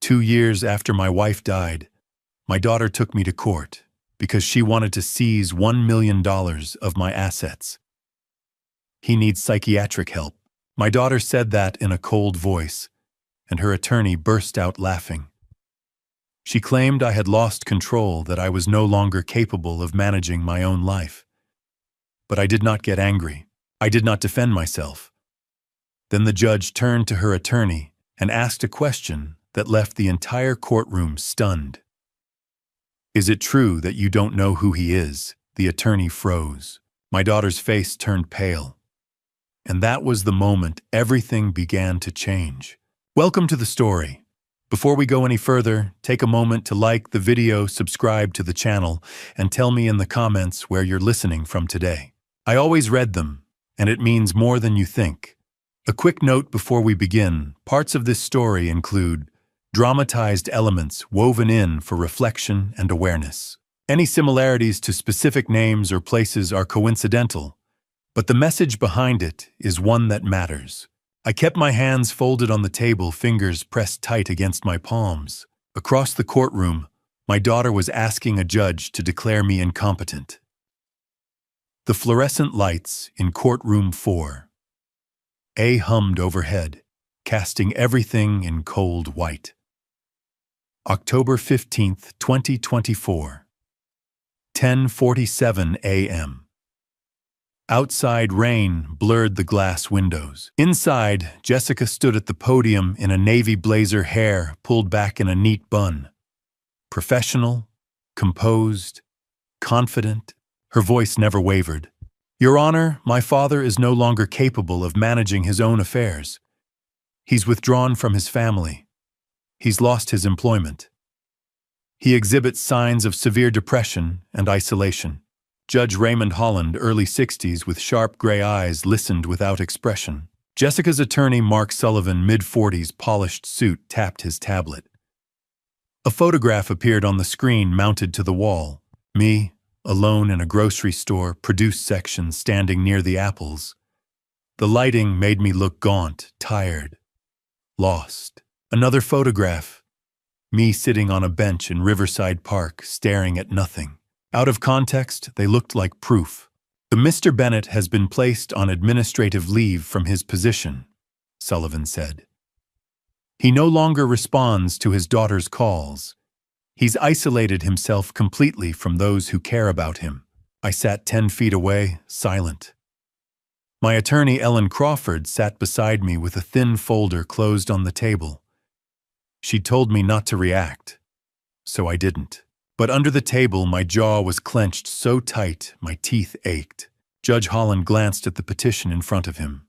2 years after my wife died, my daughter took me to court because she wanted to seize $1 million of my assets. He needs psychiatric help. My daughter said that in a cold voice, and her attorney burst out laughing. She claimed I had lost control, that I was no longer capable of managing my own life. But I did not get angry. I did not defend myself. Then the judge turned to her attorney and asked a question that left the entire courtroom stunned. "Is it true that you don't know who he is?" The attorney froze. My daughter's face turned pale. And that was the moment everything began to change. Welcome to the story. Before we go any further, take a moment to like the video, subscribe to the channel, and tell me in the comments where you're listening from today. I always read them, and it means more than you think. A quick note before we begin: parts of this story include dramatized elements woven in for reflection and awareness. Any similarities to specific names or places are coincidental, but the message behind it is one that matters. I kept my hands folded on the table, fingers pressed tight against my palms. Across the courtroom, my daughter was asking a judge to declare me incompetent. The fluorescent lights in courtroom 4A hummed overhead, casting everything in cold white. October 15th, 2024, 10:47 a.m. Outside, rain blurred the glass windows. Inside, Jessica stood at the podium in a navy blazer, hair pulled back in a neat bun. Professional, composed, confident, her voice never wavered. "Your Honor, my father is no longer capable of managing his own affairs. He's withdrawn from his family. He's lost his employment. He exhibits signs of severe depression and isolation." Judge Raymond Holland, early 60s, with sharp gray eyes, listened without expression. Jessica's attorney, Mark Sullivan, mid-40s, polished suit, tapped his tablet. A photograph appeared on the screen mounted to the wall. Me, alone in a grocery store, produce section, standing near the apples. The lighting made me look gaunt, tired, lost. Another photograph. Me sitting on a bench in Riverside Park, staring at nothing. Out of context, they looked like proof. "The Mr. Bennett has been placed on administrative leave from his position," Sullivan said. "He no longer responds to his daughter's calls. He's isolated himself completely from those who care about him." I sat 10 feet away, silent. My attorney, Ellen Crawford, sat beside me with a thin folder closed on the table. She'd told me not to react, so I didn't. But under the table, my jaw was clenched so tight my teeth ached. Judge Holland glanced at the petition in front of him.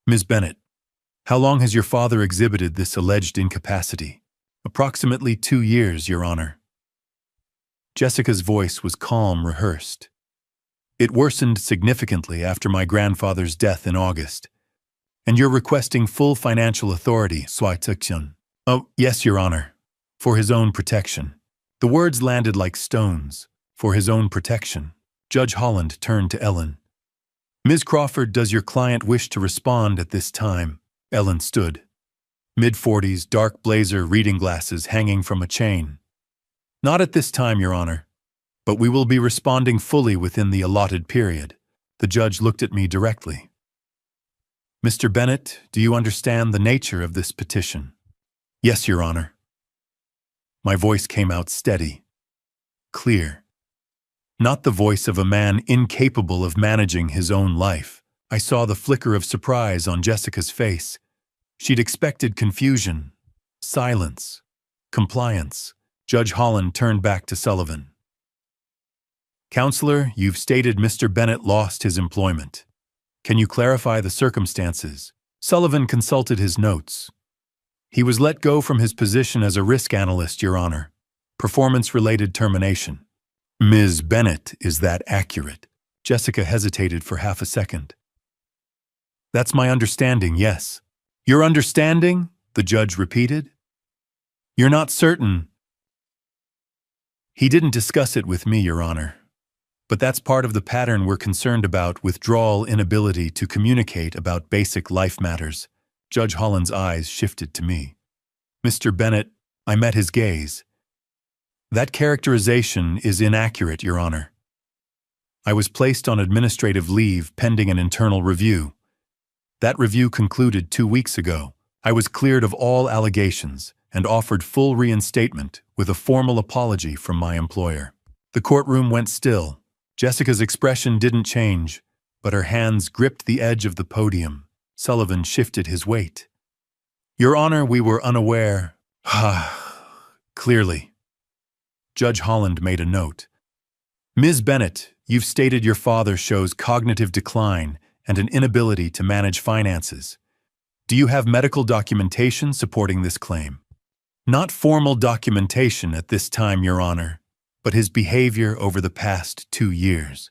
"Ms. Bennett, how long has your father exhibited this alleged incapacity?" "Approximately 2 years, Your Honor." Jessica's voice was calm, rehearsed. "It worsened significantly after my grandfather's death in August. And you're requesting full financial authority, Switection." "Oh, yes, Your Honor. For his own protection." The words landed like stones. "For his own protection." Judge Holland turned to Ellen. "Ms. Crawford, does your client wish to respond at this time?" Ellen stood. Mid-40s, dark blazer, reading glasses hanging from a chain. "Not at this time, Your Honor. But we will be responding fully within the allotted period." The judge looked at me directly. "Mr. Bennett, do you understand the nature of this petition?" "Yes, Your Honor." My voice came out steady, clear. Not the voice of a man incapable of managing his own life. I saw the flicker of surprise on Jessica's face. She'd expected confusion, silence, compliance. Judge Holland turned back to Sullivan. "Counselor, you've stated Mr. Bennett lost his employment. Can you clarify the circumstances?" Sullivan consulted his notes. "He was let go from his position as a risk analyst, Your Honor. Performance-related termination." "Ms. Bennett, is that accurate?" Jessica hesitated for half a second. "That's my understanding, yes." "Your understanding?" the judge repeated. "You're not certain?" "He didn't discuss it with me, Your Honor. But that's part of the pattern we're concerned about: withdrawal, inability to communicate about basic life matters." Judge Holland's eyes shifted to me. Mr. Bennett, I met his gaze. That characterization is inaccurate, Your Honor. I was placed on administrative leave pending an internal review. That review concluded 2 weeks ago. I was cleared of all allegations and offered full reinstatement with a formal apology from my employer. The courtroom went still. Jessica's expression didn't change, but her hands gripped the edge of the podium. Sullivan shifted his weight. Your Honor, we were unaware. Clearly. Judge Holland made a note. Ms. Bennett, you've stated your father shows cognitive decline and an inability to manage finances. Do you have medical documentation supporting this claim? Not formal documentation at this time, Your Honor, but his behavior over the past 2 years.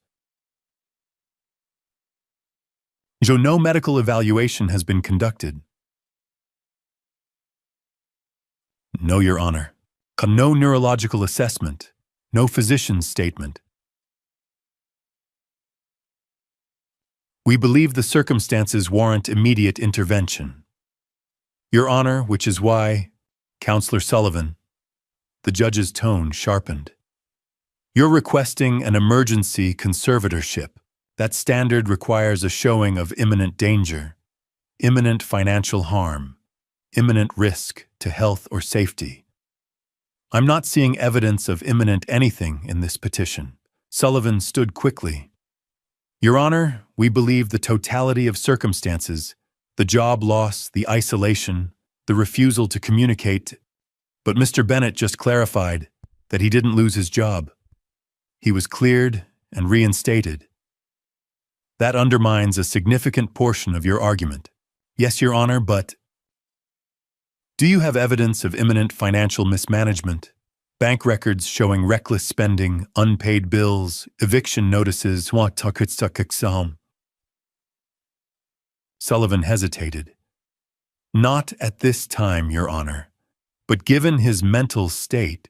No medical evaluation has been conducted. No, Your Honor. No neurological assessment. No physician's statement. We believe the circumstances warrant immediate intervention. Your Honor, which is why, Counselor Sullivan, the judge's tone sharpened. You're requesting an emergency conservatorship. That standard requires a showing of imminent danger, imminent financial harm, imminent risk to health or safety. I'm not seeing evidence of imminent anything in this petition. Sullivan stood quickly. Your Honor, we believe the totality of circumstances, the job loss, the isolation, the refusal to communicate, but Mr. Bennett just clarified that he didn't lose his job. He was cleared and reinstated. That undermines a significant portion of your argument. Yes, Your Honor, but do you have evidence of imminent financial mismanagement? Bank records showing reckless spending, unpaid bills, eviction notices, Sullivan hesitated. Not at this time, Your Honor, but given his mental state,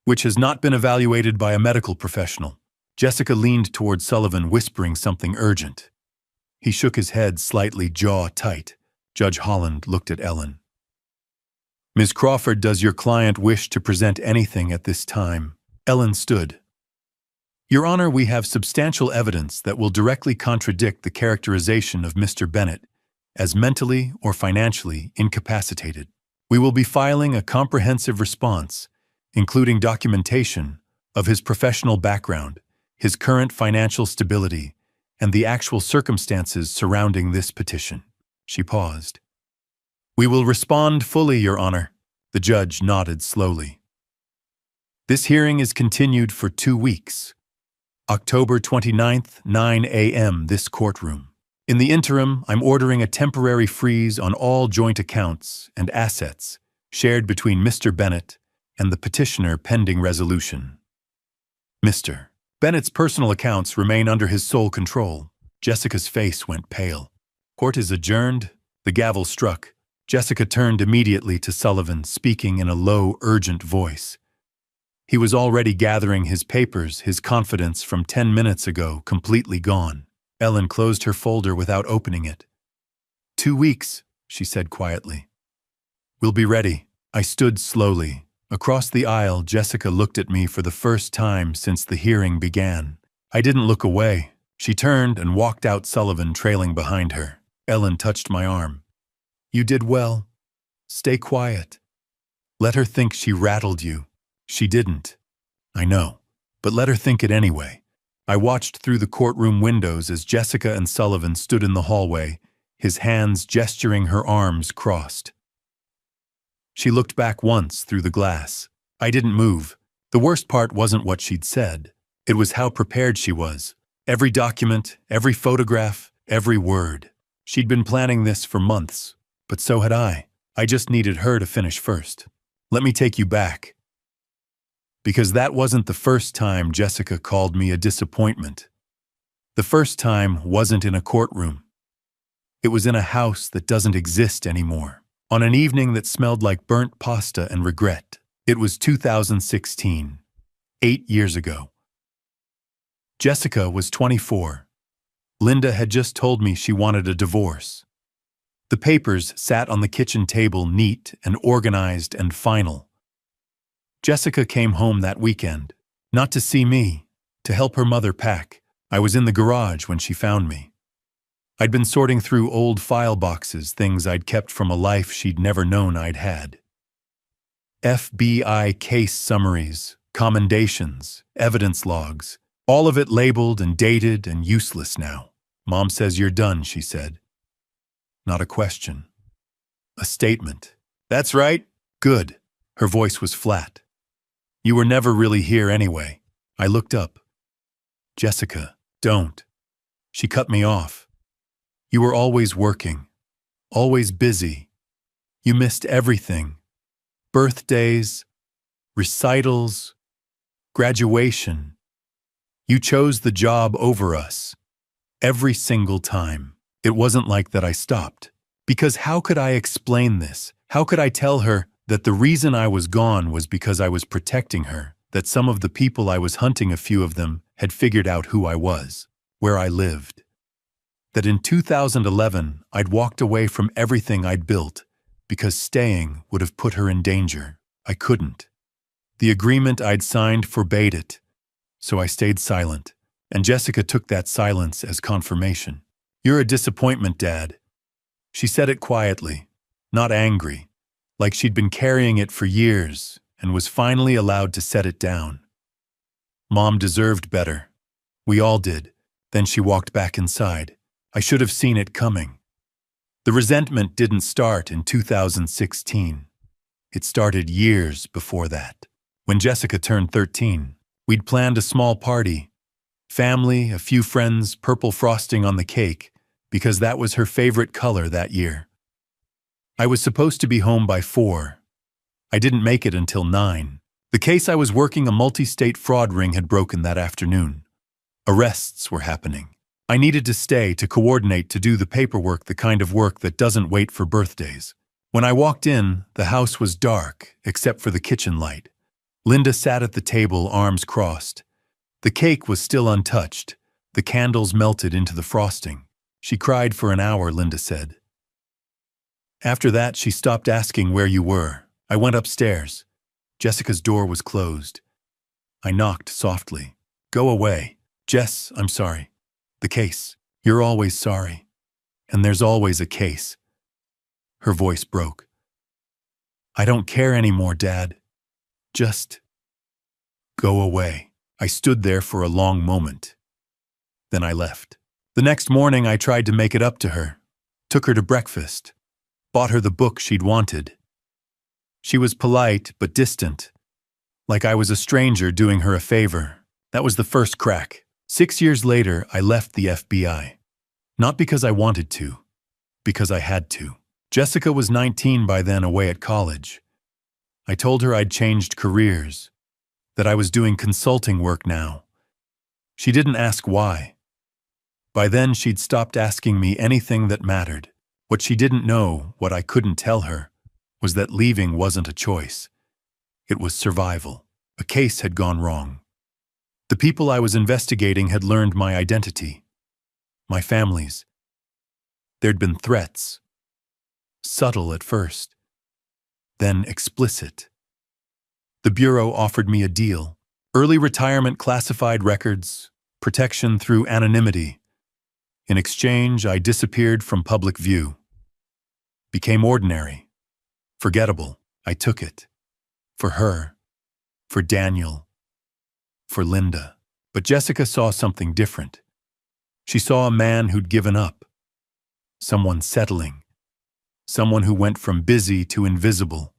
which has not been evaluated by a medical professional. Jessica leaned toward Sullivan, whispering something urgent. He shook his head slightly, jaw tight. Judge Holland looked at Ellen. Ms. Crawford, does your client wish to present anything at this time? Ellen stood. Your Honor, we have substantial evidence that will directly contradict the characterization of Mr. Bennett as mentally or financially incapacitated. We will be filing a comprehensive response, including documentation of his professional background, his current financial stability, and the actual circumstances surrounding this petition. She paused. We will respond fully, Your Honor. The judge nodded slowly. This hearing is continued for 2 weeks. October 29th, 9 a.m., this courtroom. In the interim, I'm ordering a temporary freeze on all joint accounts and assets shared between Mr. Bennett and the petitioner pending resolution. Mr. Bennett's personal accounts remain under his sole control. Jessica's face went pale. Court is adjourned. The gavel struck. Jessica turned immediately to Sullivan, speaking in a low, urgent voice. He was already gathering his papers, his confidence from 10 minutes ago completely gone. Ellen closed her folder without opening it. 2 weeks, she said quietly. We'll be ready. I stood slowly. Across the aisle, Jessica looked at me for the first time since the hearing began. I didn't look away. She turned and walked out, Sullivan trailing behind her. Ellen touched my arm. You did well. Stay quiet. Let her think she rattled you. She didn't. I know. But let her think it anyway. I watched through the courtroom windows as Jessica and Sullivan stood in the hallway, his hands gesturing, her arms crossed. She looked back once through the glass. I didn't move. The worst part wasn't what she'd said. It was how prepared she was. Every document, every photograph, every word. She'd been planning this for months, but so had I. I just needed her to finish first. Let me take you back. Because that wasn't the first time Jessica called me a disappointment. The first time wasn't in a courtroom. It was in a house that doesn't exist anymore. On an evening that smelled like burnt pasta and regret. It was 2016, 8 years ago. Jessica was 24. Linda had just told me she wanted a divorce. The papers sat on the kitchen table, neat and organized and final. Jessica came home that weekend, not to see me, to help her mother pack. I was in the garage when she found me. I'd been sorting through old file boxes, things I'd kept from a life she'd never known I'd had. FBI case summaries, commendations, evidence logs, all of it labeled and dated and useless now. Mom says you're done, she said. Not a question. A statement. That's right. Good. Her voice was flat. You were never really here anyway. I looked up. Jessica, don't. She cut me off. You were always working, always busy. You missed everything. Birthdays, recitals, graduation. You chose the job over us. Every single time. It wasn't like that I stopped. Because how could I explain this? How could I tell her that the reason I was gone was because I was protecting her, that some of the people I was hunting, a few of them, had figured out who I was, where I lived. That in 2011, I'd walked away from everything I'd built because staying would have put her in danger. I couldn't. The agreement I'd signed forbade it, so I stayed silent, and Jessica took that silence as confirmation. You're a disappointment, Dad. She said it quietly, not angry, like she'd been carrying it for years and was finally allowed to set it down. Mom deserved better. We all did. Then she walked back inside. I should have seen it coming. The resentment didn't start in 2016. It started years before that. When Jessica turned 13, we'd planned a small party. Family, a few friends, purple frosting on the cake, because that was her favorite color that year. I was supposed to be home by 4. I didn't make it until 9. The case I was working, a multi-state fraud ring, had broken that afternoon. Arrests were happening. I needed to stay to coordinate, to do the paperwork, the kind of work that doesn't wait for birthdays. When I walked in, the house was dark, except for the kitchen light. Linda sat at the table, arms crossed. The cake was still untouched. The candles melted into the frosting. She cried for an hour, Linda said. After that, she stopped asking where you were. I went upstairs. Jessica's door was closed. I knocked softly. Go away. Jess, I'm sorry. The case. You're always sorry. And there's always a case. Her voice broke. I don't care anymore, Dad. Just go away. I stood there for a long moment. Then I left. The next morning, I tried to make it up to her. Took her to breakfast. Bought her the book she'd wanted. She was polite but distant, like I was a stranger doing her a favor. That was the first crack. 6 years later, I left the FBI. Not because I wanted to, because I had to. Jessica was 19 by then, away at college. I told her I'd changed careers, that I was doing consulting work now. She didn't ask why. By then, she'd stopped asking me anything that mattered. What she didn't know, what I couldn't tell her, was that leaving wasn't a choice. It was survival. A case had gone wrong. The people I was investigating had learned my identity, my family's. There'd been threats. Subtle at first, then explicit. The Bureau offered me a deal: early retirement, classified records, protection through anonymity. In exchange, I disappeared from public view. Became ordinary, forgettable. I took it. For her, for Daniel, for Linda. But Jessica saw something different. She saw a man who'd given up. Someone settling. Someone who went from busy to invisible.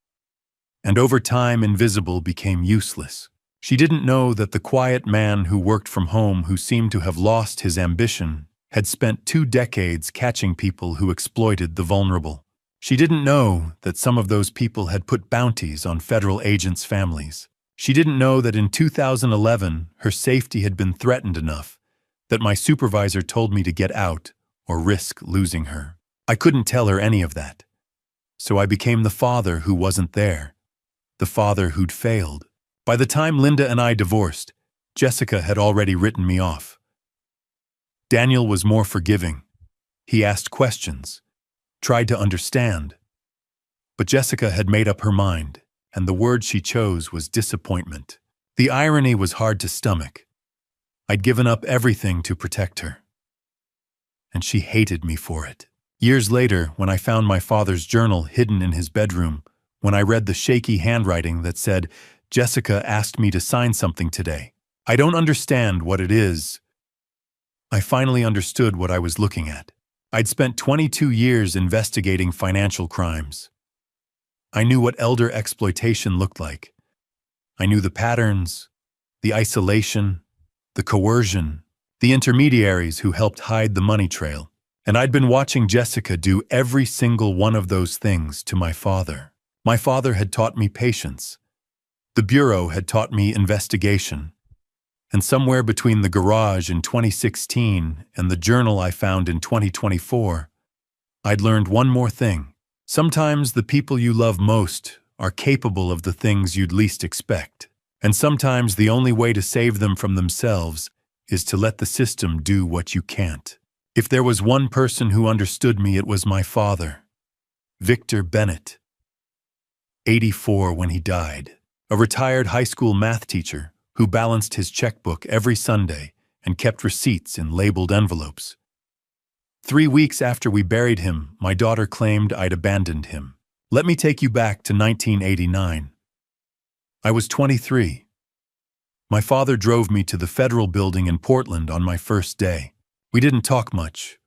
And over time, invisible became useless. She didn't know that the quiet man who worked from home, who seemed to have lost his ambition, had spent 2 decades catching people who exploited the vulnerable. She didn't know that some of those people had put bounties on federal agents' families. She didn't know that in 2011, her safety had been threatened enough that my supervisor told me to get out or risk losing her. I couldn't tell her any of that. So I became the father who wasn't there, the father who'd failed. By the time Linda and I divorced, Jessica had already written me off. Daniel was more forgiving. He asked questions, tried to understand. But Jessica had made up her mind, and the word she chose was disappointment. The irony was hard to stomach. I'd given up everything to protect her, and she hated me for it. Years later, when I found my father's journal hidden in his bedroom, when I read the shaky handwriting that said, "Jessica asked me to sign something today. I don't understand what it is," I finally understood what I was looking at. I'd spent 22 years investigating financial crimes. I knew what elder exploitation looked like. I knew the patterns, the isolation, the coercion, the intermediaries who helped hide the money trail. And I'd been watching Jessica do every single one of those things to my father. My father had taught me patience. The Bureau had taught me investigation. And somewhere between the garage in 2016 and the journal I found in 2024, I'd learned one more thing. Sometimes the people you love most are capable of the things you'd least expect. And sometimes the only way to save them from themselves is to let the system do what you can't. If there was one person who understood me, it was my father, Victor Bennett. 84 when he died, a retired high school math teacher who balanced his checkbook every Sunday and kept receipts in labeled envelopes. 3 weeks after we buried him, my daughter claimed I'd abandoned him. Let me take you back to 1989. I was 23. My father drove me to the federal building in Portland on my first day. We didn't talk much,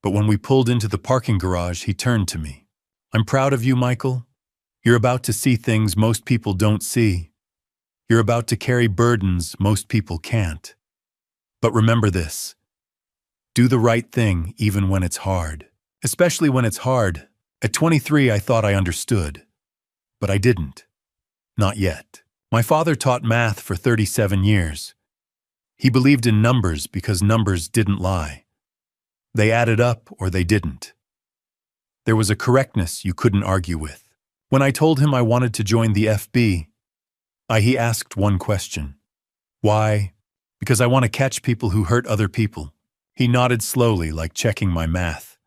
but when we pulled into the parking garage, he turned to me. "I'm proud of you, Michael. You're about to see things most people don't see. You're about to carry burdens most people can't. But remember this. Do the right thing even when it's hard. Especially when it's hard." At 23, I thought I understood. But I didn't. Not yet. My father taught math for 37 years. He believed in numbers because numbers didn't lie. They added up or they didn't. There was a correctness you couldn't argue with. When I told him I wanted to join the FB, he asked one question. "Why?" "Because I want to catch people who hurt other people." He nodded slowly, like checking my math.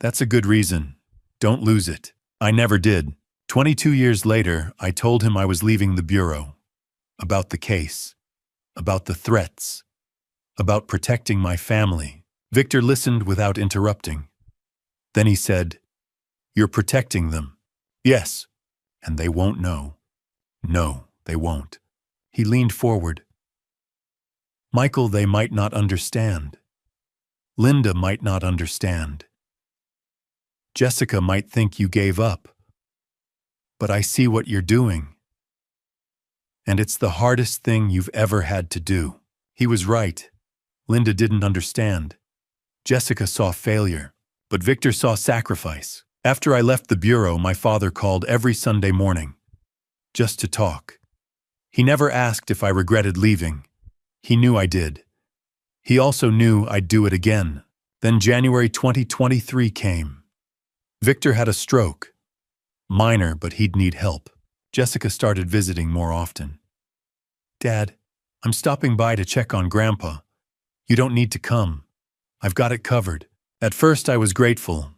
"That's a good reason. Don't lose it." I never did. 22 years later, I told him I was leaving the Bureau. About the case. About the threats. About protecting my family. Victor listened without interrupting. Then he said, "You're protecting them." "Yes, and they won't know." "No, they won't." He leaned forward. "Michael, they might not understand. Linda might not understand. Jessica might think you gave up. But I see what you're doing. And it's the hardest thing you've ever had to do." He was right. Linda didn't understand. Jessica saw failure, but Victor saw sacrifice. After I left the Bureau, my father called every Sunday morning, just to talk. He never asked if I regretted leaving. He knew I did. He also knew I'd do it again. Then January 2023 came. Victor had a stroke. Minor, but he'd need help. Jessica started visiting more often. "Dad, I'm stopping by to check on Grandpa. You don't need to come. I've got it covered." At first I was grateful.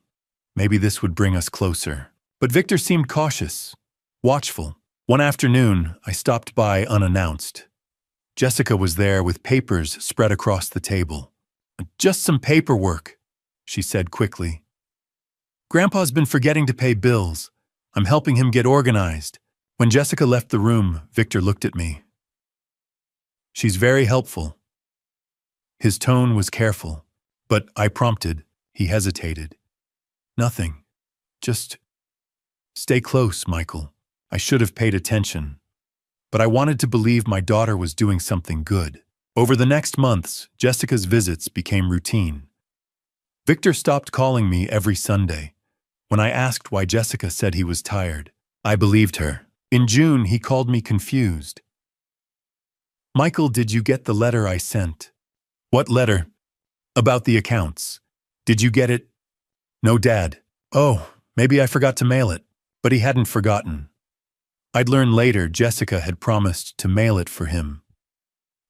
Maybe this would bring us closer. But Victor seemed cautious, watchful. One afternoon, I stopped by unannounced. Jessica was there with papers spread across the table. "Just some paperwork," she said quickly. "Grandpa's been forgetting to pay bills. I'm helping him get organized." When Jessica left the room, Victor looked at me. "She's very helpful." His tone was careful, but I prompted. He hesitated. "Nothing. Just stay close, Michael." I should have paid attention, but I wanted to believe my daughter was doing something good. Over the next months, Jessica's visits became routine. Victor stopped calling me every Sunday. When I asked why, Jessica said he was tired. I believed her. In June, he called me confused. "Michael, did you get the letter I sent?" "What letter?" "About the accounts. Did you get it?" "No, Dad." "Oh, maybe I forgot to mail it." But he hadn't forgotten. I'd learn later Jessica had promised to mail it for him.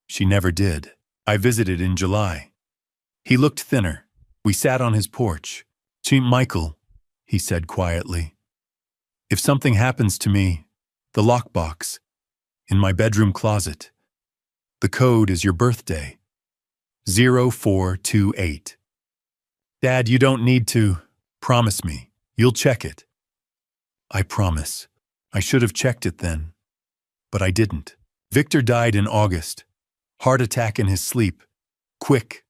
She never did. I visited in July. He looked thinner. We sat on his porch. "Michael, he said quietly. If something happens to me, the lockbox, in my bedroom closet. The code is your birthday. 0428. Dad, you don't need to. Promise me. You'll check it. I promise. I should have checked it then. But I didn't. Victor died in August. Heart attack in his sleep. Quick.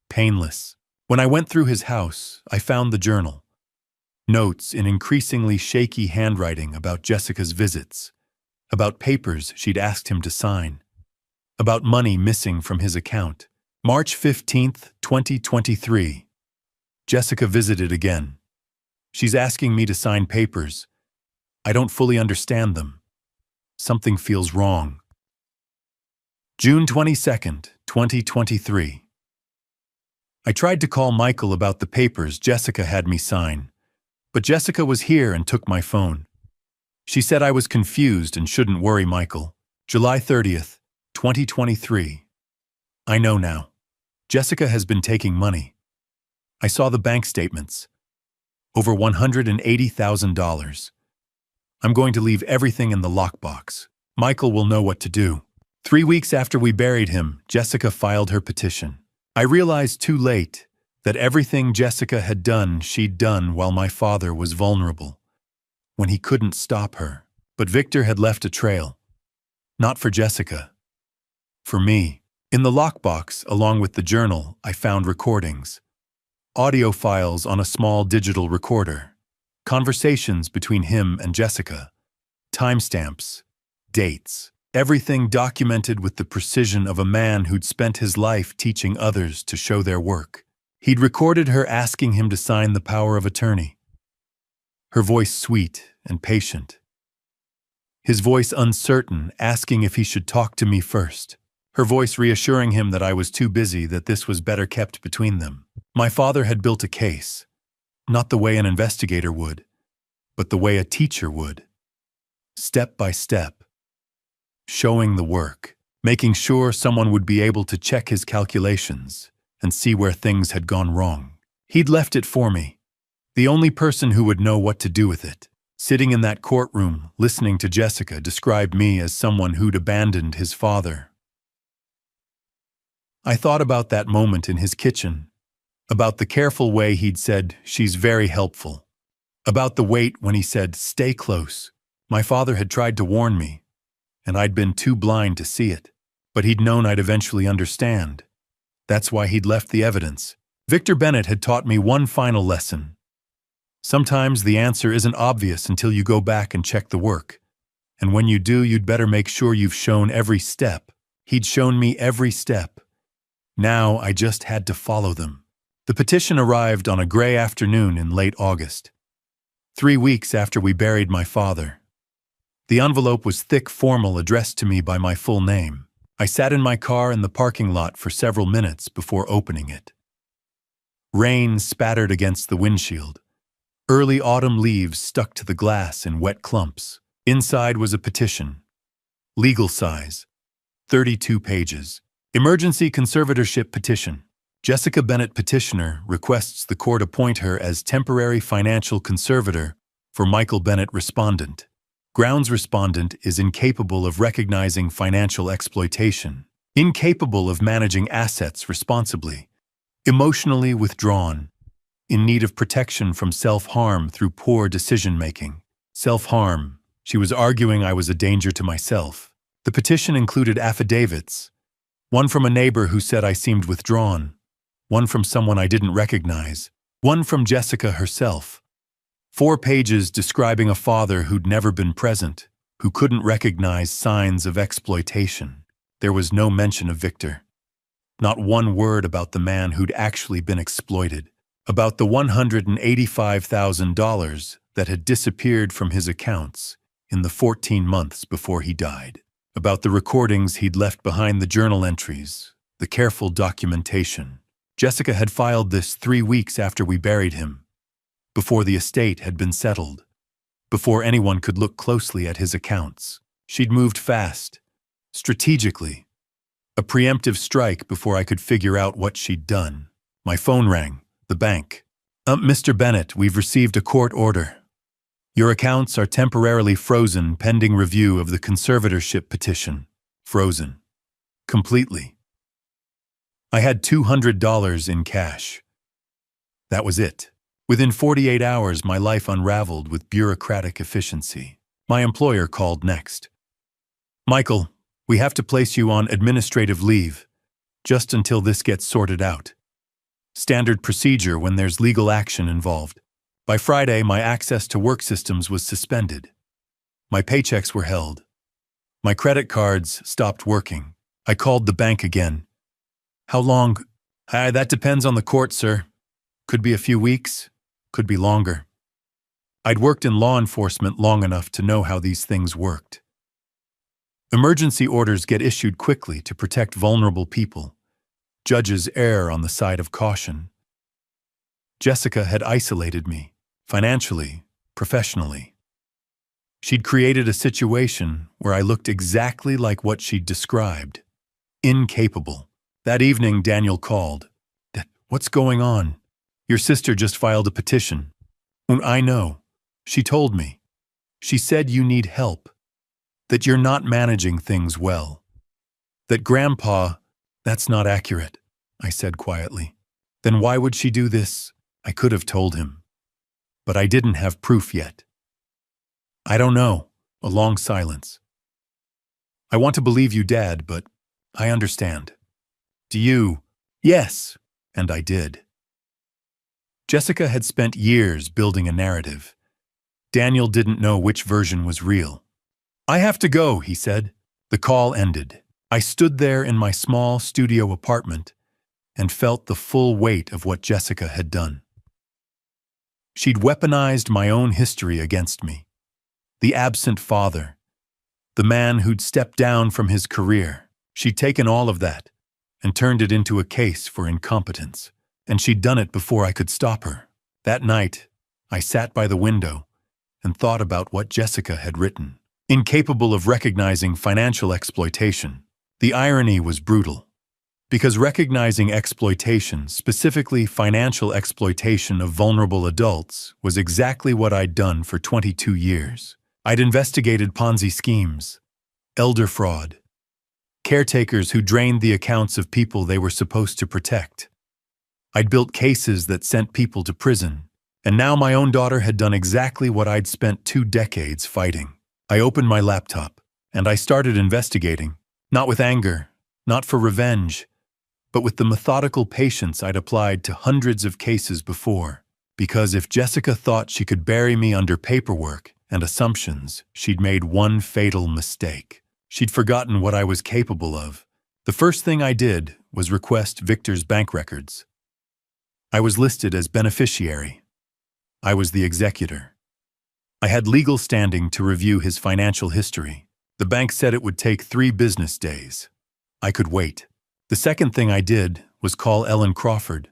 Painless. When I went through his house, I found the journal. Notes in increasingly shaky handwriting about Jessica's visits, about papers she'd asked him to sign, about money missing from his account. March 15th, 2023. Jessica visited again. She's asking me to sign papers. I don't fully understand them. Something feels wrong. June 22nd, 2023. I tried to call Michael about the papers Jessica had me sign, but Jessica was here and took my phone. She said I was confused and shouldn't worry Michael. July 30th, 2023. I know now. Jessica has been taking money. I saw the bank statements. Over $180,000. I'm going to leave everything in the lockbox. Michael will know what to do. 3 weeks after we buried him, Jessica filed her petition. I realized too late that everything Jessica had done, she'd done while my father was vulnerable, when he couldn't stop her. But Victor had left a trail. Not for Jessica. For me. In the lockbox, along with the journal, I found recordings. Audio files on a small digital recorder. Conversations between him and Jessica. Timestamps. Dates. Everything documented with the precision of a man who'd spent his life teaching others to show their work. He'd recorded her asking him to sign the power of attorney. Her voice sweet and patient. His voice uncertain, asking if he should talk to me first. Her voice reassuring him that I was too busy, that this was better kept between them. My father had built a case, not the way an investigator would, but the way a teacher would. Step by step. Showing the work, making sure someone would be able to check his calculations and see where things had gone wrong. He'd left it for me, the only person who would know what to do with it. Sitting in that courtroom, listening to Jessica describe me as someone who'd abandoned his father. I thought about that moment in his kitchen, about the careful way he'd said, "She's very helpful," about the wait when he said, "Stay close." My father had tried to warn me, and I'd been too blind to see it. But he'd known I'd eventually understand. That's why he'd left the evidence. Victor Bennett had taught me one final lesson. Sometimes the answer isn't obvious until you go back and check the work. And when you do, you'd better make sure you've shown every step. He'd shown me every step. Now I just had to follow them. The petition arrived on a gray afternoon in late August, 3 weeks after we buried my father. The envelope was thick, formal, addressed to me by my full name. I sat in my car in the parking lot for several minutes before opening it. Rain spattered against the windshield. Early autumn leaves stuck to the glass in wet clumps. Inside was a petition. Legal size. 32 pages. Emergency conservatorship petition. Jessica Bennett, petitioner, requests the court appoint her as temporary financial conservator for Michael Bennett, respondent. Grounds: respondent is incapable of recognizing financial exploitation, incapable of managing assets responsibly, emotionally withdrawn, in need of protection from self-harm through poor decision-making. Self-harm. She was arguing I was a danger to myself. The petition included affidavits, one from a neighbor who said I seemed withdrawn, one from someone I didn't recognize, one from Jessica herself. 4 pages describing a father who'd never been present, who couldn't recognize signs of exploitation. There was no mention of Victor. Not one word about the man who'd actually been exploited, about the $185,000 that had disappeared from his accounts in the 14 months before he died, about the recordings he'd left behind, the journal entries, the careful documentation. Jessica had filed this 3 weeks after we buried him, before the estate had been settled, before anyone could look closely at his accounts. She'd moved fast, strategically, a preemptive strike before I could figure out what she'd done. My phone rang, the bank. Mr. Bennett, we've received a court order. Your accounts are temporarily frozen pending review of the conservatorship petition. Frozen. Completely. I had $200 in cash. That was it. Within 48 hours, my life unraveled with bureaucratic efficiency. My employer called next. Michael, we have to place you on administrative leave, just until this gets sorted out. Standard procedure when there's legal action involved. By Friday, my access to work systems was suspended. My paychecks were held. My credit cards stopped working. I called the bank again. How long? That depends on the court, sir. Could be a few weeks, could be longer. I'd worked in law enforcement long enough to know how these things worked. Emergency orders get issued quickly to protect vulnerable people. Judges err on the side of caution. Jessica had isolated me, financially, professionally. She'd created a situation where I looked exactly like what she'd described. Incapable. That evening, Daniel called. What's going on? Your sister just filed a petition. I know. She told me. She said you need help. That you're not managing things well. That Grandpa, that's not accurate, I said quietly. Then why would she do this? I could have told him. But I didn't have proof yet. I don't know. A long silence. I want to believe you, Dad, but I understand. Do you? Yes. And I did. Jessica had spent years building a narrative. Daniel didn't know which version was real. I have to go, he said. The call ended. I stood there in my small studio apartment and felt the full weight of what Jessica had done. She'd weaponized my own history against me. The absent father. The man who'd stepped down from his career. She'd taken all of that and turned it into a case for incompetence. And she'd done it before I could stop her. That night, I sat by the window and thought about what Jessica had written. Incapable of recognizing financial exploitation. The irony was brutal. Because recognizing exploitation, specifically financial exploitation of vulnerable adults, was exactly what I'd done for 22 years. I'd investigated Ponzi schemes, elder fraud, caretakers who drained the accounts of people they were supposed to protect. I'd built cases that sent people to prison, and now my own daughter had done exactly what I'd spent 2 decades fighting. I opened my laptop, and I started investigating, not with anger, not for revenge, but with the methodical patience I'd applied to hundreds of cases before. Because if Jessica thought she could bury me under paperwork and assumptions, she'd made one fatal mistake. She'd forgotten what I was capable of. The first thing I did was request Victor's bank records. I was listed as beneficiary. I was the executor. I had legal standing to review his financial history. The bank said it would take 3 business days. I could wait. The second thing I did was call Ellen Crawford.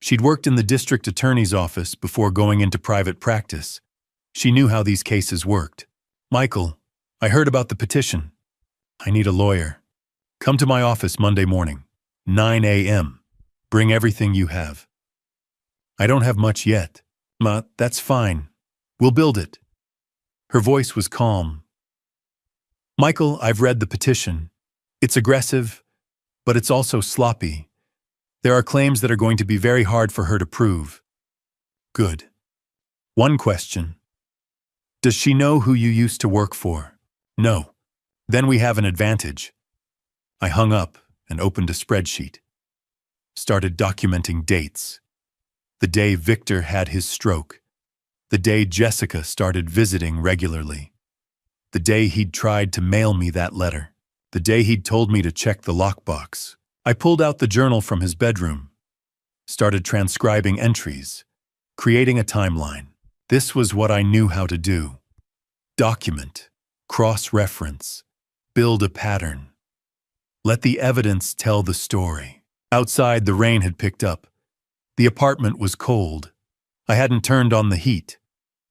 She'd worked in the district attorney's office before going into private practice. She knew how these cases worked. Michael, I heard about the petition. I need a lawyer. Come to my office Monday morning, 9 a.m. Bring everything you have. I don't have much yet. Ma, that's fine. We'll build it. Her voice was calm. Michael, I've read the petition. It's aggressive, but it's also sloppy. There are claims that are going to be very hard for her to prove. Good. One question. Does she know who you used to work for? No. Then we have an advantage. I hung up and opened a spreadsheet. Started documenting dates. The day Victor had his stroke. The day Jessica started visiting regularly. The day he'd tried to mail me that letter. The day he'd told me to check the lockbox. I pulled out the journal from his bedroom. Started transcribing entries. Creating a timeline. This was what I knew how to do. Document. Cross-reference. Build a pattern. Let the evidence tell the story. Outside, the rain had picked up. The apartment was cold. I hadn't turned on the heat.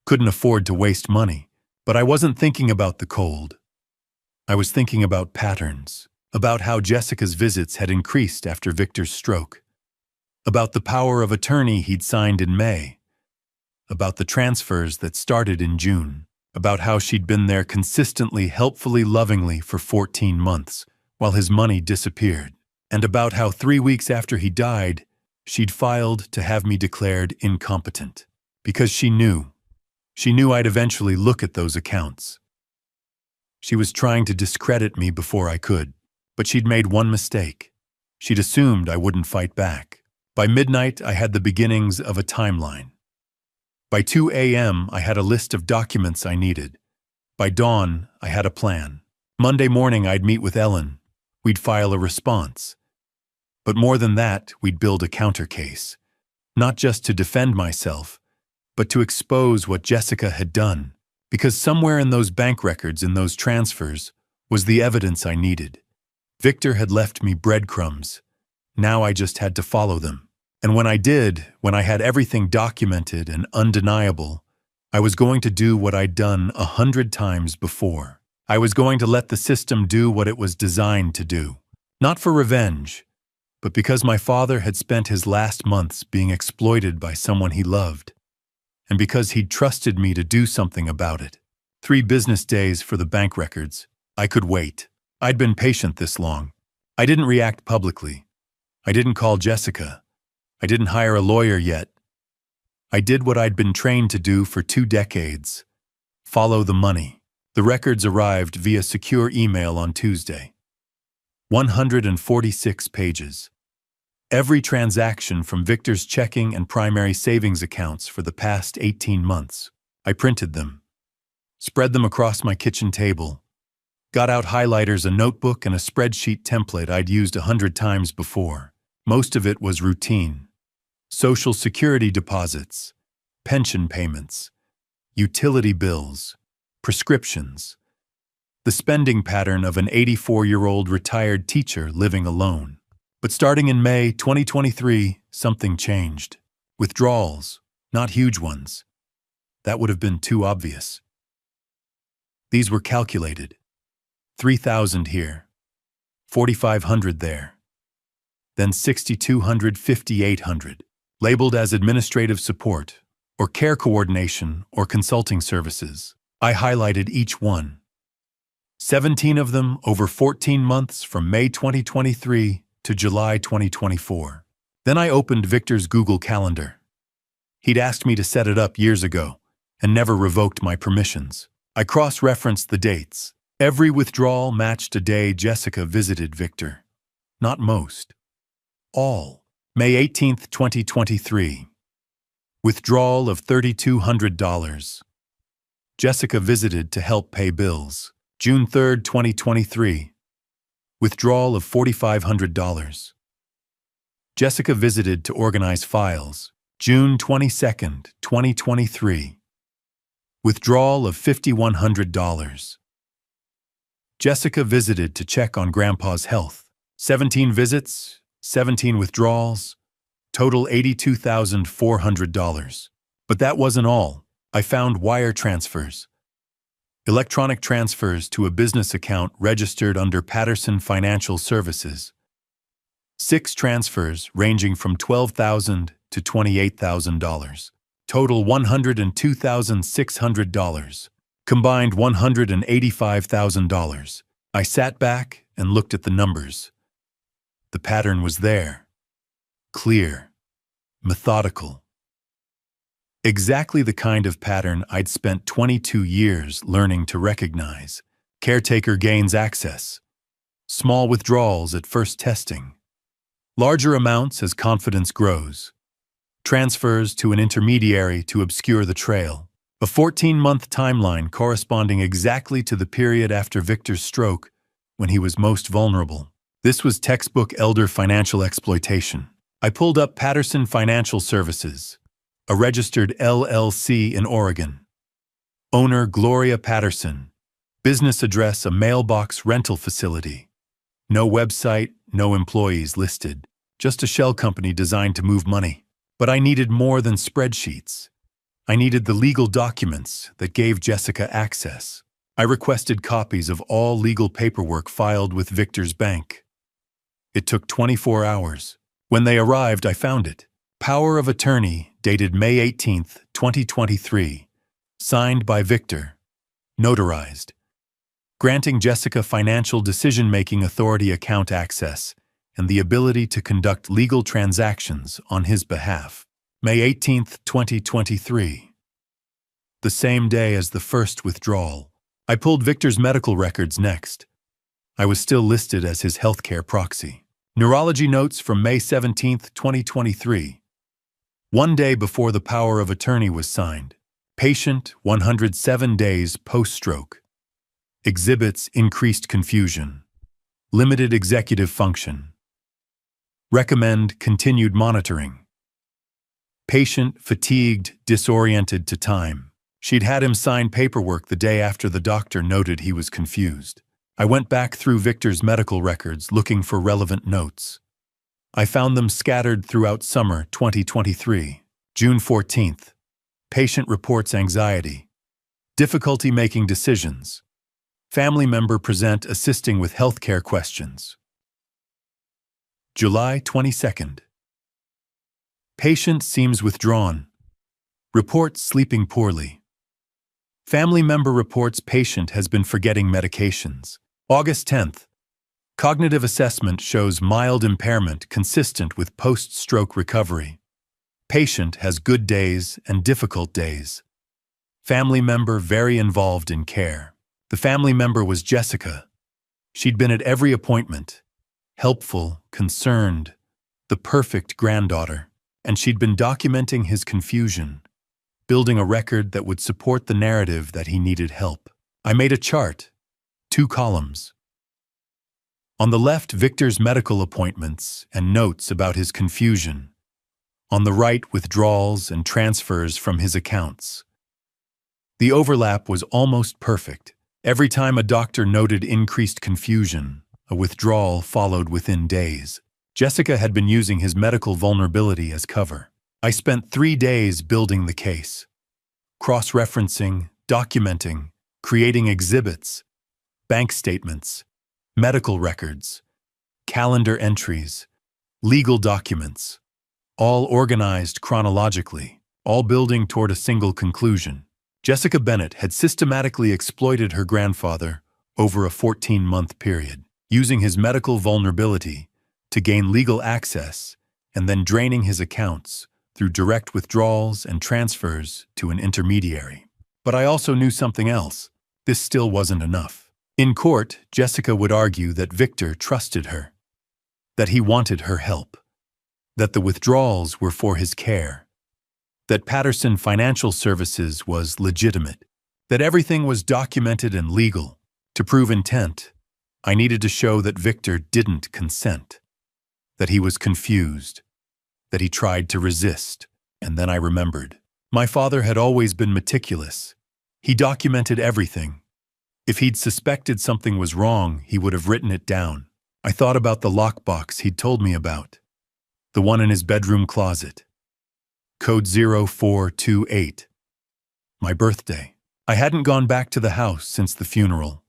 Couldn't afford to waste money. But I wasn't thinking about the cold. I was thinking about patterns, about how Jessica's visits had increased after Victor's stroke. about the power of attorney he'd signed in May, about the transfers that started in June, about how she'd been there consistently, helpfully, lovingly for 14 months while his money disappeared, and about how 3 weeks after he died, she'd filed to have me declared incompetent, because she knew I'd eventually look at those accounts. She was trying to discredit me before I could, but she'd made one mistake. She'd assumed I wouldn't fight back. By midnight, I had the beginnings of a timeline. By 2 a.m., I had a list of documents I needed. By dawn, I had a plan. Monday morning, I'd meet with Ellen. We'd file a response. But more than that, we'd build a counter case. Not just to defend myself, but to expose what Jessica had done. Because somewhere in those bank records, in those transfers, was the evidence I needed. Victor had left me breadcrumbs. Now I just had to follow them. And when I did, when I had everything documented and undeniable, I was going to do what I'd done 100 times before. I was going to let the system do what it was designed to do. Not for revenge, but because my father had spent his last months being exploited by someone he loved, and because he'd trusted me to do something about it. 3 business days for the bank records. I could wait. I'd been patient this long. I didn't react publicly. I didn't call Jessica. I didn't hire a lawyer yet. I did what I'd been trained to do for 2 decades. Follow the money. The records arrived via secure email on Tuesday. 146 pages. Every transaction from Victor's checking and primary savings accounts for the past 18 months. I printed them, spread them across my kitchen table, got out highlighters, a notebook, and a spreadsheet template I'd used 100 times before. Most of it was routine. Social security deposits, pension payments, utility bills, prescriptions. The spending pattern of an 84-year-old retired teacher living alone. But starting in May 2023, something changed. Withdrawals, not huge ones. That would have been too obvious. These were calculated. 3,000 here, 4,500 there, then 6,200, 5,800, labeled as administrative support, or care coordination, or consulting services. I highlighted each one. 17 of them over 14 months from May 2023 to July 2024. Then I opened Victor's Google Calendar. He'd asked me to set it up years ago and never revoked my permissions. I cross-referenced the dates. Every withdrawal matched a day Jessica visited Victor. Not most. All. May 18, 2023. Withdrawal of $3,200. Jessica visited to help pay bills. June 3, 2023. Withdrawal of $4,500. Jessica visited to organize files. June 22, 2023. Withdrawal of $5,100. Jessica visited to check on Grandpa's health. 17 visits, 17 withdrawals, total $82,400. But that wasn't all. I found wire transfers. Electronic transfers to a business account registered under Patterson Financial Services. 6 transfers ranging from $12,000 to $28,000. Total $102,600. Combined $185,000. I sat back and looked at the numbers. The pattern was there. Clear. Methodical. Exactly the kind of pattern I'd spent 22 years learning to recognize. Caretaker gains access. Small withdrawals at first testing. Larger amounts as confidence grows. Transfers to an intermediary to obscure the trail. A 14-month timeline corresponding exactly to the period after Victor's stroke when he was most vulnerable. This was textbook elder financial exploitation. I pulled up Patterson Financial Services, a registered LLC in Oregon. Owner Gloria Patterson. Business address a mailbox rental facility. No website, no employees listed. Just a shell company designed to move money. But I needed more than spreadsheets. I needed the legal documents that gave Jessica access. I requested copies of all legal paperwork filed with Victor's bank. It took 24 hours. When they arrived, I found it. Power of attorney, dated May 18th, 2023. Signed by Victor. Notarized. Granting Jessica financial decision-making authority account access and the ability to conduct legal transactions on his behalf. May 18th, 2023. The same day as the first withdrawal. I pulled Victor's medical records next. I was still listed as his healthcare proxy. Neurology notes from May 17th, 2023. One day before the power of attorney was signed. Patient 107 days post-stroke. Exhibits increased confusion. Limited executive function. Recommend continued monitoring. Patient fatigued, disoriented to time. She'd had him sign paperwork the day after the doctor noted he was confused. I went back through Victor's medical records looking for relevant notes. I found them scattered throughout summer 2023. June 14th. Patient reports anxiety. Difficulty making decisions. Family member present assisting with healthcare questions. July 22nd. Patient seems withdrawn. Reports sleeping poorly. Family member reports patient has been forgetting medications. August 10th. Cognitive assessment shows mild impairment consistent with post-stroke recovery. Patient has good days and difficult days. Family member very involved in care. The family member was Jessica. She'd been at every appointment. Helpful, concerned, the perfect granddaughter. And she'd been documenting his confusion, building a record that would support the narrative that he needed help. I made a chart, 2 columns. On the left, Victor's medical appointments and notes about his confusion. On the right, withdrawals and transfers from his accounts. The overlap was almost perfect. Every time a doctor noted increased confusion, a withdrawal followed within days. Jessica had been using his medical vulnerability as cover. I spent 3 days building the case. Cross-referencing, documenting, creating exhibits, bank statements, medical records, calendar entries, legal documents, all organized chronologically, all building toward a single conclusion. Jessica Bennett had systematically exploited her grandfather over a 14-month period, using his medical vulnerability to gain legal access and then draining his accounts through direct withdrawals and transfers to an intermediary. But I also knew something else. This still wasn't enough. In court, Jessica would argue that Victor trusted her, that he wanted her help, that the withdrawals were for his care, that Patterson Financial Services was legitimate, that everything was documented and legal. To prove intent, I needed to show that Victor didn't consent, that he was confused, that he tried to resist. And then I remembered. My father had always been meticulous. He documented everything. If he'd suspected something was wrong, he would have written it down. I thought about the lockbox he'd told me about, the one in his bedroom closet. Code 0428. My birthday. I hadn't gone back to the house since the funeral.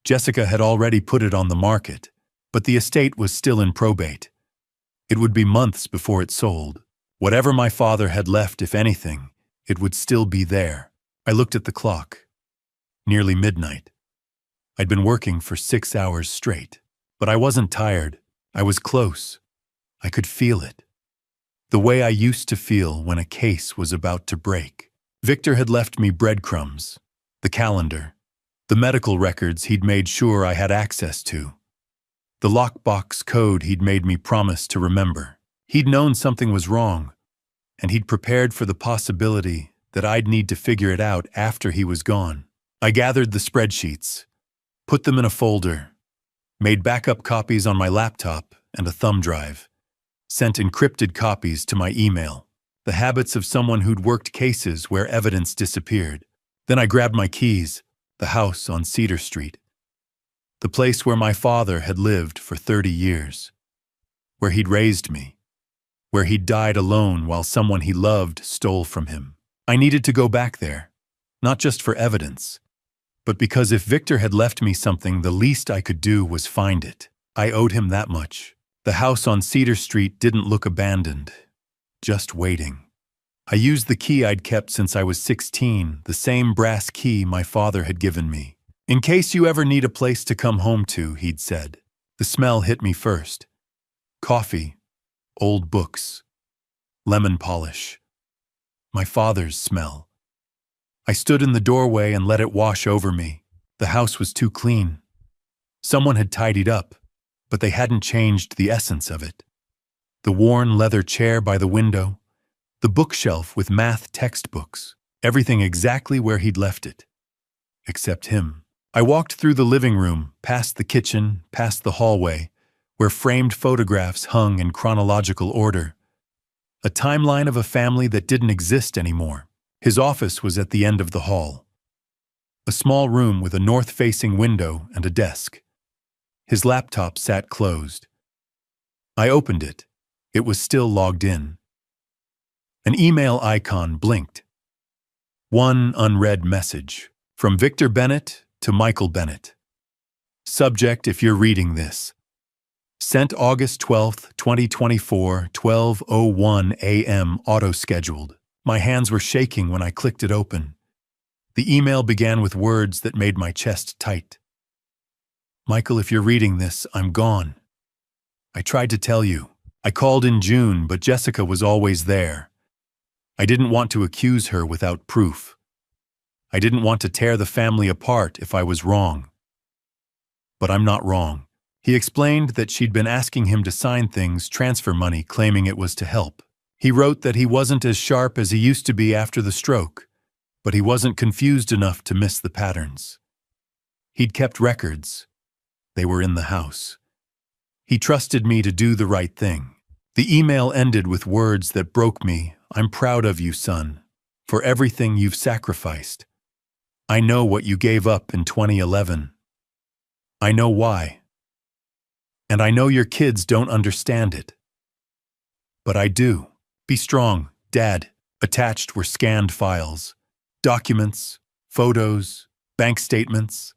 Jessica had already put it on the market, but the estate was still in probate. It would be months before it sold. Whatever my father had left, if anything, it would still be there. I looked at the clock. Nearly midnight. I'd been working for 6 hours straight, but I wasn't tired. I was close. I could feel it. The way I used to feel when a case was about to break. Victor had left me breadcrumbs, the calendar, the medical records he'd made sure I had access to, the lockbox code he'd made me promise to remember. He'd known something was wrong, and he'd prepared for the possibility that I'd need to figure it out after he was gone. I gathered the spreadsheets, put them in a folder, made backup copies on my laptop and a thumb drive, sent encrypted copies to my email, the habits of someone who'd worked cases where evidence disappeared. Then I grabbed my keys, the house on Cedar Street, the place where my father had lived for 30 years, where he'd raised me, where he'd died alone while someone he loved stole from him. I needed to go back there, not just for evidence, but because if Victor had left me something, the least I could do was find it. I owed him that much. The house on Cedar Street didn't look abandoned, just waiting. I used the key I'd kept since I was 16, the same brass key my father had given me. In case you ever need a place to come home to, he'd said. The smell hit me first. Coffee, old books, lemon polish. My father's smell. I stood in the doorway and let it wash over me. The house was too clean. Someone had tidied up, but they hadn't changed the essence of it. The worn leather chair by the window, the bookshelf with math textbooks, everything exactly where he'd left it. Except him. I walked through the living room, past the kitchen, past the hallway, where framed photographs hung in chronological order. A timeline of a family that didn't exist anymore. His office was at the end of the hall. A small room with a north-facing window and a desk. His laptop sat closed. I opened it. It was still logged in. An email icon blinked. One unread message. From Victor Bennett to Michael Bennett. Subject, if you're reading this. Sent August 12, 2024, 12:01 a.m. auto-scheduled. My hands were shaking when I clicked it open. The email began with words that made my chest tight. Michael, if you're reading this, I'm gone. I tried to tell you. I called in June, but Jessica was always there. I didn't want to accuse her without proof. I didn't want to tear the family apart if I was wrong. But I'm not wrong. He explained that she'd been asking him to sign things, transfer money, claiming it was to help. He wrote that he wasn't as sharp as he used to be after the stroke, but he wasn't confused enough to miss the patterns. He'd kept records. They were in the house. He trusted me to do the right thing. The email ended with words that broke me. I'm proud of you, son, for everything you've sacrificed. I know what you gave up in 2011. I know why. And I know your kids don't understand it. But I do. Be strong, Dad. Attached were scanned files, documents, photos, bank statements.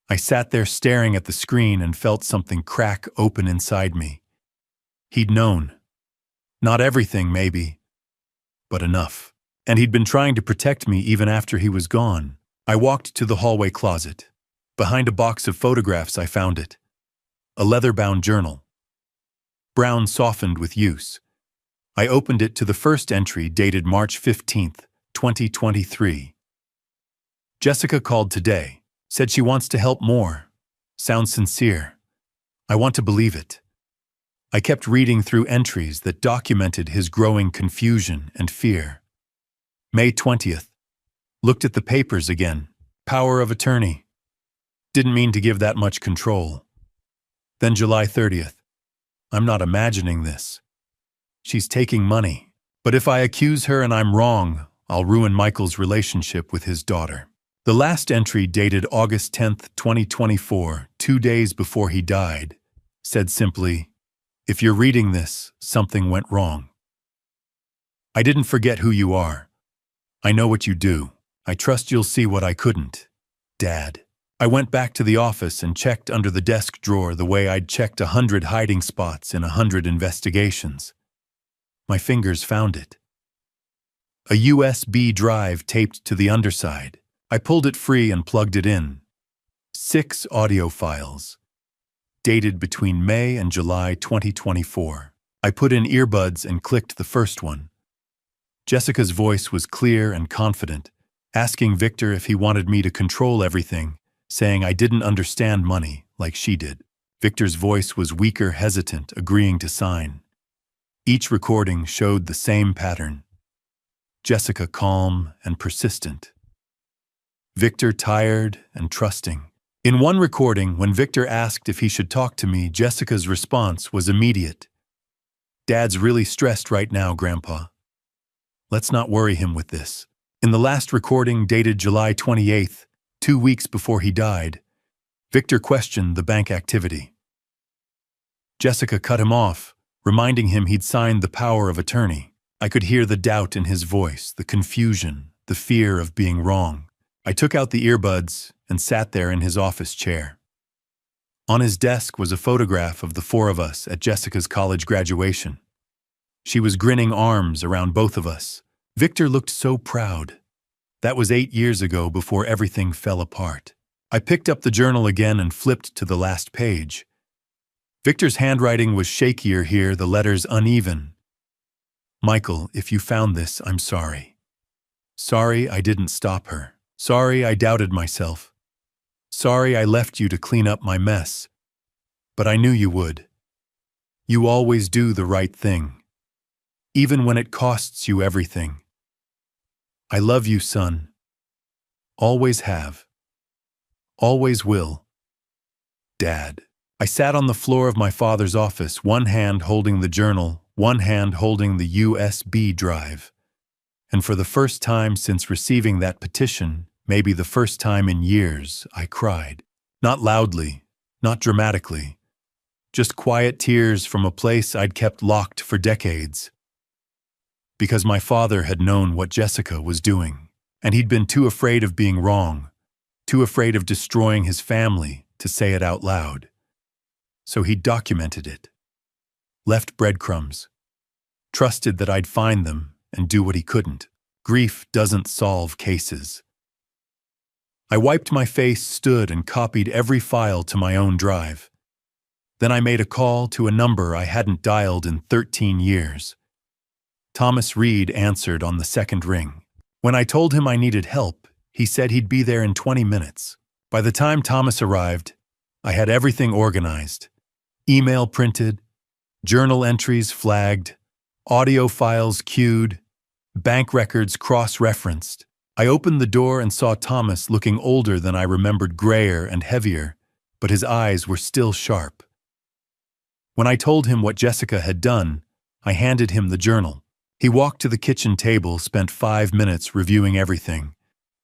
I sat there staring at the screen and felt something crack open inside me. He'd known. Not everything, maybe, but enough. And he'd been trying to protect me even after he was gone. I walked to the hallway closet. Behind a box of photographs, I found it. A leather-bound journal. Brown softened with use. I opened it to the first entry dated March 15th, 2023. Jessica called today. Said she wants to help more. Sounds sincere. I want to believe it. I kept reading through entries that documented his growing confusion and fear. May 20th. Looked at the papers again. Power of attorney. Didn't mean to give that much control. Then July 30th. I'm not imagining this. She's taking money. But if I accuse her and I'm wrong, I'll ruin Michael's relationship with his daughter. The last entry, dated August 10th, 2024, 2 days before he died, said simply, if you're reading this, something went wrong. I didn't forget who you are. I know what you do. I trust you'll see what I couldn't. Dad. I went back to the office and checked under the desk drawer the way I'd checked 100 hiding spots in 100 investigations. My fingers found it. A USB drive taped to the underside. I pulled it free and plugged it in. 6 audio files, dated between May and July 2024. I put in earbuds and clicked the first one. Jessica's voice was clear and confident, asking Victor if he wanted me to control everything, saying I didn't understand money like she did. Victor's voice was weaker, hesitant, agreeing to sign. Each recording showed the same pattern. Jessica calm and persistent. Victor tired and trusting. In one recording, when Victor asked if he should talk to me, Jessica's response was immediate. Dad's really stressed right now, Grandpa. Let's not worry him with this. In the last recording, dated July 28th, 2 weeks before he died, Victor questioned the bank activity. Jessica cut him off, reminding him he'd signed the power of attorney. I could hear the doubt in his voice, the confusion, the fear of being wrong. I took out the earbuds and sat there in his office chair. On his desk was a photograph of the four of us at Jessica's college graduation. She was grinning arms around both of us. Victor looked so proud. That was 8 years ago, before everything fell apart. I picked up the journal again and flipped to the last page. Victor's handwriting was shakier here, the letters uneven. "Michael, if you found this, I'm sorry. Sorry I didn't stop her. Sorry I doubted myself. Sorry I left you to clean up my mess. But I knew you would. You always do the right thing, even when it costs you everything. I love you, son. Always have. Always will. Dad." I sat on the floor of my father's office, one hand holding the journal, one hand holding the USB drive. And for the first time since receiving that petition, maybe the first time in years, I cried. Not loudly, not dramatically. Just quiet tears from a place I'd kept locked for decades. Because my father had known what Jessica was doing, and he'd been too afraid of being wrong, too afraid of destroying his family to say it out loud. So he documented it, left breadcrumbs, trusted that I'd find them and do what he couldn't. Grief doesn't solve cases. I wiped my face, stood, and copied every file to my own drive. Then I made a call to a number I hadn't dialed in 13 years. Thomas Reed answered on the second ring. When I told him I needed help, he said he'd be there in 20 minutes. By the time Thomas arrived, I had everything organized. Email printed, journal entries flagged, audio files queued, bank records cross-referenced. I opened the door and saw Thomas looking older than I remembered, grayer and heavier, but his eyes were still sharp. When I told him what Jessica had done, I handed him the journal. He walked to the kitchen table, spent 5 minutes reviewing everything,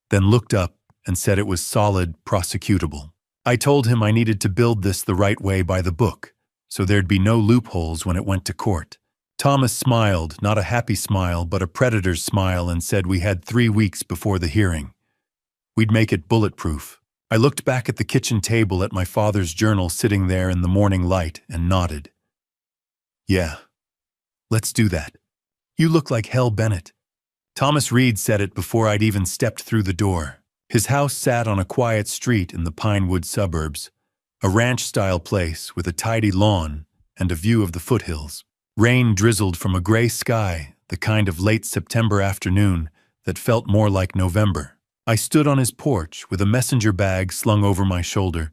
then looked up and said it was solid, prosecutable. I told him I needed to build this the right way, by the book, so there'd be no loopholes when it went to court. Thomas smiled, not a happy smile, but a predator's smile, and said we had 3 weeks before the hearing. We'd make it bulletproof. I looked back at the kitchen table at my father's journal sitting there in the morning light and nodded. "Yeah, let's do that. You look like hell, Bennett." Thomas Reed said it before I'd even stepped through the door. His house sat on a quiet street in the Pinewood suburbs, a ranch-style place with a tidy lawn and a view of the foothills. Rain drizzled from a gray sky, the kind of late September afternoon that felt more like November. I stood on his porch with a messenger bag slung over my shoulder,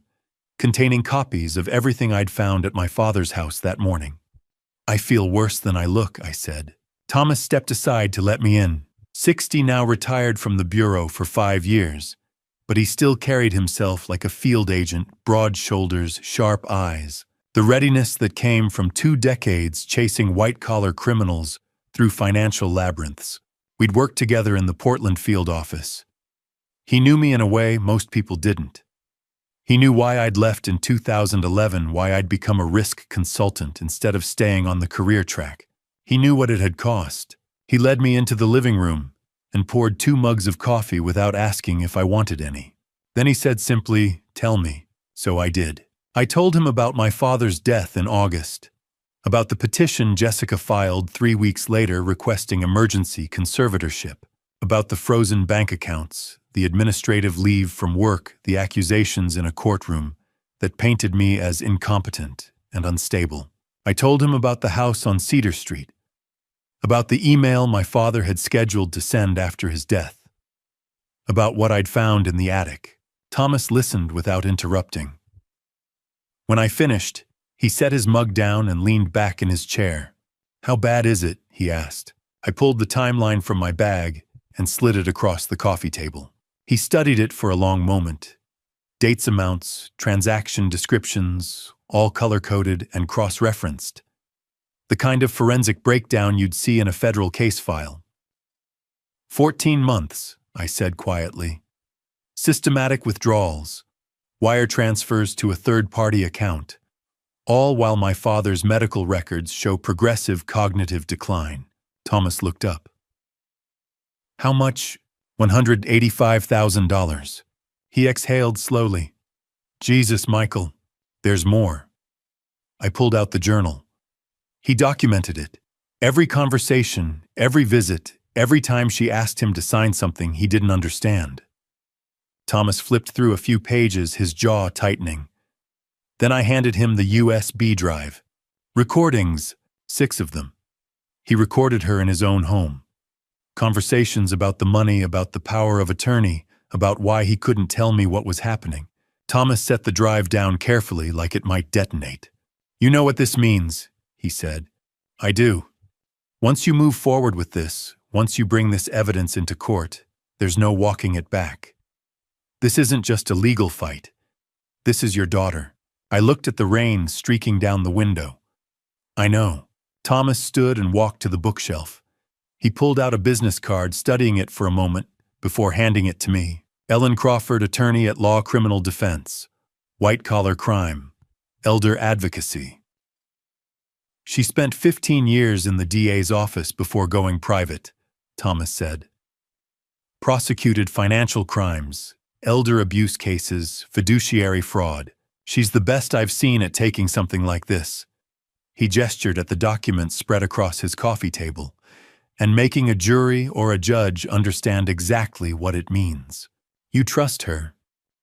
containing copies of everything I'd found at my father's house that morning. "I feel worse than I look," I said. Thomas stepped aside to let me in. 60 now, retired from the bureau for 5 years, but he still carried himself like a field agent, broad shoulders, sharp eyes, the readiness that came from 2 decades chasing white-collar criminals through financial labyrinths. We'd worked together in the Portland field office. He knew me in a way most people didn't. He knew why I'd left in 2011, why I'd become a risk consultant instead of staying on the career track. He knew what it had cost. He led me into the living room and poured 2 mugs of coffee without asking if I wanted any. Then he said simply, "Tell me." So I did. I told him about my father's death in August, about the petition Jessica filed 3 weeks later requesting emergency conservatorship, about the frozen bank accounts, the administrative leave from work, the accusations in a courtroom that painted me as incompetent and unstable. I told him about the house on Cedar Street, about the email my father had scheduled to send after his death, about what I'd found in the attic. Thomas listened without interrupting. When I finished, he set his mug down and leaned back in his chair. "How bad is it?" he asked. I pulled the timeline from my bag and slid it across the coffee table. He studied it for a long moment. Dates, amounts, transaction descriptions, all color-coded and cross-referenced. The kind of forensic breakdown you'd see in a federal case file. 14 months, I said quietly. Systematic withdrawals, wire transfers to a third-party account, all while my father's medical records show progressive cognitive decline. Thomas looked up. "How much?" $185,000. He exhaled slowly. "Jesus, Michael, There's more. I pulled out the journal. He documented it. Every conversation, every visit, every time she asked him to sign something he didn't understand. Thomas flipped through a few pages, his jaw tightening. Then I handed him the USB drive. Recordings, 6 of them. He recorded her in his own home. Conversations about the money, about the power of attorney, about why he couldn't tell me what was happening. Thomas set the drive down carefully like it might detonate. "You know what this means," he said. "I do. Once you move forward with this, once you bring this evidence into court, there's no walking it back. This isn't just a legal fight. This is your daughter." I looked at the rain streaking down the window. "I know." Thomas stood and walked to the bookshelf. He pulled out a business card, studying it for a moment before handing it to me. Ellen Crawford, attorney at Law Criminal Defense, white-collar crime, elder advocacy. She spent 15 years in the DA's office before going private, Thomas said. Prosecuted financial crimes, elder abuse cases, fiduciary fraud. She's the best I've seen at taking something like this. He gestured at the documents spread across his coffee table, and making a jury or a judge understand exactly what it means. You trust her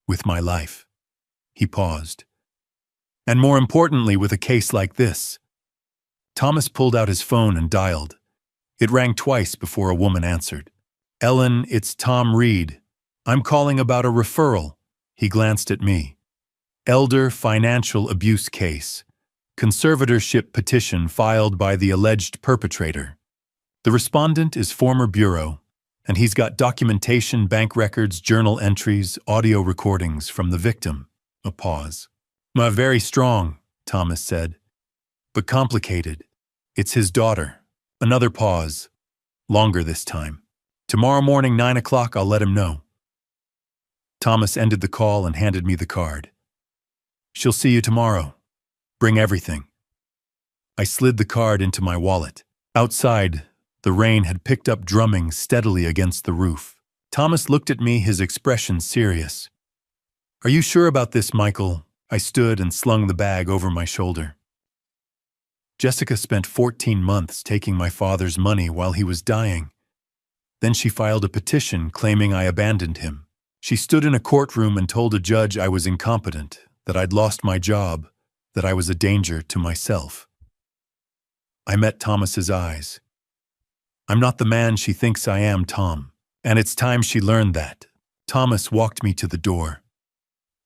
with my life. He paused. And more importantly, with a case like this. Thomas pulled out his phone and dialed. It rang twice before a woman answered. "Ellen, it's Tom Reed. I'm calling about a referral." He glanced at me. "Elder financial abuse case. Conservatorship petition filed by the alleged perpetrator. The respondent is former bureau, and he's got documentation, bank records, journal entries, audio recordings from the victim." A pause. "Very strong," Thomas said, "but complicated. It's his daughter." Another pause. Longer this time. "Tomorrow morning, 9 o'clock, I'll let him know." Thomas ended the call and handed me the card. "She'll see you tomorrow. Bring everything." I slid the card into my wallet. Outside, the rain had picked up, drumming steadily against the roof. Thomas looked at me, his expression serious. "Are you sure about this, Michael?" I stood and slung the bag over my shoulder. Jessica spent 14 months taking my father's money while he was dying. Then she filed a petition claiming I abandoned him. She stood in a courtroom and told a judge I was incompetent, that I'd lost my job, that I was a danger to myself. I met Thomas's eyes. "I'm not the man she thinks I am, Tom, and it's time she learned that." Thomas walked me to the door.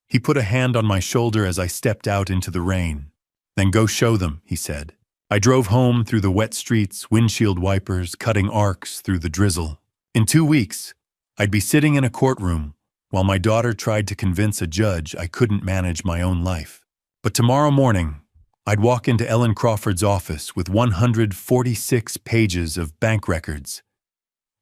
He put a hand on my shoulder as I stepped out into the rain. "Then go show them," he said. I drove home through the wet streets, windshield wipers cutting arcs through the drizzle. In 2 weeks, I'd be sitting in a courtroom while my daughter tried to convince a judge I couldn't manage my own life. But tomorrow morning, I'd walk into Ellen Crawford's office with 146 pages of bank records,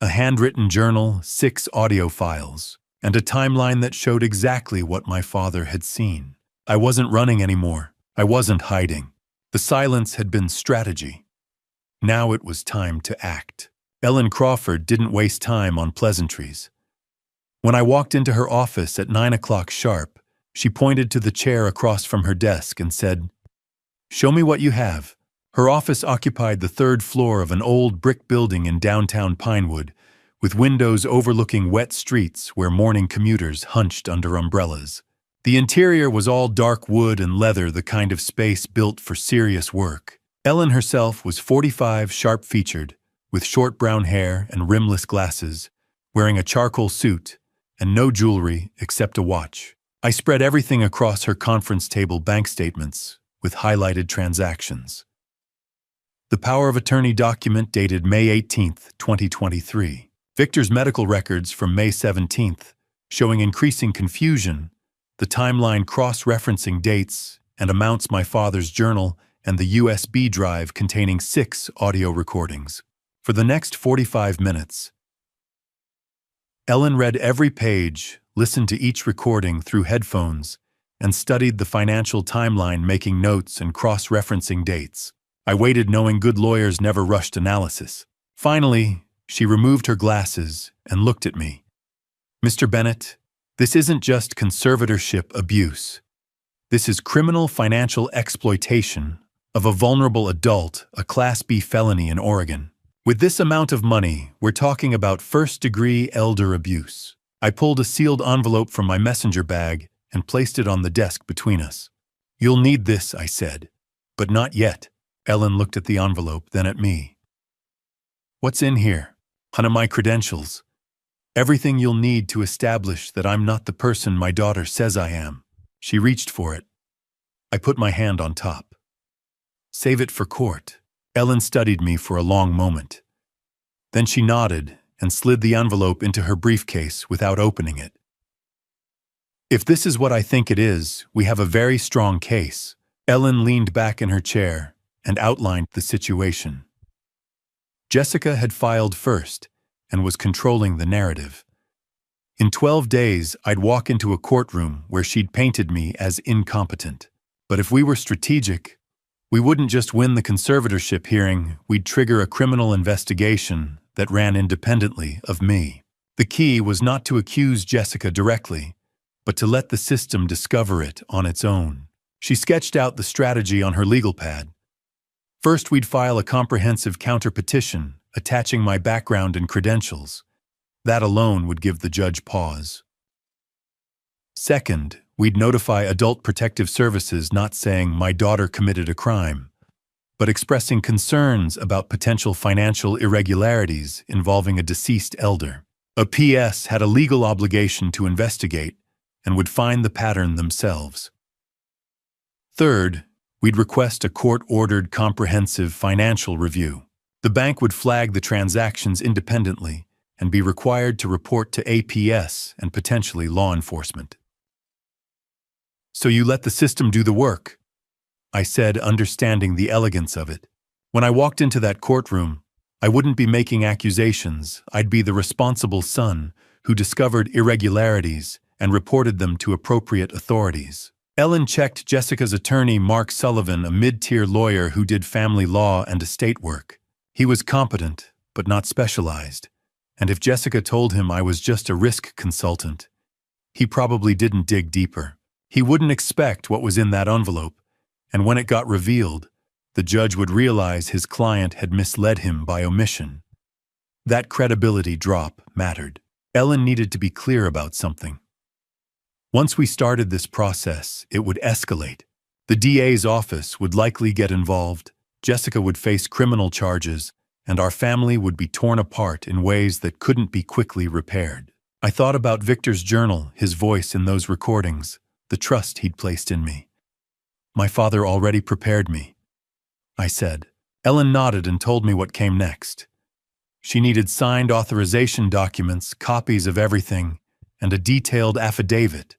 a handwritten journal, 6 audio files, and a timeline that showed exactly what my father had seen. I wasn't running anymore. I wasn't hiding. The silence had been strategy. Now it was time to act. Ellen Crawford didn't waste time on pleasantries. When I walked into her office at 9 o'clock sharp, she pointed to the chair across from her desk and said, "Show me what you have." Her office occupied the 3rd floor of an old brick building in downtown Pinewood, with windows overlooking wet streets where morning commuters hunched under umbrellas. The interior was all dark wood and leather, the kind of space built for serious work. Ellen herself was 45, sharp-featured, with short brown hair and rimless glasses, wearing a charcoal suit and no jewelry except a watch. I spread everything across her conference table: bank statements with highlighted transactions. The power of attorney document dated May 18th, 2023. Victor's medical records from May 17th, showing increasing confusion, the timeline cross-referencing dates and amounts, my father's journal, and the USB drive containing 6 audio recordings. For the next 45 minutes, Ellen read every page, listened to each recording through headphones, and studied the financial timeline, making notes and cross-referencing dates. I waited, knowing good lawyers never rushed analysis. Finally, she removed her glasses and looked at me. "Mr. Bennett, this isn't just conservatorship abuse. This is criminal financial exploitation of a vulnerable adult, a Class B felony in Oregon. With this amount of money, we're talking about first-degree elder abuse. I pulled a sealed envelope from my messenger bag and placed it on the desk between us. "You'll need this," I said. "But not yet." Ellen looked at the envelope, then at me. "What's in here?" "One of my credentials. Everything you'll need to establish that I'm not the person my daughter says I am." She reached for it. I put my hand on top. "Save it for court." Ellen studied me for a long moment. Then she nodded and slid the envelope into her briefcase without opening it. "If this is what I think it is, we have a very strong case." Ellen leaned back in her chair and outlined the situation. Jessica had filed first and was controlling the narrative. In 12 days, I'd walk into a courtroom where she'd painted me as incompetent. But if we were strategic, we wouldn't just win the conservatorship hearing, we'd trigger a criminal investigation that ran independently of me. The key was not to accuse Jessica directly, but to let the system discover it on its own. She sketched out the strategy on her legal pad. First, we'd file a comprehensive counterpetition attaching my background and credentials. That alone would give the judge pause. Second, we'd notify Adult Protective Services, not saying my daughter committed a crime, but expressing concerns about potential financial irregularities involving a deceased elder. A PS had a legal obligation to investigate and would find the pattern themselves. Third, we'd request a court-ordered comprehensive financial review. The bank would flag the transactions independently and be required to report to APS and potentially law enforcement. "So you let the system do the work," I said, understanding the elegance of it. When I walked into that courtroom, I wouldn't be making accusations. I'd be the responsible son who discovered irregularities and reported them to appropriate authorities. Ellen checked Jessica's attorney, Mark Sullivan, a mid-tier lawyer who did family law and estate work. He was competent, but not specialized. And if Jessica told him I was just a risk consultant, he probably didn't dig deeper. He wouldn't expect what was in that envelope, and when it got revealed, the judge would realize his client had misled him by omission. That credibility drop mattered. Ellen needed to be clear about something. Once we started this process, it would escalate. The DA's office would likely get involved, Jessica would face criminal charges, and our family would be torn apart in ways that couldn't be quickly repaired. I thought about Victor's journal, his voice in those recordings, the trust he'd placed in me. "My father already prepared me," I said. Ellen nodded and told me what came next. She needed signed authorization documents, copies of everything, and a detailed affidavit.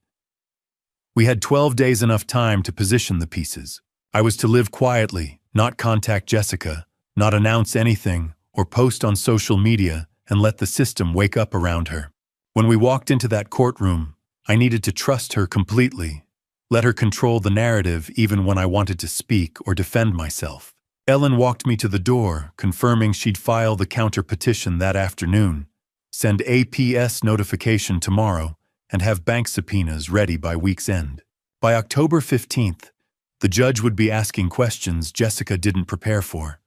We had 12 days, enough time to position the pieces. I was to live quietly, not contact Jessica, not announce anything, or post on social media and let the system wake up around her. When we walked into that courtroom, I needed to trust her completely, let her control the narrative even when I wanted to speak or defend myself. Ellen walked me to the door, confirming she'd file the counter-petition that afternoon, send APS notification tomorrow, and have bank subpoenas ready by week's end. By October 15th, the judge would be asking questions Jessica didn't prepare for.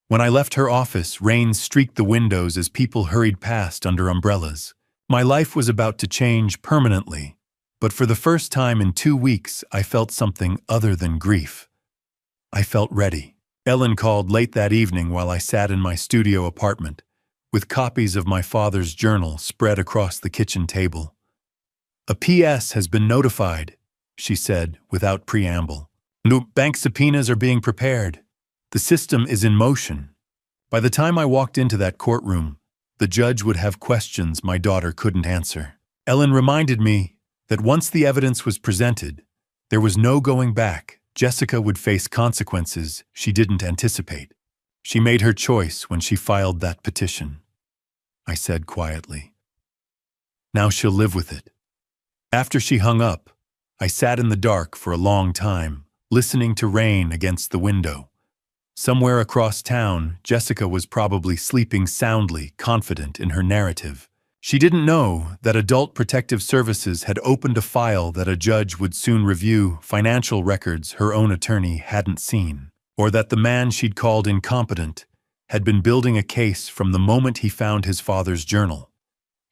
When I left her office, rain streaked the windows as people hurried past under umbrellas. My life was about to change permanently, but for the first time in 2 weeks, I felt something other than grief. I felt ready. Ellen called late that evening while I sat in my studio apartment, with copies of my father's journal spread across the kitchen table. "A PS has been notified," she said without preamble. "New bank subpoenas are being prepared. The system is in motion." By the time I walked into that courtroom, the judge would have questions my daughter couldn't answer. Ellen reminded me that once the evidence was presented, there was no going back. Jessica would face consequences she didn't anticipate. She made her choice when she filed that petition, I said quietly. Now she'll live with it. After she hung up, I sat in the dark for a long time, listening to rain against the window. Somewhere across town, Jessica was probably sleeping soundly, confident in her narrative. She didn't know that Adult Protective Services had opened a file that a judge would soon review, financial records her own attorney hadn't seen, or that the man she'd called incompetent had been building a case from the moment he found his father's journal.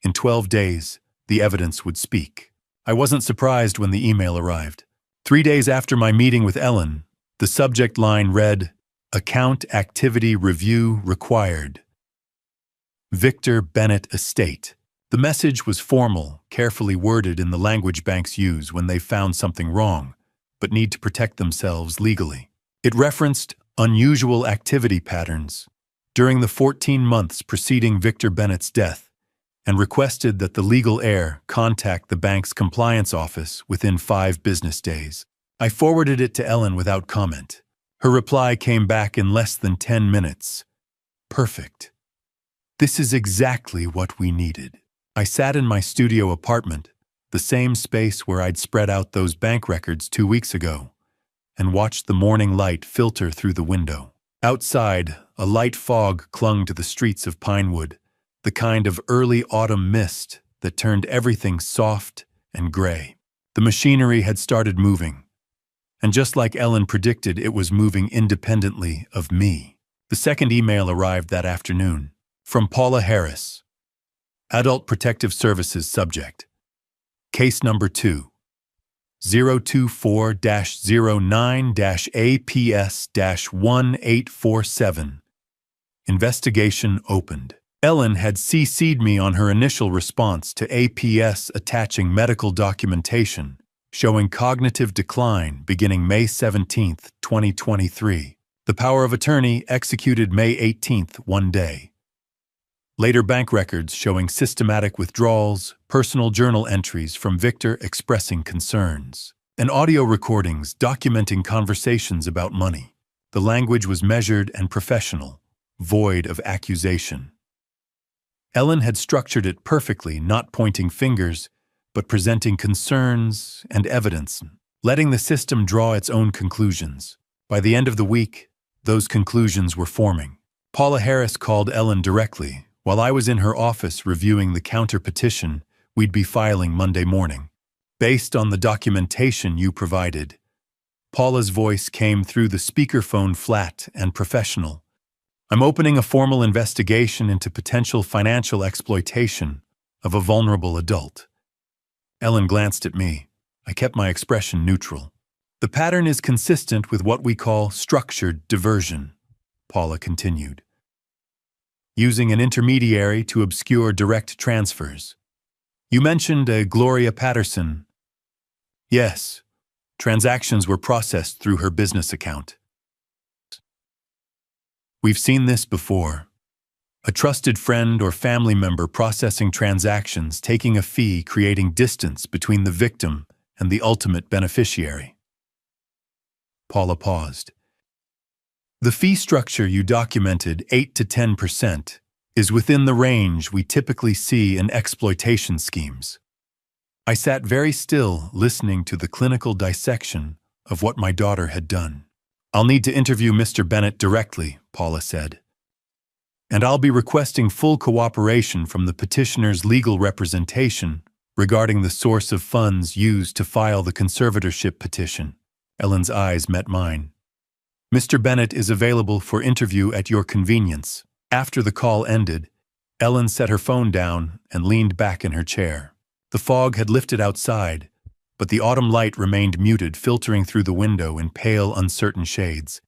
In 12 days, the evidence would speak. I wasn't surprised when the email arrived. 3 days after my meeting with Ellen, the subject line read, "Account Activity Review Required. Victor Bennett Estate." The message was formal, carefully worded in the language banks use when they found something wrong, but need to protect themselves legally. It referenced unusual activity patterns during the 14 months preceding Victor Bennett's death, and requested that the legal heir contact the bank's compliance office within 5 business days. I forwarded it to Ellen without comment. Her reply came back in less than 10 minutes. Perfect. This is exactly what we needed. I sat in my studio apartment, the same space where I'd spread out those bank records 2 weeks ago, and watched the morning light filter through the window. Outside, a light fog clung to the streets of Pinewood, the kind of early autumn mist that turned everything soft and gray. The machinery had started moving, and just like Ellen predicted, it was moving independently of me. The second email arrived that afternoon, from Paula Harris. Adult Protective Services subject. Case number 2. 024-09-APS-1847. Investigation opened. Ellen had CC'd me on her initial response to APS attaching medical documentation showing cognitive decline beginning May 17, 2023. The power of attorney executed May 18, one day. Later bank records showing systematic withdrawals, personal journal entries from Victor expressing concerns, and audio recordings documenting conversations about money. The language was measured and professional, void of accusation. Ellen had structured it perfectly, not pointing fingers, but presenting concerns and evidence, letting the system draw its own conclusions. By the end of the week, those conclusions were forming. Paula Harris called Ellen directly. While I was in her office reviewing the counter-petition we'd be filing Monday morning. Based on the documentation you provided, Paula's voice came through the speakerphone flat and professional. I'm opening a formal investigation into potential financial exploitation of a vulnerable adult. Ellen glanced at me. I kept my expression neutral. The pattern is consistent with what we call structured diversion, Paula continued. Using an intermediary to obscure direct transfers. You mentioned a Gloria Patterson. Yes, transactions were processed through her business account. We've seen this before. A trusted friend or family member processing transactions, taking a fee, creating distance between the victim and the ultimate beneficiary. Paula paused. The fee structure you documented, 8 to 10%, is within the range we typically see in exploitation schemes. I sat very still, listening to the clinical dissection of what my daughter had done. I'll need to interview Mr. Bennett directly, Paula said. And I'll be requesting full cooperation from the petitioner's legal representation regarding the source of funds used to file the conservatorship petition. Ellen's eyes met mine. Mr. Bennett is available for interview at your convenience. After the call ended, Ellen set her phone down and leaned back in her chair. The fog had lifted outside, but the autumn light remained muted, filtering through the window in pale, uncertain shades.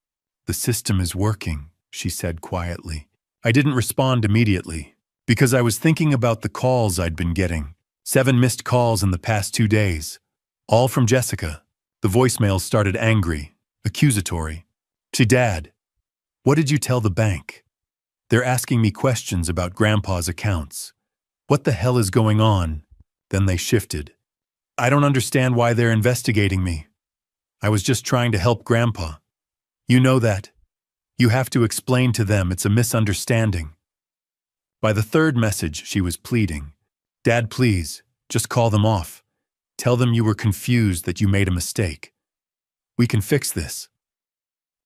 The system is working, she said quietly. I didn't respond immediately, because I was thinking about the calls I'd been getting. 7 missed calls in the past 2 days, all from Jessica. The voicemail started angry, accusatory. Dad, what did you tell the bank? They're asking me questions about Grandpa's accounts. What the hell is going on? Then they shifted. I don't understand why they're investigating me. I was just trying to help Grandpa. You know that. You have to explain to them it's a misunderstanding. By the third message, she was pleading. Dad, please, just call them off. Tell them you were confused, that you made a mistake. We can fix this.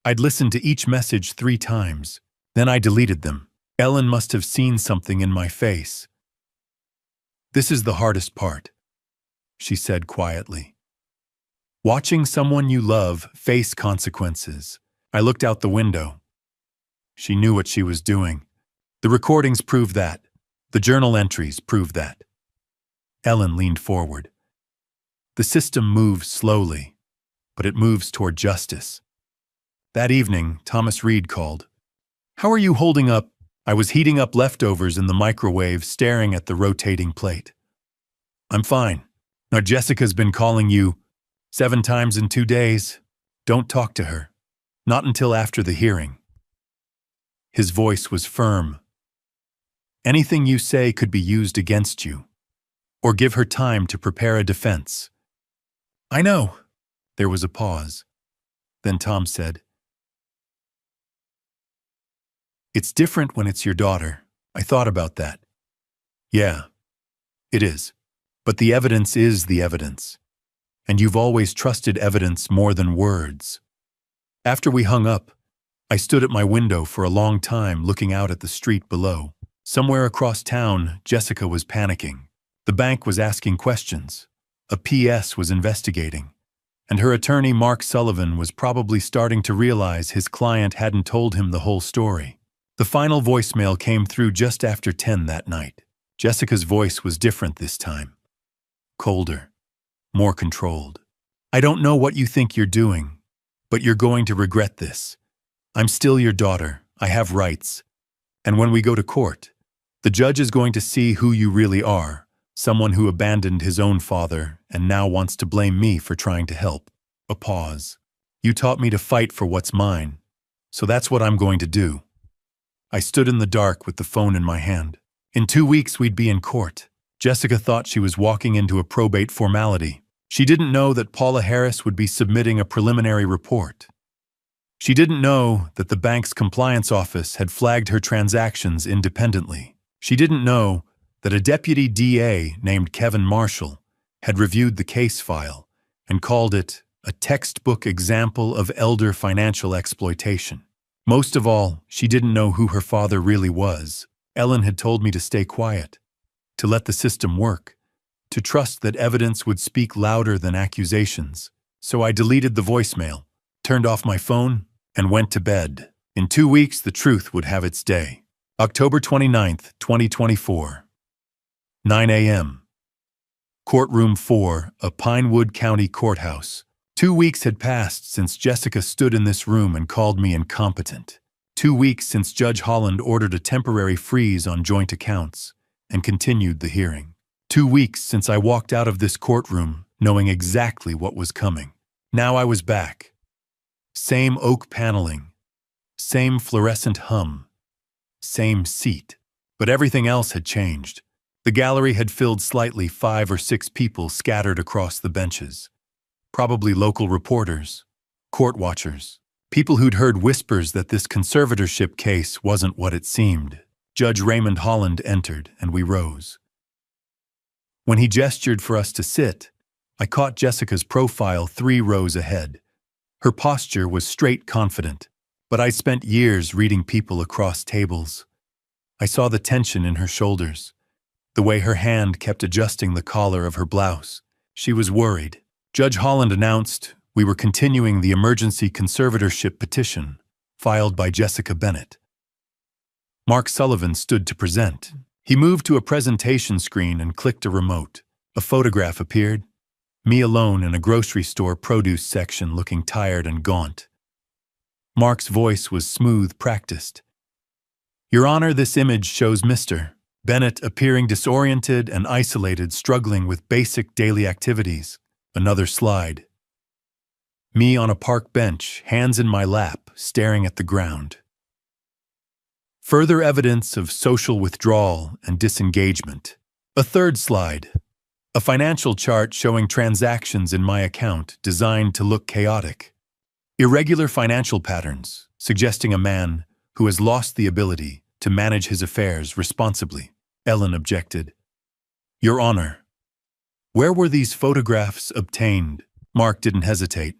I'd listened to each message 3 times. Then I deleted them. Ellen must have seen something in my face. This is the hardest part, she said quietly. Watching someone you love face consequences. I looked out the window. She knew what she was doing. The recordings proved that. The journal entries proved that. Ellen leaned forward. The system moves slowly, but it moves toward justice. That evening, Thomas Reed called. How are you holding up? I was heating up leftovers in the microwave, staring at the rotating plate. I'm fine. Now Jessica's been calling you 7 times in 2 days. Don't talk to her. Not until after the hearing. His voice was firm. Anything you say could be used against you, or give her time to prepare a defense. I know. There was a pause. Then Tom said, It's different when it's your daughter. I thought about that. Yeah, it is. But the evidence is the evidence. And you've always trusted evidence more than words. After we hung up, I stood at my window for a long time looking out at the street below. Somewhere across town, Jessica was panicking. The bank was asking questions. A PS was investigating. And her attorney, Mark Sullivan, was probably starting to realize his client hadn't told him the whole story. The final voicemail came through just after 10 that night. Jessica's voice was different this time. Colder. More controlled. I don't know what you think you're doing, but you're going to regret this. I'm still your daughter. I have rights. And when we go to court, the judge is going to see who you really are, someone who abandoned his own father and now wants to blame me for trying to help. A pause. You taught me to fight for what's mine, so that's what I'm going to do. I stood in the dark with the phone in my hand. In 2 weeks we'd be in court. Jessica thought she was walking into a probate formality. She didn't know that Paula Harris would be submitting a preliminary report. She didn't know that the bank's compliance office had flagged her transactions independently. She didn't know that a deputy DA named Kevin Marshall had reviewed the case file and called it a textbook example of elder financial exploitation. Most of all, she didn't know who her father really was. Ellen had told me to stay quiet, to let the system work, to trust that evidence would speak louder than accusations. So I deleted the voicemail, turned off my phone, and went to bed. In 2 weeks, the truth would have its day. October 29th, 2024. 9 a.m. Courtroom 4, a Pinewood County courthouse. 2 weeks had passed since Jessica stood in this room and called me incompetent. 2 weeks since Judge Holland ordered a temporary freeze on joint accounts and continued the hearing. 2 weeks since I walked out of this courtroom knowing exactly what was coming. Now I was back. Same oak paneling, same fluorescent hum, same seat. But everything else had changed. The gallery had filled slightly, 5 or 6 people scattered across the benches. Probably local reporters, court watchers, people who'd heard whispers that this conservatorship case wasn't what it seemed. Judge Raymond Holland entered, and we rose. When he gestured for us to sit, I caught Jessica's profile 3 rows ahead. Her posture was straight confident, but I'd spent years reading people across tables. I saw the tension in her shoulders, the way her hand kept adjusting the collar of her blouse. She was worried. Judge Holland announced we were continuing the emergency conservatorship petition filed by Jessica Bennett. Mark Sullivan stood to present. He moved to a presentation screen and clicked a remote. A photograph appeared. Me alone in a grocery store produce section looking tired and gaunt. Mark's voice was smooth, practiced. Your Honor, this image shows Mr. Bennett appearing disoriented and isolated, struggling with basic daily activities. Another slide. Me on a park bench, hands in my lap, staring at the ground. Further evidence of social withdrawal and disengagement. A third slide. A financial chart showing transactions in my account designed to look chaotic. Irregular financial patterns, suggesting a man who has lost the ability to manage his affairs responsibly. Ellen objected. Your Honor, where were these photographs obtained? Mark didn't hesitate.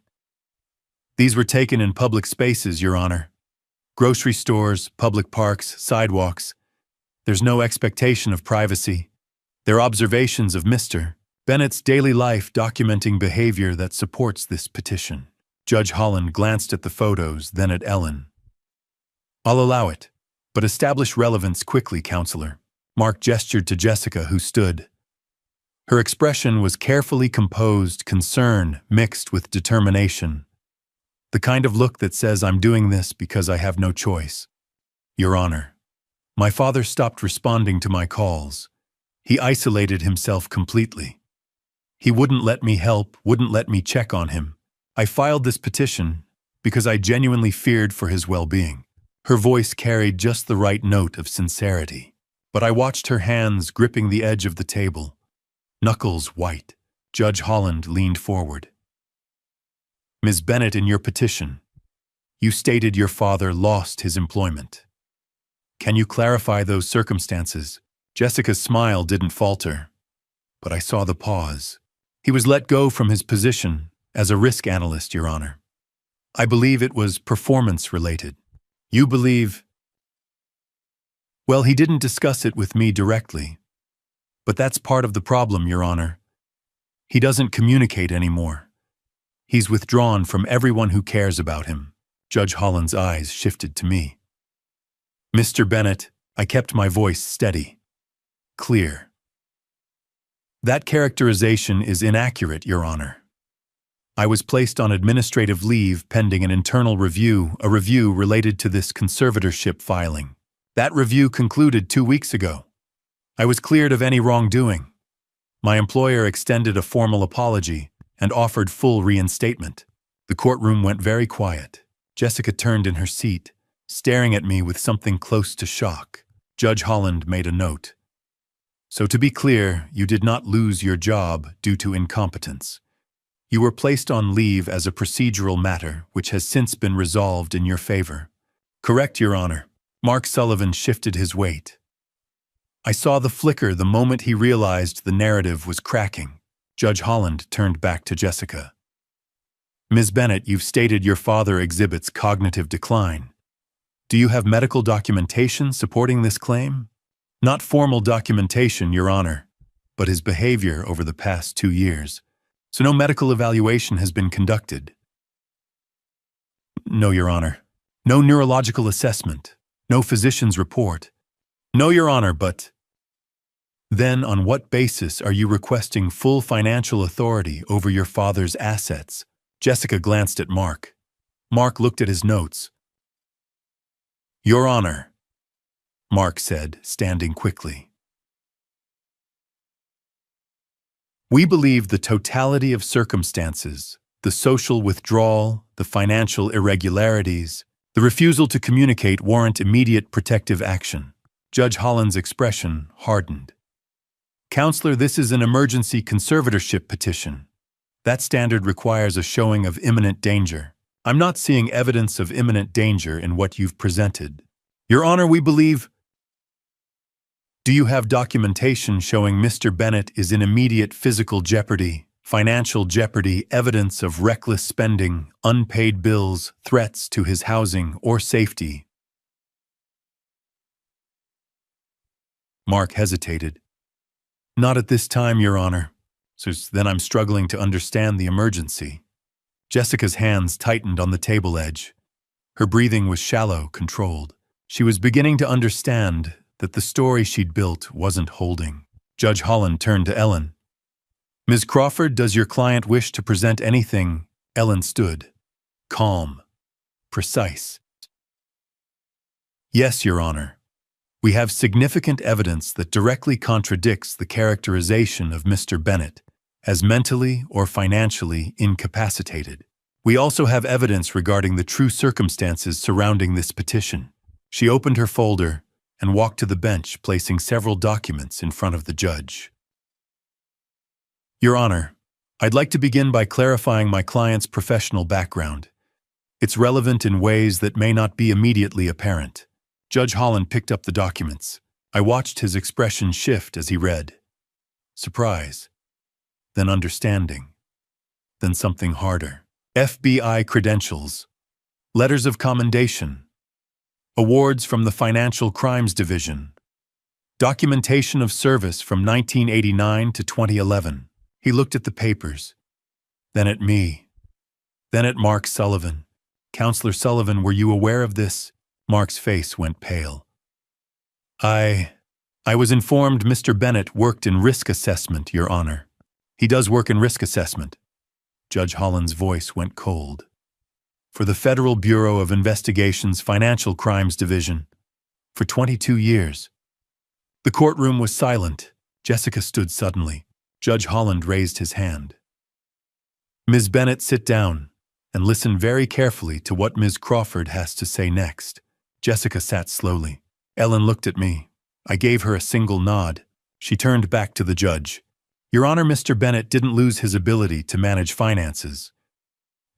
These were taken in public spaces, Your Honor. Grocery stores, public parks, sidewalks. There's no expectation of privacy. They're observations of Mr. Bennett's daily life documenting behavior that supports this petition. Judge Holland glanced at the photos, then at Ellen. I'll allow it, but establish relevance quickly, counselor. Mark gestured to Jessica, who stood. Her expression was carefully composed, concern mixed with determination. The kind of look that says, I'm doing this because I have no choice. Your Honor, my father stopped responding to my calls. He isolated himself completely. He wouldn't let me help, wouldn't let me check on him. I filed this petition because I genuinely feared for his well-being. Her voice carried just the right note of sincerity. But I watched her hands gripping the edge of the table, knuckles white. Judge Holland leaned forward. Ms. Bennett, in your petition, you stated your father lost his employment. Can you clarify those circumstances? Jessica's smile didn't falter, but I saw the pause. He was let go from his position as a risk analyst, Your Honor. I believe it was performance-related. You believe... Well, he didn't discuss it with me directly. But that's part of the problem, Your Honor. He doesn't communicate anymore. He's withdrawn from everyone who cares about him. Judge Holland's eyes shifted to me. Mr. Bennett, I kept my voice steady, clear. That characterization is inaccurate, Your Honor. I was placed on administrative leave pending an internal review, a review related to this conservatorship filing. That review concluded 2 weeks ago. I was cleared of any wrongdoing. My employer extended a formal apology and offered full reinstatement. The courtroom went very quiet. Jessica turned in her seat, staring at me with something close to shock. Judge Holland made a note. So to be clear, you did not lose your job due to incompetence. You were placed on leave as a procedural matter, which has since been resolved in your favor. Correct, Your Honor. Mark Sullivan shifted his weight. I saw the flicker the moment he realized the narrative was cracking. Judge Holland turned back to Jessica. Ms. Bennett, you've stated your father exhibits cognitive decline. Do you have medical documentation supporting this claim? Not formal documentation, Your Honor, but his behavior over the past 2 years. So no medical evaluation has been conducted. No, Your Honor. No neurological assessment. No physician's report. No, Your Honor, but... Then on what basis are you requesting full financial authority over your father's assets? Jessica glanced at Mark. Mark looked at his notes. Your Honor, Mark said, standing quickly. We believe the totality of circumstances, the social withdrawal, the financial irregularities, the refusal to communicate warrant immediate protective action. Judge Holland's expression hardened. Counselor, this is an emergency conservatorship petition. That standard requires a showing of imminent danger. I'm not seeing evidence of imminent danger in what you've presented. Your Honor, we believe... Do you have documentation showing Mr. Bennett is in immediate physical jeopardy, financial jeopardy, evidence of reckless spending, unpaid bills, threats to his housing or safety? Mark hesitated. Not at this time, Your Honor. So then I'm struggling to understand the emergency. Jessica's hands tightened on the table edge. Her breathing was shallow, controlled. She was beginning to understand that the story she'd built wasn't holding. Judge Holland turned to Ellen. Ms. Crawford, does your client wish to present anything? Ellen stood, calm, precise. Yes, Your Honor. We have significant evidence that directly contradicts the characterization of Mr. Bennett as mentally or financially incapacitated. We also have evidence regarding the true circumstances surrounding this petition. She opened her folder and walked to the bench, placing several documents in front of the judge. Your Honor, I'd like to begin by clarifying my client's professional background. It's relevant in ways that may not be immediately apparent. Judge Holland picked up the documents. I watched his expression shift as he read. Surprise, then understanding, then something harder. FBI credentials, letters of commendation, awards from the Financial Crimes Division, Documentation of service from 1989 to 2011. He looked at the papers, then at me, then at Mark Sullivan. Counselor Sullivan, were you aware of this? Mark's face went pale. I was informed Mr. Bennett worked in risk assessment, Your Honor. He does work in risk assessment. Judge Holland's voice went cold. For the Federal Bureau of Investigation's Financial Crimes Division. For 22 years. The courtroom was silent. Jessica stood suddenly. Judge Holland raised his hand. Ms. Bennett, sit down and listen very carefully to what Ms. Crawford has to say next. Jessica sat slowly. Ellen looked at me. I gave her a single nod. She turned back to the judge. Your Honor, Mr. Bennett didn't lose his ability to manage finances.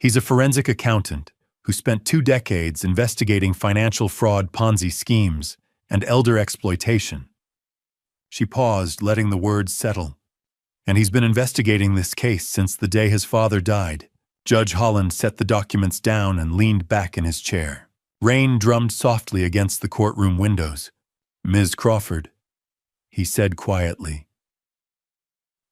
He's a forensic accountant who spent 2 decades investigating financial fraud, Ponzi schemes, and elder exploitation. She paused, letting the words settle. And he's been investigating this case since the day his father died. Judge Holland set the documents down and leaned back in his chair. Rain drummed softly against the courtroom windows. Ms. Crawford, he said quietly.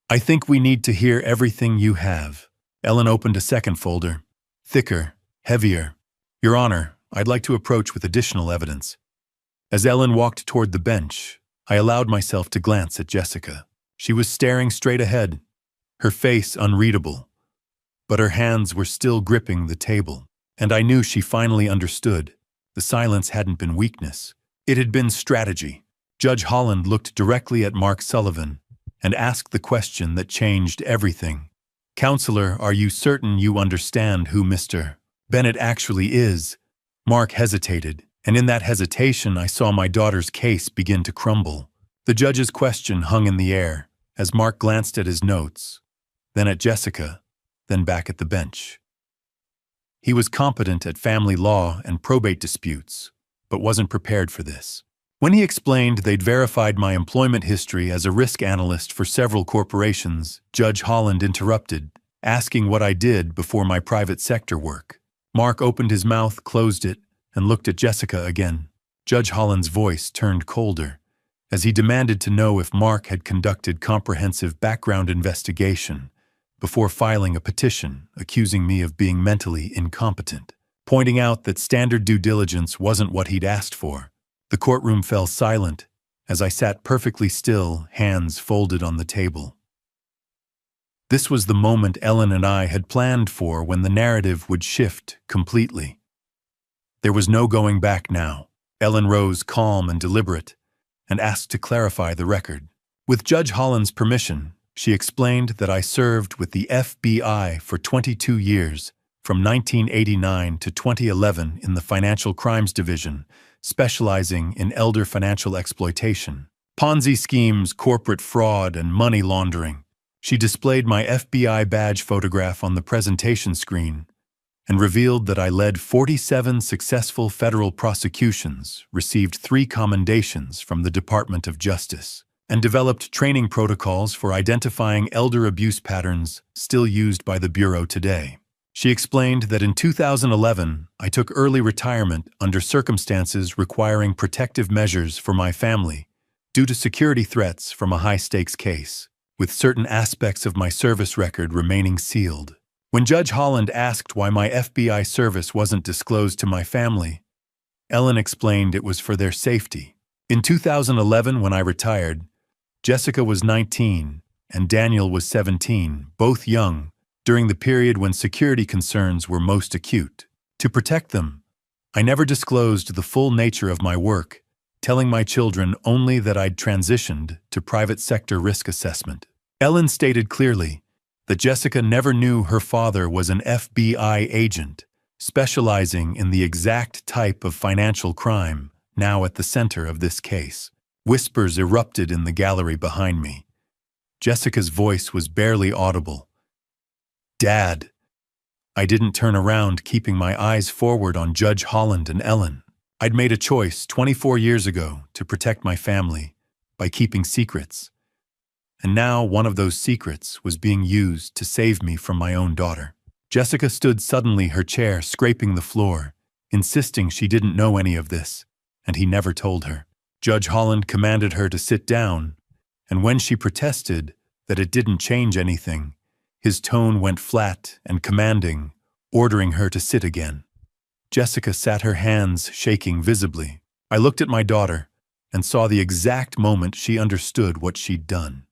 I think we need to hear everything you have. Ellen opened a second folder. Thicker, heavier. Your Honor, I'd like to approach with additional evidence. As Ellen walked toward the bench, I allowed myself to glance at Jessica. She was staring straight ahead, her face unreadable, but her hands were still gripping the table, and I knew she finally understood. The silence hadn't been weakness. It had been strategy. Judge Holland looked directly at Mark Sullivan and asked the question that changed everything. Counselor, are you certain you understand who Mr. Bennett actually is? Mark hesitated, and in that hesitation I saw my daughter's case begin to crumble. The judge's question hung in the air as Mark glanced at his notes, then at Jessica, then back at the bench. He was competent at family law and probate disputes, but wasn't prepared for this. When he explained they'd verified my employment history as a risk analyst for several corporations, Judge Holland interrupted, asking what I did before my private sector work. Mark opened his mouth, closed it, and looked at Jessica again. Judge Holland's voice turned colder, as he demanded to know if Mark had conducted comprehensive background investigation before filing a petition accusing me of being mentally incompetent, pointing out that standard due diligence wasn't what he'd asked for. The courtroom fell silent as I sat perfectly still, hands folded on the table. This was the moment Ellen and I had planned for when the narrative would shift completely. There was no going back now. Ellen rose calm and deliberate and asked to clarify the record. With Judge Holland's permission, she explained that I served with the FBI for 22 years, from 1989 to 2011 in the Financial Crimes Division, specializing in elder financial exploitation, Ponzi schemes, corporate fraud, and money laundering. She displayed my FBI badge photograph on the presentation screen and revealed that I led 47 successful federal prosecutions, received 3 commendations from the Department of Justice, and developed training protocols for identifying elder abuse patterns still used by the Bureau today. She explained that in 2011, I took early retirement under circumstances requiring protective measures for my family due to security threats from a high-stakes case, with certain aspects of my service record remaining sealed. When Judge Holland asked why my FBI service wasn't disclosed to my family, Ellen explained it was for their safety. In 2011, when I retired, Jessica was 19 and Daniel was 17, both young, during the period when security concerns were most acute. To protect them, I never disclosed the full nature of my work, telling my children only that I'd transitioned to private sector risk assessment. Ellen stated clearly that Jessica never knew her father was an FBI agent, specializing in the exact type of financial crime now at the center of this case. Whispers erupted in the gallery behind me. Jessica's voice was barely audible. Dad. I didn't turn around, keeping my eyes forward on Judge Holland and Ellen. I'd made a choice 24 years ago to protect my family by keeping secrets. And now one of those secrets was being used to save me from my own daughter. Jessica stood suddenly, her chair scraping the floor, insisting she didn't know any of this, and he never told her. Judge Holland commanded her to sit down, and when she protested that it didn't change anything, his tone went flat and commanding, ordering her to sit again. Jessica sat, her hands shaking visibly. I looked at my daughter and saw the exact moment she understood what she'd done.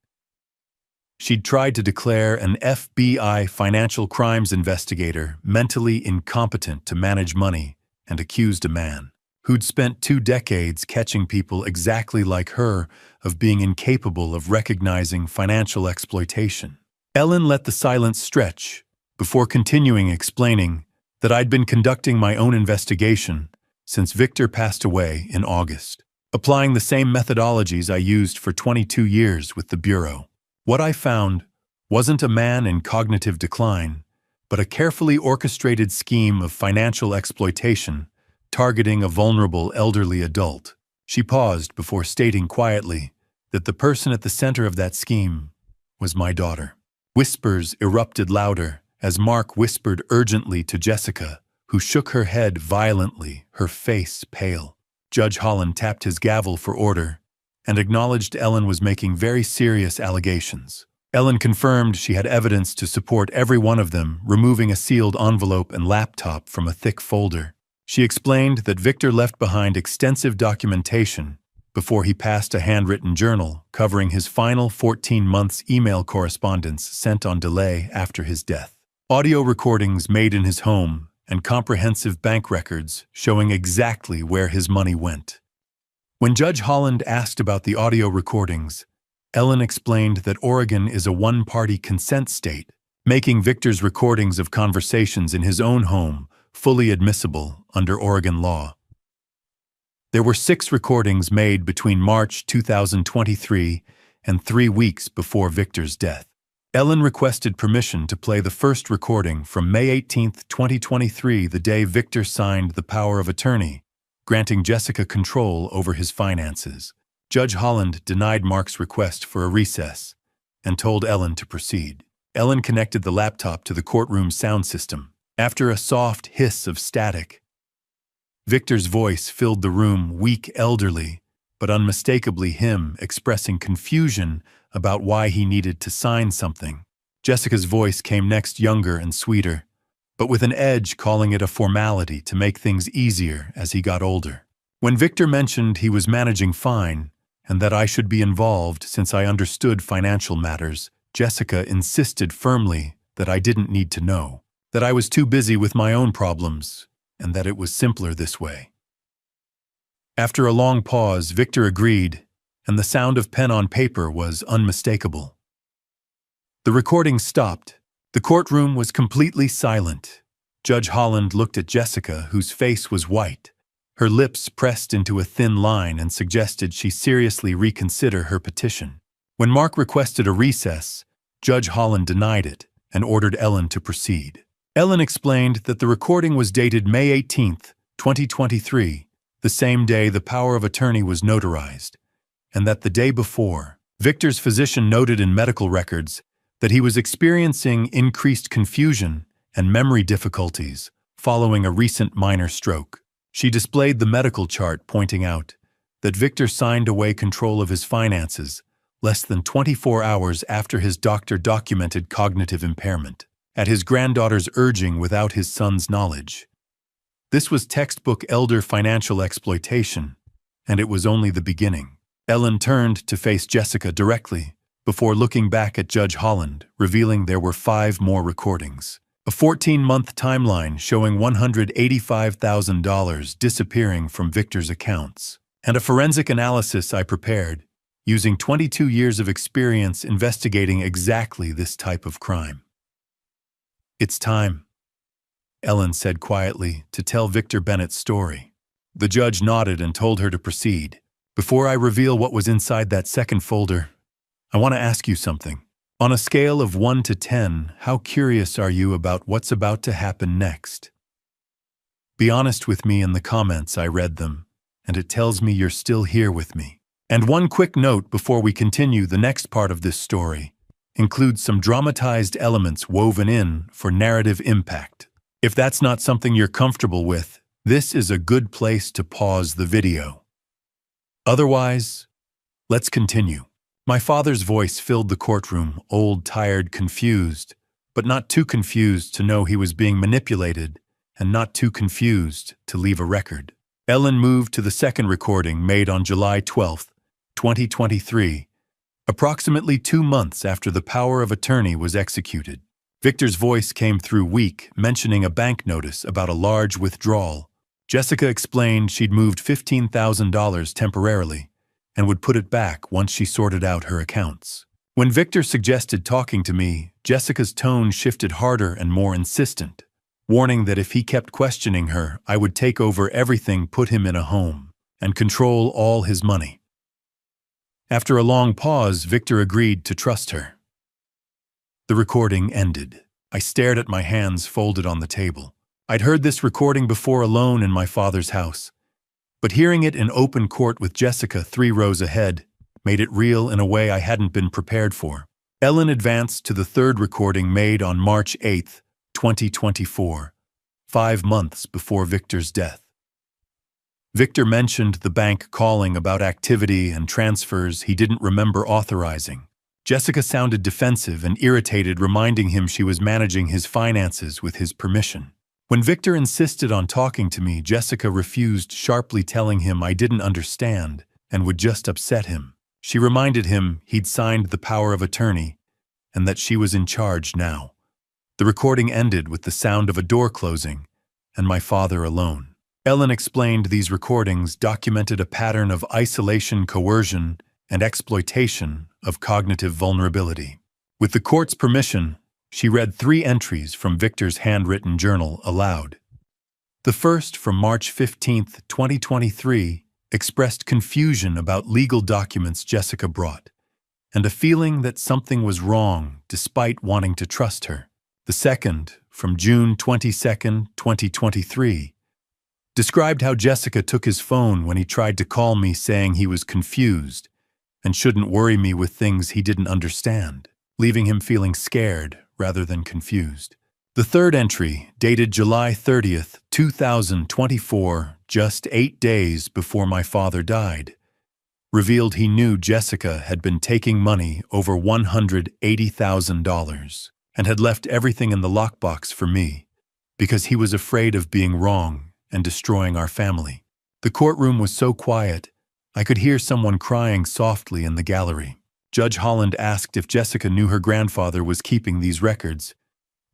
She'd tried to declare an FBI financial crimes investigator mentally incompetent to manage money and accused a man who'd spent 2 decades catching people exactly like her of being incapable of recognizing financial exploitation. Ellen let the silence stretch before continuing, explaining that I'd been conducting my own investigation since Victor passed away in August, applying the same methodologies I used for 22 years with the Bureau. What I found wasn't a man in cognitive decline, but a carefully orchestrated scheme of financial exploitation targeting a vulnerable elderly adult. She paused before stating quietly that the person at the center of that scheme was my daughter. Whispers erupted louder as Mark whispered urgently to Jessica, who shook her head violently, her face pale. Judge Holland tapped his gavel for order and acknowledged Ellen was making very serious allegations. Ellen confirmed she had evidence to support every one of them, removing a sealed envelope and laptop from a thick folder. She explained that Victor left behind extensive documentation before he passed, a handwritten journal covering his final 14 months email correspondence sent on delay after his death, audio recordings made in his home, and comprehensive bank records showing exactly where his money went. When Judge Holland asked about the audio recordings, Ellen explained that Oregon is a one-party consent state, making Victor's recordings of conversations in his own home fully admissible under Oregon law. There were 6 recordings made between March 2023 and 3 weeks before Victor's death. Ellen requested permission to play the first recording from May 18, 2023, the day Victor signed the power of attorney, granting Jessica control over his finances. Judge Holland denied Mark's request for a recess and told Ellen to proceed. Ellen connected the laptop to the courtroom sound system. After a soft hiss of static, Victor's voice filled the room, weak, elderly, but unmistakably him, expressing confusion about why he needed to sign something. Jessica's voice came next, younger and sweeter, but with an edge, calling it a formality to make things easier as he got older. When Victor mentioned he was managing fine and that I should be involved since I understood financial matters, Jessica insisted firmly that I didn't need to know, that I was too busy with my own problems, and that it was simpler this way. After a long pause, Victor agreed, and the sound of pen on paper was unmistakable. The recording stopped. The courtroom was completely silent. Judge Holland looked at Jessica, whose face was white. Her lips pressed into a thin line and suggested she seriously reconsider her petition. When Mark requested a recess, Judge Holland denied it and ordered Ellen to proceed. Ellen explained that the recording was dated May 18, 2023, the same day the power of attorney was notarized, and that the day before, Victor's physician noted in medical records that he was experiencing increased confusion and memory difficulties following a recent minor stroke. She displayed the medical chart, pointing out that Victor signed away control of his finances less than 24 hours after his doctor documented cognitive impairment, at his granddaughter's urging without his son's knowledge. This was textbook elder financial exploitation, and it was only the beginning. Ellen turned to face Jessica directly, before looking back at Judge Holland, revealing there were 5 more recordings. A 14-month timeline showing $185,000 disappearing from Victor's accounts, and a forensic analysis I prepared, using 22 years of experience investigating exactly this type of crime. "It's time," Ellen said quietly, "to tell Victor Bennett's story." The judge nodded and told her to proceed. "Before I reveal what was inside that second folder, I want to ask you something. On a scale of 1 to 10, how curious are you about what's about to happen next? Be honest with me in the comments. I read them, and it tells me you're still here with me. And one quick note before we continue: the next part of this story includes some dramatized elements woven in for narrative impact. If that's not something you're comfortable with, this is a good place to pause the video. Otherwise, let's continue. My father's voice filled the courtroom, old, tired, confused, but not too confused to know he was being manipulated, and not too confused to leave a record. Ellen moved to the second recording made on July 12, 2023, approximately 2 months after the power of attorney was executed. Victor's voice came through weak, mentioning a bank notice about a large withdrawal. Jessica explained she'd moved $15,000 temporarily and would put it back once she sorted out her accounts. When Victor suggested talking to me, Jessica's tone shifted harder and more insistent, warning that if he kept questioning her, I would take over everything, put him in a home, and control all his money. After a long pause, Victor agreed to trust her. The recording ended. I stared at my hands folded on the table. I'd heard this recording before alone in my father's house, but hearing it in open court with Jessica 3 rows ahead made it real in a way I hadn't been prepared for. Ellen advanced to the third recording made on March 8, 2024, 5 months before Victor's death. Victor mentioned the bank calling about activity and transfers he didn't remember authorizing. Jessica sounded defensive and irritated, reminding him she was managing his finances with his permission. When Victor insisted on talking to me, Jessica refused, sharply telling him I didn't understand and would just upset him. She reminded him he'd signed the power of attorney and that she was in charge now. The recording ended with the sound of a door closing and my father alone. Ellen explained these recordings documented a pattern of isolation, coercion, and exploitation of cognitive vulnerability. With the court's permission, she read 3 entries from Victor's handwritten journal aloud. The first, from March 15, 2023, expressed confusion about legal documents Jessica brought, and a feeling that something was wrong despite wanting to trust her. The second, from June 22, 2023, described how Jessica took his phone when he tried to call me, saying he was confused and shouldn't worry me with things he didn't understand, leaving him feeling scared rather than confused. The third entry, dated July 30, 2024, just 8 days before my father died, revealed he knew Jessica had been taking money over $180,000 and had left everything in the lockbox for me because he was afraid of being wrong and destroying our family. The courtroom was so quiet, I could hear someone crying softly in the gallery. Judge Holland asked if Jessica knew her grandfather was keeping these records,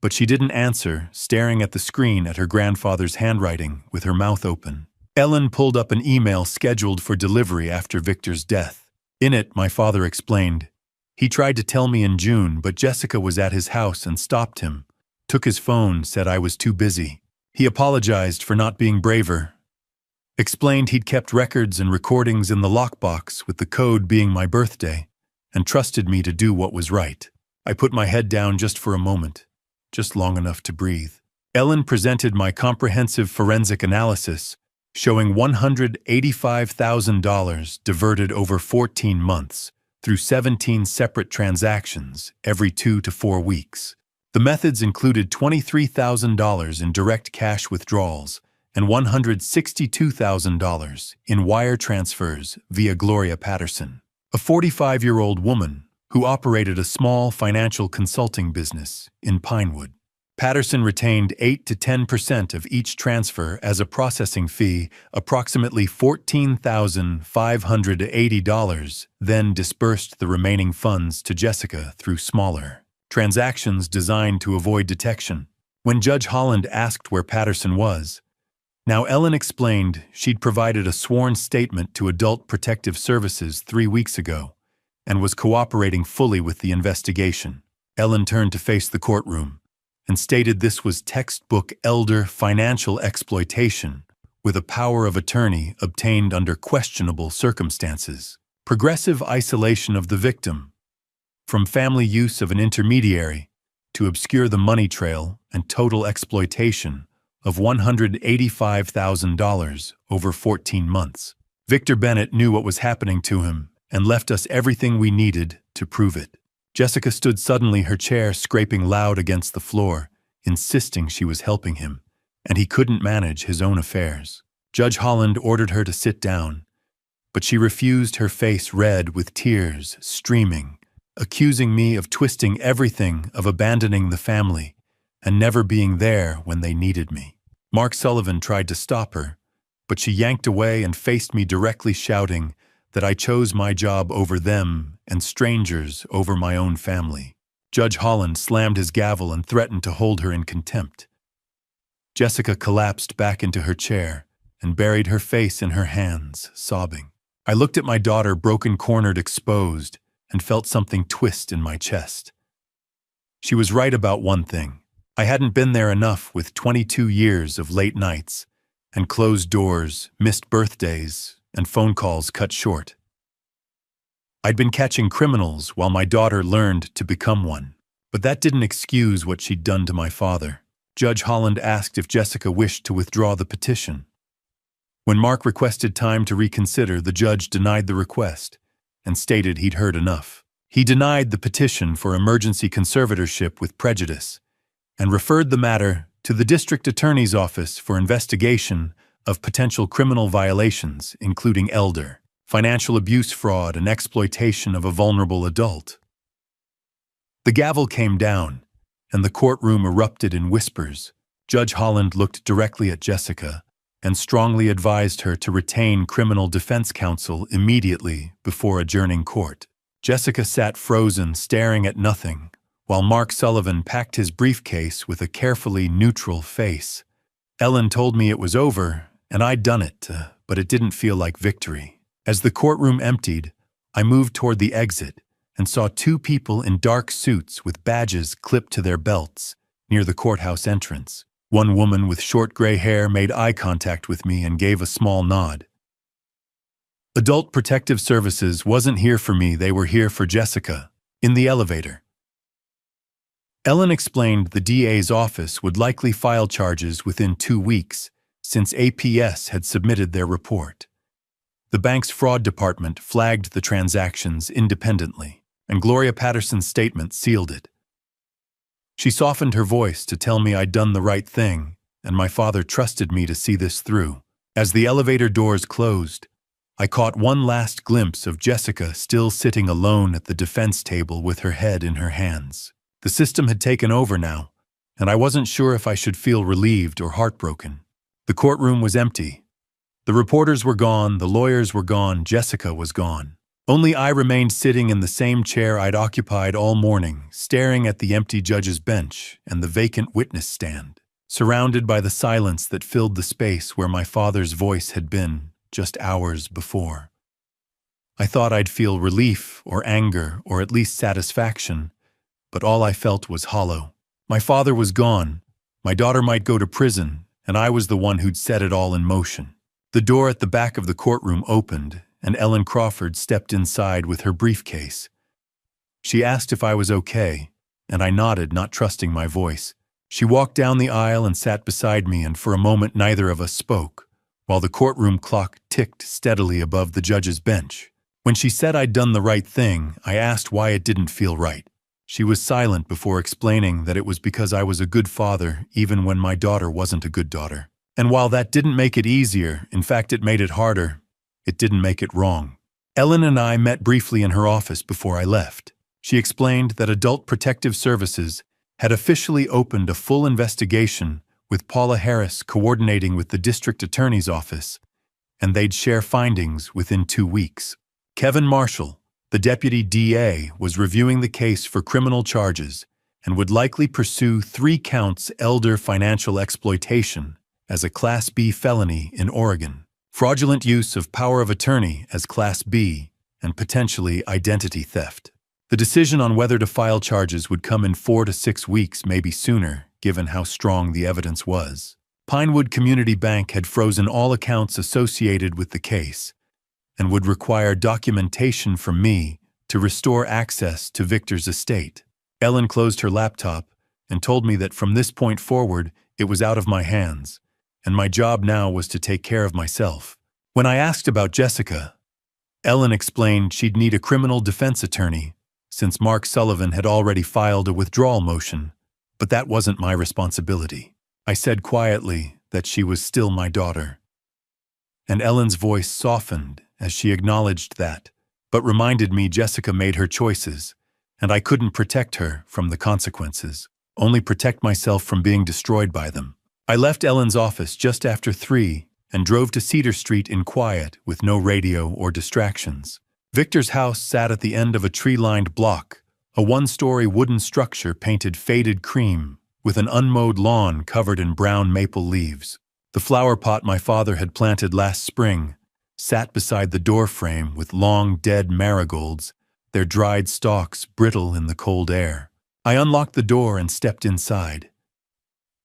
but she didn't answer, staring at the screen at her grandfather's handwriting with her mouth open. Ellen pulled up an email scheduled for delivery after Victor's death. In it, my father explained, he tried to tell me in June, but Jessica was at his house and stopped him, took his phone, said I was too busy. He apologized for not being braver, explained he'd kept records and recordings in the lockbox with the code being my birthday, and trusted me to do what was right. I put my head down just for a moment, just long enough to breathe. Ellen presented my comprehensive forensic analysis, showing $185,000 diverted over 14 months through 17 separate transactions every 2 to 4 weeks. The methods included $23,000 in direct cash withdrawals and $162,000 in wire transfers via Gloria Patterson, a 45-year-old woman who operated a small financial consulting business in Pinewood. Patterson retained 8 to 10% of each transfer as a processing fee, approximately $14,580, then dispersed the remaining funds to Jessica through smaller transactions designed to avoid detection. When Judge Holland asked where Patterson was, now Ellen explained she'd provided a sworn statement to Adult Protective Services 3 weeks ago and was cooperating fully with the investigation. Ellen turned to face the courtroom and stated this was textbook elder financial exploitation with a power of attorney obtained under questionable circumstances. Progressive isolation of the victim, from family use of an intermediary to obscure the money trail, and total exploitation of $185,000 over 14 months. Victor Bennett knew what was happening to him and left us everything we needed to prove it. Jessica stood suddenly, her chair scraping loud against the floor, insisting she was helping him, and he couldn't manage his own affairs. Judge Holland ordered her to sit down, but she refused, her face red with tears streaming, accusing me of twisting everything, of abandoning the family, and never being there when they needed me. Mark Sullivan tried to stop her, but she yanked away and faced me directly, shouting that I chose my job over them and strangers over my own family. Judge Holland slammed his gavel and threatened to hold her in contempt. Jessica collapsed back into her chair and buried her face in her hands, sobbing. I looked at my daughter, broken-cornered, exposed, and felt something twist in my chest. She was right about one thing. I hadn't been there enough, with 22 years of late nights and closed doors, missed birthdays, and phone calls cut short. I'd been catching criminals while my daughter learned to become one. But that didn't excuse what she'd done to my father. Judge Holland asked if Jessica wished to withdraw the petition. When Mark requested time to reconsider, the judge denied the request and stated he'd heard enough. He denied the petition for emergency conservatorship with prejudice and referred the matter to the district attorney's office for investigation of potential criminal violations, including elder, financial abuse, fraud, and exploitation of a vulnerable adult. The gavel came down, and the courtroom erupted in whispers. Judge Holland looked directly at Jessica and strongly advised her to retain criminal defense counsel immediately before adjourning court. Jessica sat frozen, staring at nothing, while Mark Sullivan packed his briefcase with a carefully neutral face. Ellen told me it was over, and I'd done it, but it didn't feel like victory. As the courtroom emptied, I moved toward the exit and saw two people in dark suits with badges clipped to their belts near the courthouse entrance. One woman with short gray hair made eye contact with me and gave a small nod. Adult Protective Services wasn't here for me, they were here for Jessica. In the elevator, Ellen explained the DA's office would likely file charges within 2 weeks, since APS had submitted their report. The bank's fraud department flagged the transactions independently, and Gloria Patterson's statement sealed it. She softened her voice to tell me I'd done the right thing, and my father trusted me to see this through. As the elevator doors closed, I caught one last glimpse of Jessica still sitting alone at the defense table with her head in her hands. The system had taken over now, and I wasn't sure if I should feel relieved or heartbroken. The courtroom was empty. The reporters were gone, the lawyers were gone, Jessica was gone. Only I remained sitting in the same chair I'd occupied all morning, staring at the empty judge's bench and the vacant witness stand, surrounded by the silence that filled the space where my father's voice had been just hours before. I thought I'd feel relief or anger or at least satisfaction, but all I felt was hollow. My father was gone, my daughter might go to prison, and I was the one who'd set it all in motion. The door at the back of the courtroom opened, and Ellen Crawford stepped inside with her briefcase. She asked if I was okay, and I nodded, not trusting my voice. She walked down the aisle and sat beside me, and for a moment neither of us spoke, while the courtroom clock ticked steadily above the judge's bench. When she said I'd done the right thing, I asked why it didn't feel right. She was silent before explaining that it was because I was a good father even when my daughter wasn't a good daughter. And while that didn't make it easier, in fact it made it harder, it didn't make it wrong. Ellen and I met briefly in her office before I left. She explained that Adult Protective Services had officially opened a full investigation with Paula Harris coordinating with the district attorney's office, and they'd share findings within 2 weeks. Kevin Marshall, the deputy DA, was reviewing the case for criminal charges and would likely pursue 3 counts elder financial exploitation as a Class B felony in Oregon, fraudulent use of power of attorney as Class B, and potentially identity theft. The decision on whether to file charges would come in 4 to 6 weeks, maybe sooner, given how strong the evidence was. Pinewood Community Bank had frozen all accounts associated with the case and would require documentation from me to restore access to Victor's estate. Ellen closed her laptop and told me that from this point forward, it was out of my hands, and my job now was to take care of myself. When I asked about Jessica, Ellen explained she'd need a criminal defense attorney since Mark Sullivan had already filed a withdrawal motion, but that wasn't my responsibility. I said quietly that she was still my daughter, and Ellen's voice softened as she acknowledged that, but reminded me Jessica made her choices, and I couldn't protect her from the consequences, only protect myself from being destroyed by them. I left Ellen's office just after 3 and drove to Cedar Street in quiet with no radio or distractions. Victor's house sat at the end of a tree-lined block, a one-story wooden structure painted faded cream with an unmowed lawn covered in brown maple leaves. The flower pot my father had planted last spring sat beside the doorframe with long, dead marigolds, their dried stalks brittle in the cold air. I unlocked the door and stepped inside.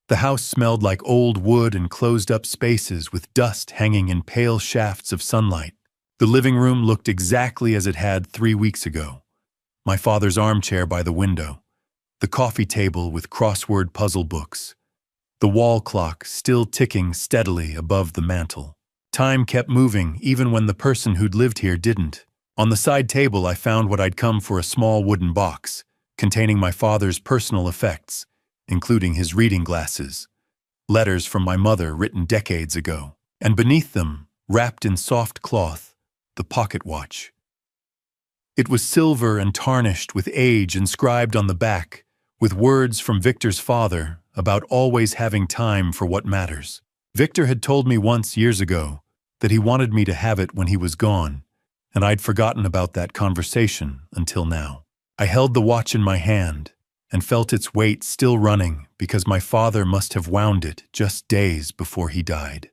The house smelled like old wood and closed-up spaces with dust hanging in pale shafts of sunlight. The living room looked exactly as it had 3 weeks ago. My father's armchair by the window, the coffee table with crossword puzzle books, the wall clock still ticking steadily above the mantel. Time kept moving even when the person who'd lived here didn't. On the side table I found what I'd come for, a small wooden box containing my father's personal effects, including his reading glasses, letters from my mother written decades ago, and beneath them, wrapped in soft cloth, the pocket watch. It was silver and tarnished with age inscribed on the back, with words from Victor's father about always having time for what matters. Victor had told me once years ago that he wanted me to have it when he was gone, and I'd forgotten about that conversation until now. I held the watch in my hand and felt its weight still running because my father must have wound it just days before he died.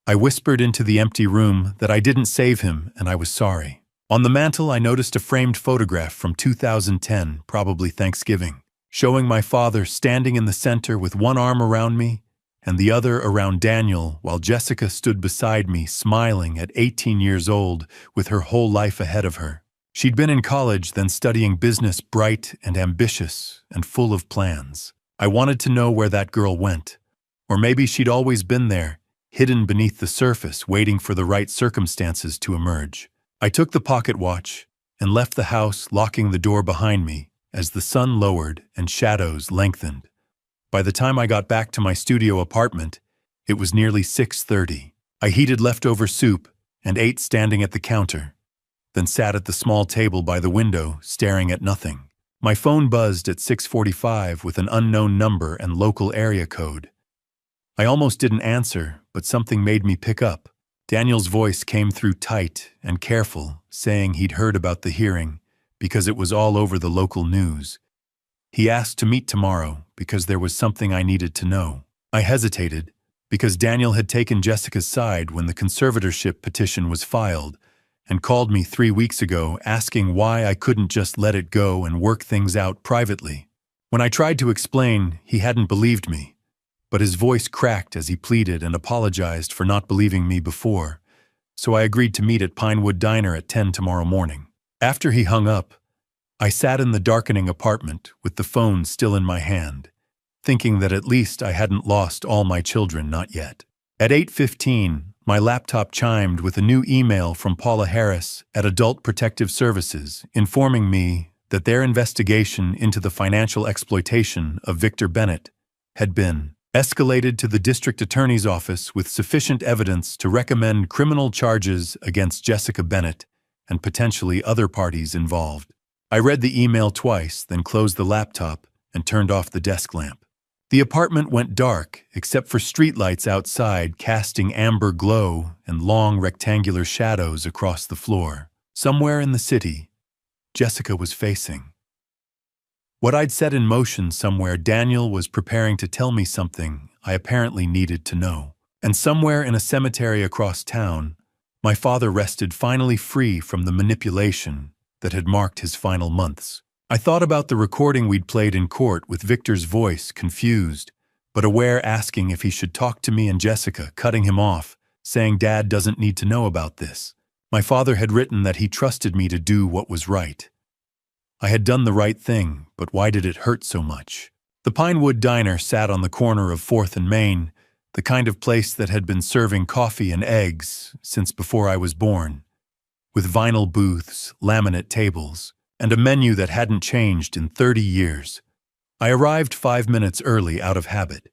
I whispered into the empty room that I didn't save him and I was sorry. On the mantel I noticed a framed photograph from 2010, probably Thanksgiving, showing my father standing in the center with one arm around me and the other around Daniel, while Jessica stood beside me smiling at 18 years old with her whole life ahead of her. She'd been in college, then studying business, bright and ambitious and full of plans. I wanted to know where that girl went. Or maybe she'd always been there, hidden beneath the surface, waiting for the right circumstances to emerge. I took the pocket watch and left the house, locking the door behind me as the sun lowered and shadows lengthened. By the time I got back to my studio apartment, it was nearly 6:30. I heated leftover soup and ate standing at the counter, then sat at the small table by the window, staring at nothing. My phone buzzed at 6:45 with an unknown number and local area code. I almost didn't answer, but something made me pick up. Daniel's voice came through tight and careful, saying he'd heard about the hearing because it was all over the local news. He asked to meet tomorrow because there was something I needed to know. I hesitated because Daniel had taken Jessica's side when the conservatorship petition was filed and called me 3 weeks ago asking why I couldn't just let it go and work things out privately. When I tried to explain, he hadn't believed me, but his voice cracked as he pleaded and apologized for not believing me before, so I agreed to meet at Pinewood Diner at 10 tomorrow morning. After he hung up, I sat in the darkening apartment with the phone still in my hand, thinking that at least I hadn't lost all my children, not yet. At 8:15, my laptop chimed with a new email from Paula Harris at Adult Protective Services informing me that their investigation into the financial exploitation of Victor Bennett had been escalated to the district attorney's office with sufficient evidence to recommend criminal charges against Jessica Bennett and potentially other parties involved. I read the email twice, then closed the laptop and turned off the desk lamp. The apartment went dark, except for streetlights outside casting amber glow and long rectangular shadows across the floor. Somewhere in the city, Jessica was facing. What I'd set in motion somewhere, Daniel was preparing to tell me something I apparently needed to know. And somewhere in a cemetery across town, my father rested finally free from the manipulation that had marked his final months. I thought about the recording we'd played in court with Victor's voice, confused, but aware, asking if he should talk to me and Jessica, cutting him off, saying Dad doesn't need to know about this. My father had written that he trusted me to do what was right. I had done the right thing, but why did it hurt so much? The Pinewood Diner sat on the corner of 4th and Main, the kind of place that had been serving coffee and eggs since before I was born, with vinyl booths, laminate tables, and a menu that hadn't changed in 30 years. I arrived 5 minutes early out of habit,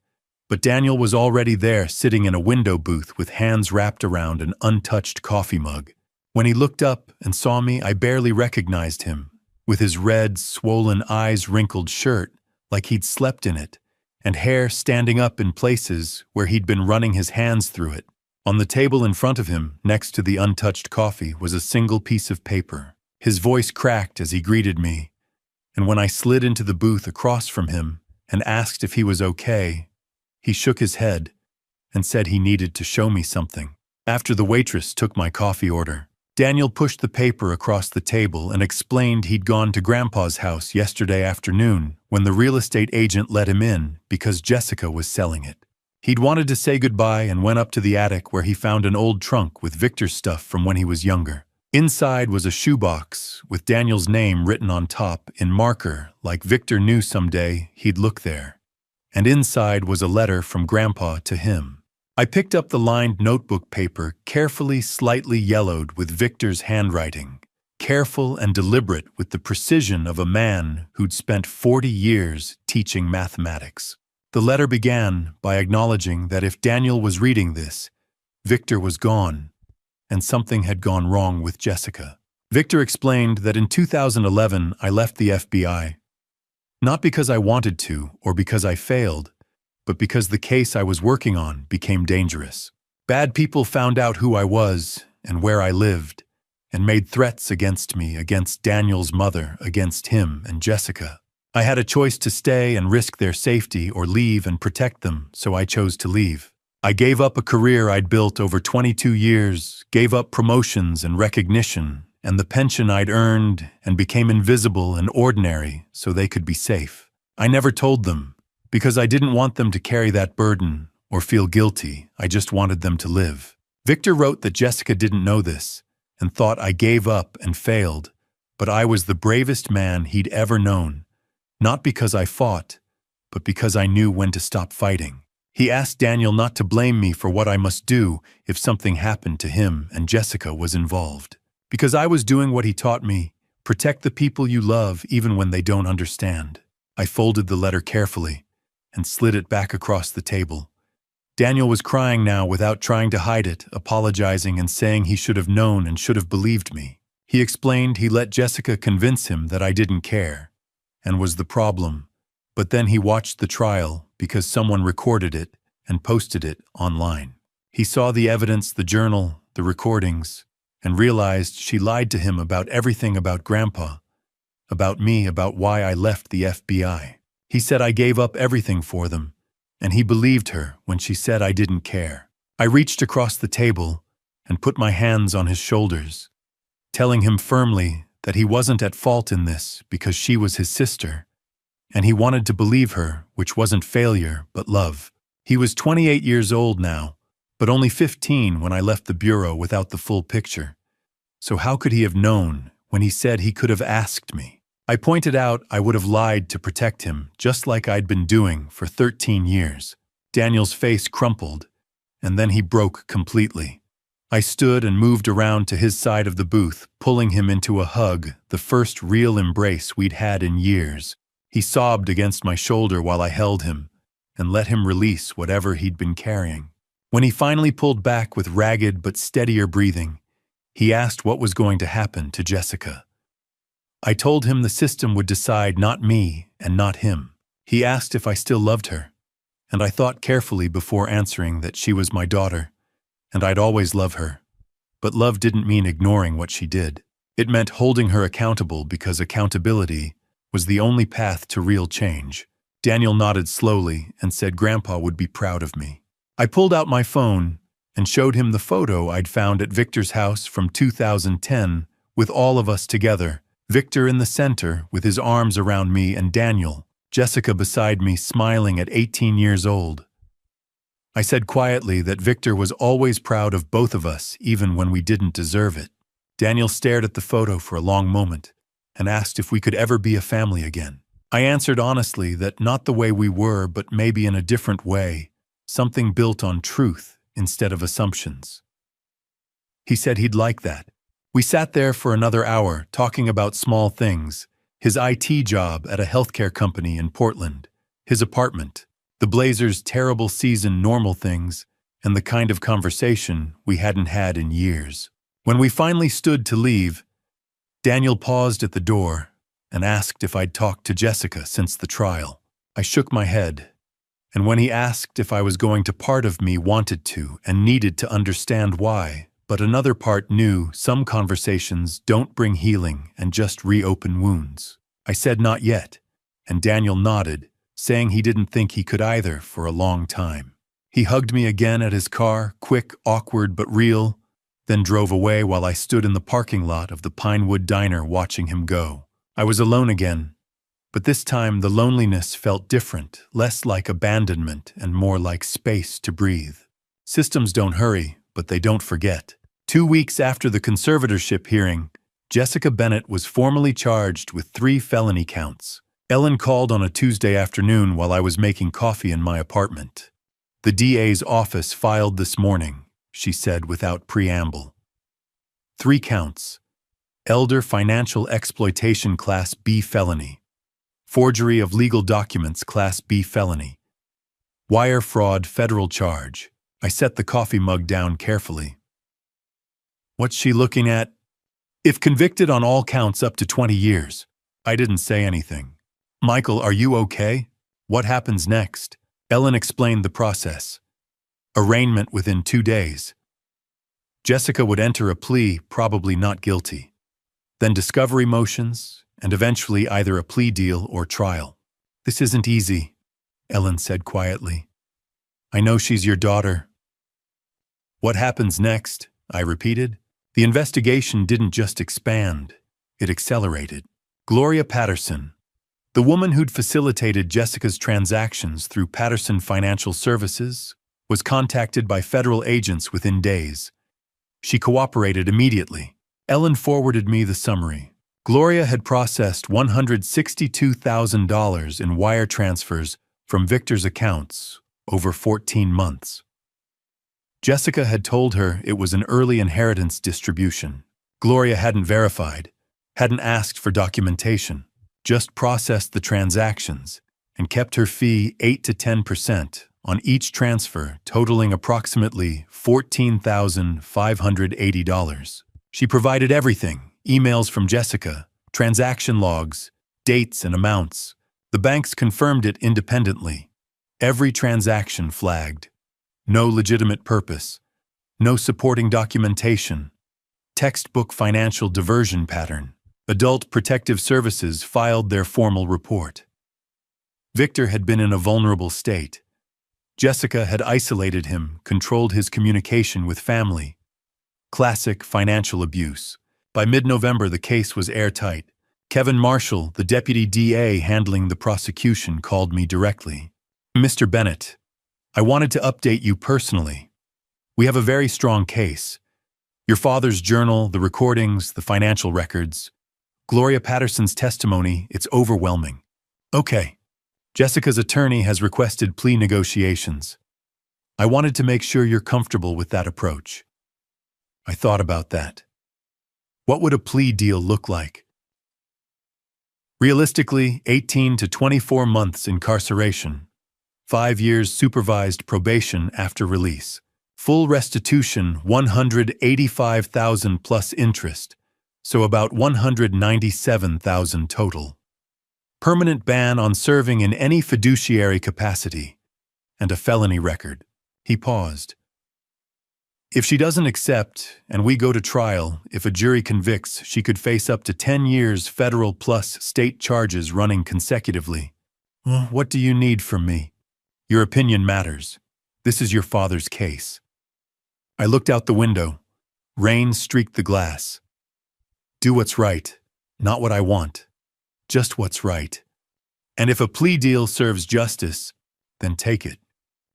But Daniel was already there, sitting in a window booth with hands wrapped around an untouched coffee mug. When he looked up and saw me, I barely recognized him, with his red, swollen eyes, wrinkled shirt, like he'd slept in it, and hair standing up in places where he'd been running his hands through it. On the table in front of him, next to the untouched coffee, was a single piece of paper. His voice cracked as he greeted me, and when I slid into the booth across from him and asked if he was okay, he shook his head and said he needed to show me something. After the waitress took my coffee order, Daniel pushed the paper across the table and explained he'd gone to Grandpa's house yesterday afternoon when the real estate agent let him in because Jessica was selling it. He'd wanted to say goodbye and went up to the attic where he found an old trunk with Victor's stuff from when he was younger. Inside was a shoebox with Daniel's name written on top in marker, like Victor knew someday he'd look there. And inside was a letter from Grandpa to him. I picked up the lined notebook paper, carefully slightly yellowed with Victor's handwriting, careful and deliberate with the precision of a man who'd spent 40 years teaching mathematics. The letter began by acknowledging that if Daniel was reading this, Victor was gone, and something had gone wrong with Jessica. Victor explained that in 2011 I left the FBI, not because I wanted to or because I failed, but because the case I was working on became dangerous. Bad people found out who I was and where I lived, and made threats against me, against Daniel's mother, against him and Jessica. I had a choice to stay and risk their safety or leave and protect them, so I chose to leave. I gave up a career I'd built over 22 years, gave up promotions and recognition, and the pension I'd earned, and became invisible and ordinary so they could be safe. I never told them, because I didn't want them to carry that burden or feel guilty. I just wanted them to live. Victor wrote that Jessica didn't know this and thought I gave up and failed, but I was the bravest man he'd ever known, not because I fought, but because I knew when to stop fighting. He asked Daniel not to blame me for what I must do if something happened to him and Jessica was involved. Because I was doing what he taught me, protect the people you love even when they don't understand. I folded the letter carefully and slid it back across the table. Daniel was crying now without trying to hide it, apologizing and saying he should have known and should have believed me. He explained he let Jessica convince him that I didn't care and was the problem, but then he watched the trial because someone recorded it and posted it online. He saw the evidence, the journal, the recordings, and realized she lied to him about everything, about Grandpa, about me, about why I left the FBI. He said I gave up everything for them, and he believed her when she said I didn't care. I reached across the table and put my hands on his shoulders, telling him firmly that he wasn't at fault in this because she was his sister, and he wanted to believe her, which wasn't failure but love. He was 28 years old now, but only 15 when I left the bureau without the full picture. So how could he have known when he said he could have asked me? I pointed out I would have lied to protect him, just like I'd been doing for 13 years. Daniel's face crumpled, and then he broke completely. I stood and moved around to his side of the booth, pulling him into a hug, the first real embrace we'd had in years. He sobbed against my shoulder while I held him and let him release whatever he'd been carrying. When he finally pulled back with ragged but steadier breathing, he asked what was going to happen to Jessica. I told him the system would decide, not me and not him. He asked if I still loved her, and I thought carefully before answering that she was my daughter, and I'd always love her. But love didn't mean ignoring what she did. It meant holding her accountable, because accountability was the only path to real change. Daniel nodded slowly and said Grandpa would be proud of me. I pulled out my phone and showed him the photo I'd found at Victor's house from 2010 with all of us together, Victor in the center with his arms around me and Daniel, Jessica beside me, smiling at 18 years old. I said quietly that Victor was always proud of both of us, even when we didn't deserve it. Daniel stared at the photo for a long moment and asked if we could ever be a family again. I answered honestly that not the way we were, but maybe in a different way, something built on truth instead of assumptions. He said he'd like that. We sat there for another hour talking about small things, his IT job at a healthcare company in Portland, his apartment, The Blazers' terrible season, normal things, and the kind of conversation we hadn't had in years. When we finally stood to leave, Daniel paused at the door and asked if I'd talked to Jessica since the trial. I shook my head, and when he asked if I was going to, part of me wanted to and needed to understand why, but another part knew some conversations don't bring healing and just reopen wounds. I said not yet, and Daniel nodded, saying he didn't think he could either for a long time. He hugged me again at his car, quick, awkward, but real, then drove away while I stood in the parking lot of the Pinewood Diner watching him go. I was alone again, but this time the loneliness felt different, less like abandonment and more like space to breathe. Systems don't hurry, but they don't forget. 2 weeks after the conservatorship hearing, Jessica Bennett was formally charged with 3 felony counts. Ellen called on a Tuesday afternoon while I was making coffee in my apartment. "The DA's office filed this morning," she said without preamble. 3 counts. Elder financial exploitation Class B felony. Forgery of legal documents Class B felony. Wire fraud federal charge. I set the coffee mug down carefully. "What's she looking at?" "If convicted on all counts, up to 20 years. I didn't say anything. "Michael, are you okay? What happens next?" Ellen explained the process. Arraignment within 2 days. Jessica would enter a plea, probably not guilty. Then discovery motions, and eventually either a plea deal or trial. "This isn't easy," Ellen said quietly. "I know she's your daughter." "What happens next?" I repeated. The investigation didn't just expand, it accelerated. Gloria Patterson, the woman who'd facilitated Jessica's transactions through Patterson Financial Services, was contacted by federal agents within days. She cooperated immediately. Ellen forwarded me the summary. Gloria had processed $162,000 in wire transfers from Victor's accounts over 14 months. Jessica had told her it was an early inheritance distribution. Gloria hadn't verified, hadn't asked for documentation, just processed the transactions and kept her fee 8 to 10% on each transfer, totaling approximately $14,580. She provided everything: emails from Jessica, transaction logs, dates and amounts. The banks confirmed it independently. Every transaction flagged. No legitimate purpose. No supporting documentation. Textbook financial diversion pattern. Adult Protective Services filed their formal report. Victor had been in a vulnerable state. Jessica had isolated him, controlled his communication with family. Classic financial abuse. By mid-November, the case was airtight. Kevin Marshall, the deputy DA handling the prosecution, called me directly. "Mr. Bennett, I wanted to update you personally. We have a very strong case. Your father's journal, the recordings, the financial records. Gloria Patterson's testimony, it's overwhelming." "Okay." Jessica's attorney has requested plea negotiations. "I wanted to make sure you're comfortable with that approach." I thought about that. What would a plea deal look like? Realistically, 18 to 24 months incarceration. 5 years supervised probation after release. Full restitution, $185,000 plus interest, so about $197,000 total. Permanent ban on serving in any fiduciary capacity, and a felony record. He paused. "If she doesn't accept, and we go to trial, if a jury convicts, she could face up to 10 years federal plus state charges running consecutively." "What do you need from me?" "Your opinion matters. This is your father's case." I looked out the window. Rain streaked the glass. "Do what's right, not what I want. Just what's right. And if a plea deal serves justice, then take it."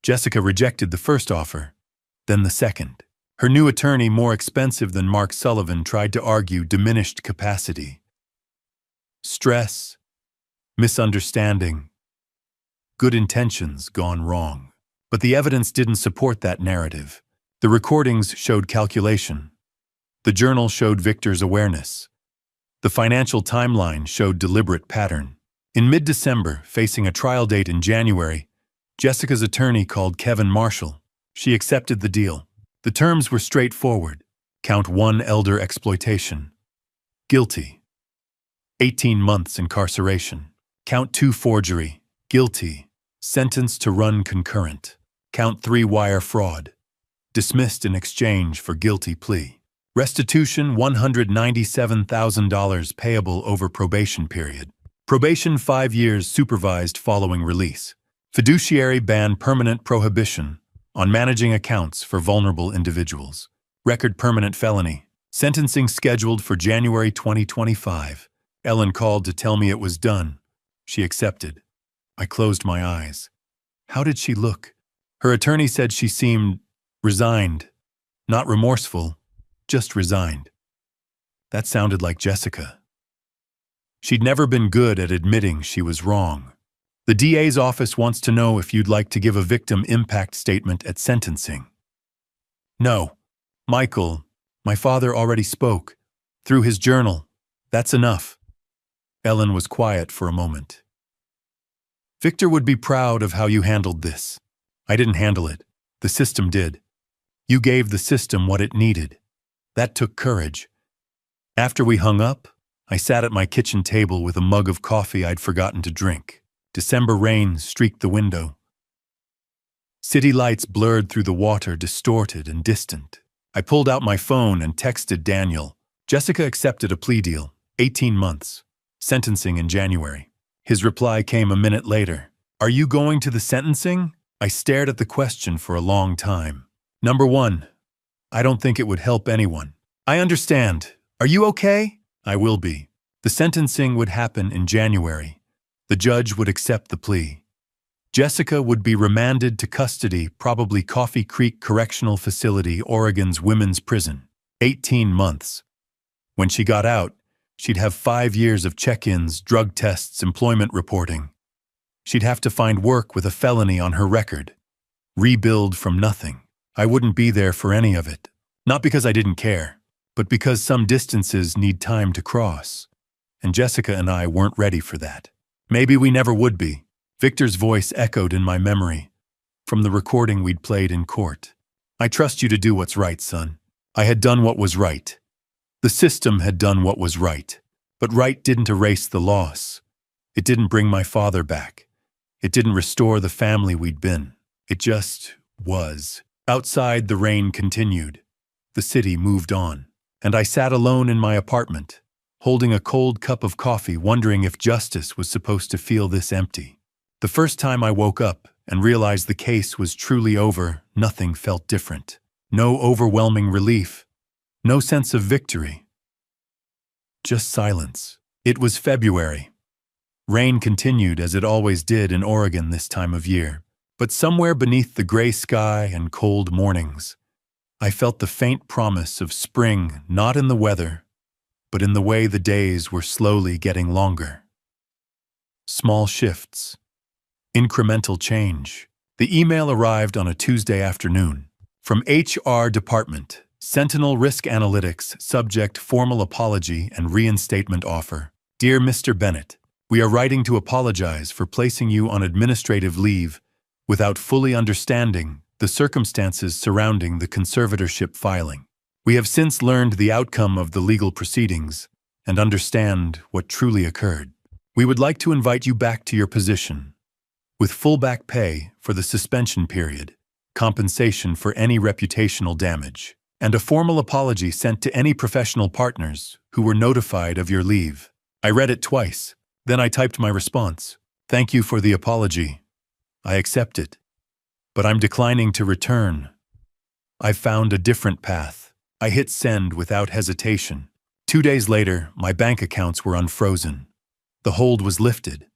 Jessica rejected the first offer, then the second. Her new attorney, more expensive than Mark Sullivan, tried to argue diminished capacity. Stress, misunderstanding, good intentions gone wrong. But the evidence didn't support that narrative. The recordings showed calculation. The journal showed Victor's awareness. The financial timeline showed deliberate pattern. In mid-December, facing a trial date in January, Jessica's attorney called Kevin Marshall. She accepted the deal. The terms were straightforward. Count 1, elder exploitation. Guilty. 18 months incarceration. Count 2, forgery. Guilty. Sentence to run concurrent. Count 3, wire fraud. Dismissed in exchange for guilty plea. Restitution $197,000 payable over probation period. Probation 5 years supervised following release. Fiduciary ban permanent prohibition on managing accounts for vulnerable individuals. Record permanent felony. Sentencing scheduled for January 2025. Ellen called to tell me it was done. She accepted. I closed my eyes. How did she look? Her attorney said she seemed resigned. Not remorseful, just resigned. That sounded like Jessica. She'd never been good at admitting she was wrong. The DA's office wants to know if you'd like to give a victim impact statement at sentencing. No. Michael, my father already spoke. Through his journal. That's enough. Ellen was quiet for a moment. Victor would be proud of how you handled this. I didn't handle it. The system did. You gave the system what it needed. That took courage. After we hung up, I sat at my kitchen table with a mug of coffee I'd forgotten to drink. December rain streaked the window. City lights blurred through the water, distorted and distant. I pulled out my phone and texted Daniel. Jessica accepted a plea deal, 18 months. Sentencing in January. His reply came a minute later. Are you going to the sentencing? I stared at the question for a long time. Number 1. I don't think it would help anyone. I understand. Are you okay? I will be. The sentencing would happen in January. The judge would accept the plea. Jessica would be remanded to custody, probably Coffee Creek Correctional Facility, Oregon's women's prison. 18 months. When she got out, she'd have 5 years of check-ins, drug tests, employment reporting. She'd have to find work with a felony on her record. Rebuild from nothing. I wouldn't be there for any of it. Not because I didn't care, but because some distances need time to cross. And Jessica and I weren't ready for that. Maybe we never would be. Victor's voice echoed in my memory, from the recording we'd played in court. I trust you to do what's right, son. I had done what was right. The system had done what was right. But right didn't erase the loss. It didn't bring my father back. It didn't restore the family we'd been. It just was. Outside, the rain continued. The city moved on. And I sat alone in my apartment, holding a cold cup of coffee, wondering if justice was supposed to feel this empty. The first time I woke up and realized the case was truly over, nothing felt different. No overwhelming relief. No sense of victory. Just silence. It was February. Rain continued as it always did in Oregon this time of year. But somewhere beneath the gray sky and cold mornings, I felt the faint promise of spring, not in the weather, but in the way the days were slowly getting longer. Small shifts. Incremental change. The email arrived on a Tuesday afternoon. From HR Department, Sentinel Risk Analytics, subject formal apology and reinstatement offer. Dear Mr. Bennett, we are writing to apologize for placing you on administrative leave without fully understanding the circumstances surrounding the conservatorship filing. We have since learned the outcome of the legal proceedings and understand what truly occurred. We would like to invite you back to your position, with full back pay for the suspension period, compensation for any reputational damage, and a formal apology sent to any professional partners who were notified of your leave. I read it twice, then I typed my response. Thank you for the apology. I accept it, but I'm declining to return. I've found a different path. I hit send without hesitation. 2 days later, my bank accounts were unfrozen. The hold was lifted.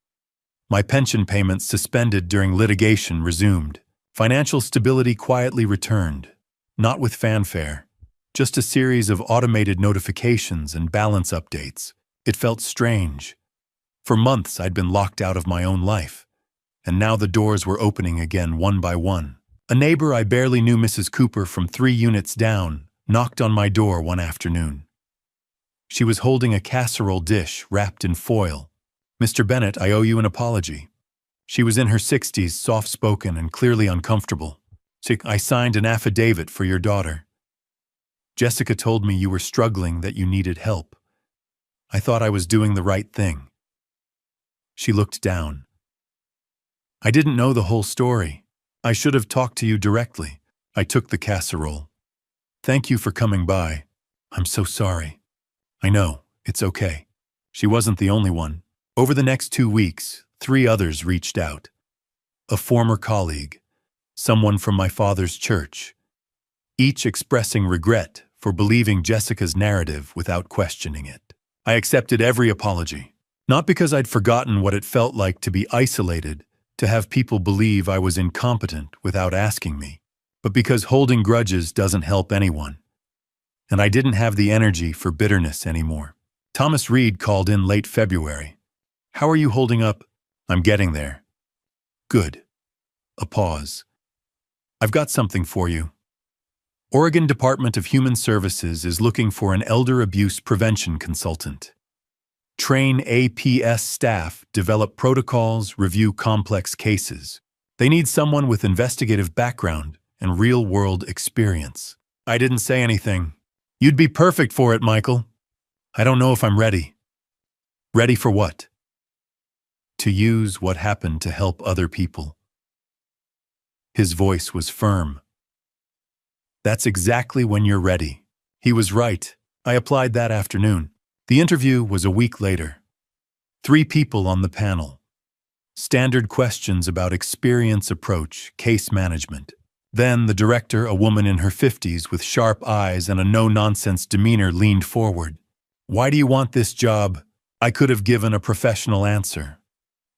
My pension payments suspended during litigation resumed. Financial stability quietly returned, not with fanfare, just a series of automated notifications and balance updates. It felt strange. For months, I'd been locked out of my own life. And now the doors were opening again one by one. A neighbor I barely knew, Mrs. Cooper from 3 units down, knocked on my door one afternoon. She was holding a casserole dish wrapped in foil. Mr. Bennett, I owe you an apology. She was in her 60s, soft-spoken and clearly uncomfortable. I signed an affidavit for your daughter. Jessica told me you were struggling, that you needed help. I thought I was doing the right thing. She looked down. I didn't know the whole story. I should have talked to you directly. I took the casserole. Thank you for coming by. I'm so sorry. I know, it's okay. She wasn't the only one. Over the next 2 weeks, 3 others reached out. A former colleague, someone from my father's church, each expressing regret for believing Jessica's narrative without questioning it. I accepted every apology, not because I'd forgotten what it felt like to be isolated, to have people believe I was incompetent without asking me, but because holding grudges doesn't help anyone. And I didn't have the energy for bitterness anymore. Thomas Reed called in late February. How are you holding up? I'm getting there. Good. A pause. I've got something for you. Oregon Department of Human Services is looking for an elder abuse prevention consultant. Train APS staff, develop protocols, review complex cases. They need someone with investigative background and real-world experience. I didn't say anything. You'd be perfect for it, Michael. I don't know if I'm ready. Ready for what? To use what happened to help other people. His voice was firm. That's exactly when you're ready. He was right. I applied that afternoon. The interview was a week later. 3 people on the panel. Standard questions about experience, approach, case management. Then the director, a woman in her 50s with sharp eyes and a no-nonsense demeanor, leaned forward. Why do you want this job? I could have given a professional answer.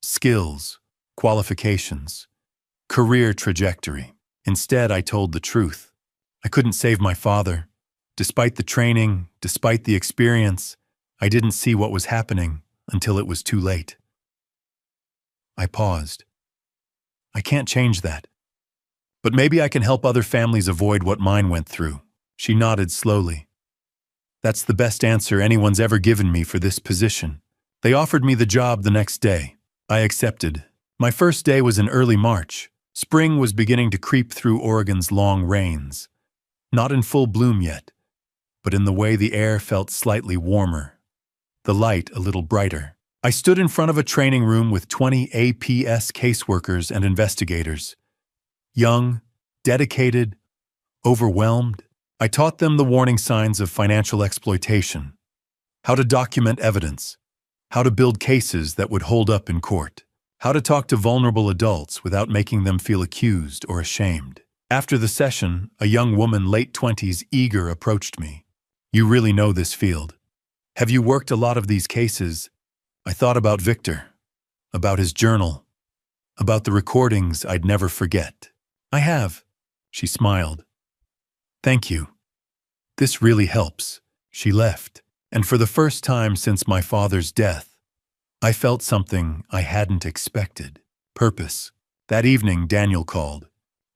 Skills, qualifications, career trajectory. Instead, I told the truth. I couldn't save my father. Despite the training, despite the experience, I didn't see what was happening until it was too late. I paused. I can't change that. But maybe I can help other families avoid what mine went through. She nodded slowly. That's the best answer anyone's ever given me for this position. They offered me the job the next day. I accepted. My first day was in early March. Spring was beginning to creep through Oregon's long rains. Not in full bloom yet, but in the way the air felt slightly warmer, the light a little brighter. I stood in front of a training room with 20 APS caseworkers and investigators. Young, dedicated, overwhelmed. I taught them the warning signs of financial exploitation, how to document evidence, how to build cases that would hold up in court, how to talk to vulnerable adults without making them feel accused or ashamed. After the session, a young woman, late 20s, eager, approached me. You really know this field. Have you worked a lot of these cases? I thought about Victor, about his journal, about the recordings I'd never forget. I have, she smiled. Thank you. This really helps. She left, and for the first time since my father's death, I felt something I hadn't expected. Purpose. That evening, Daniel called.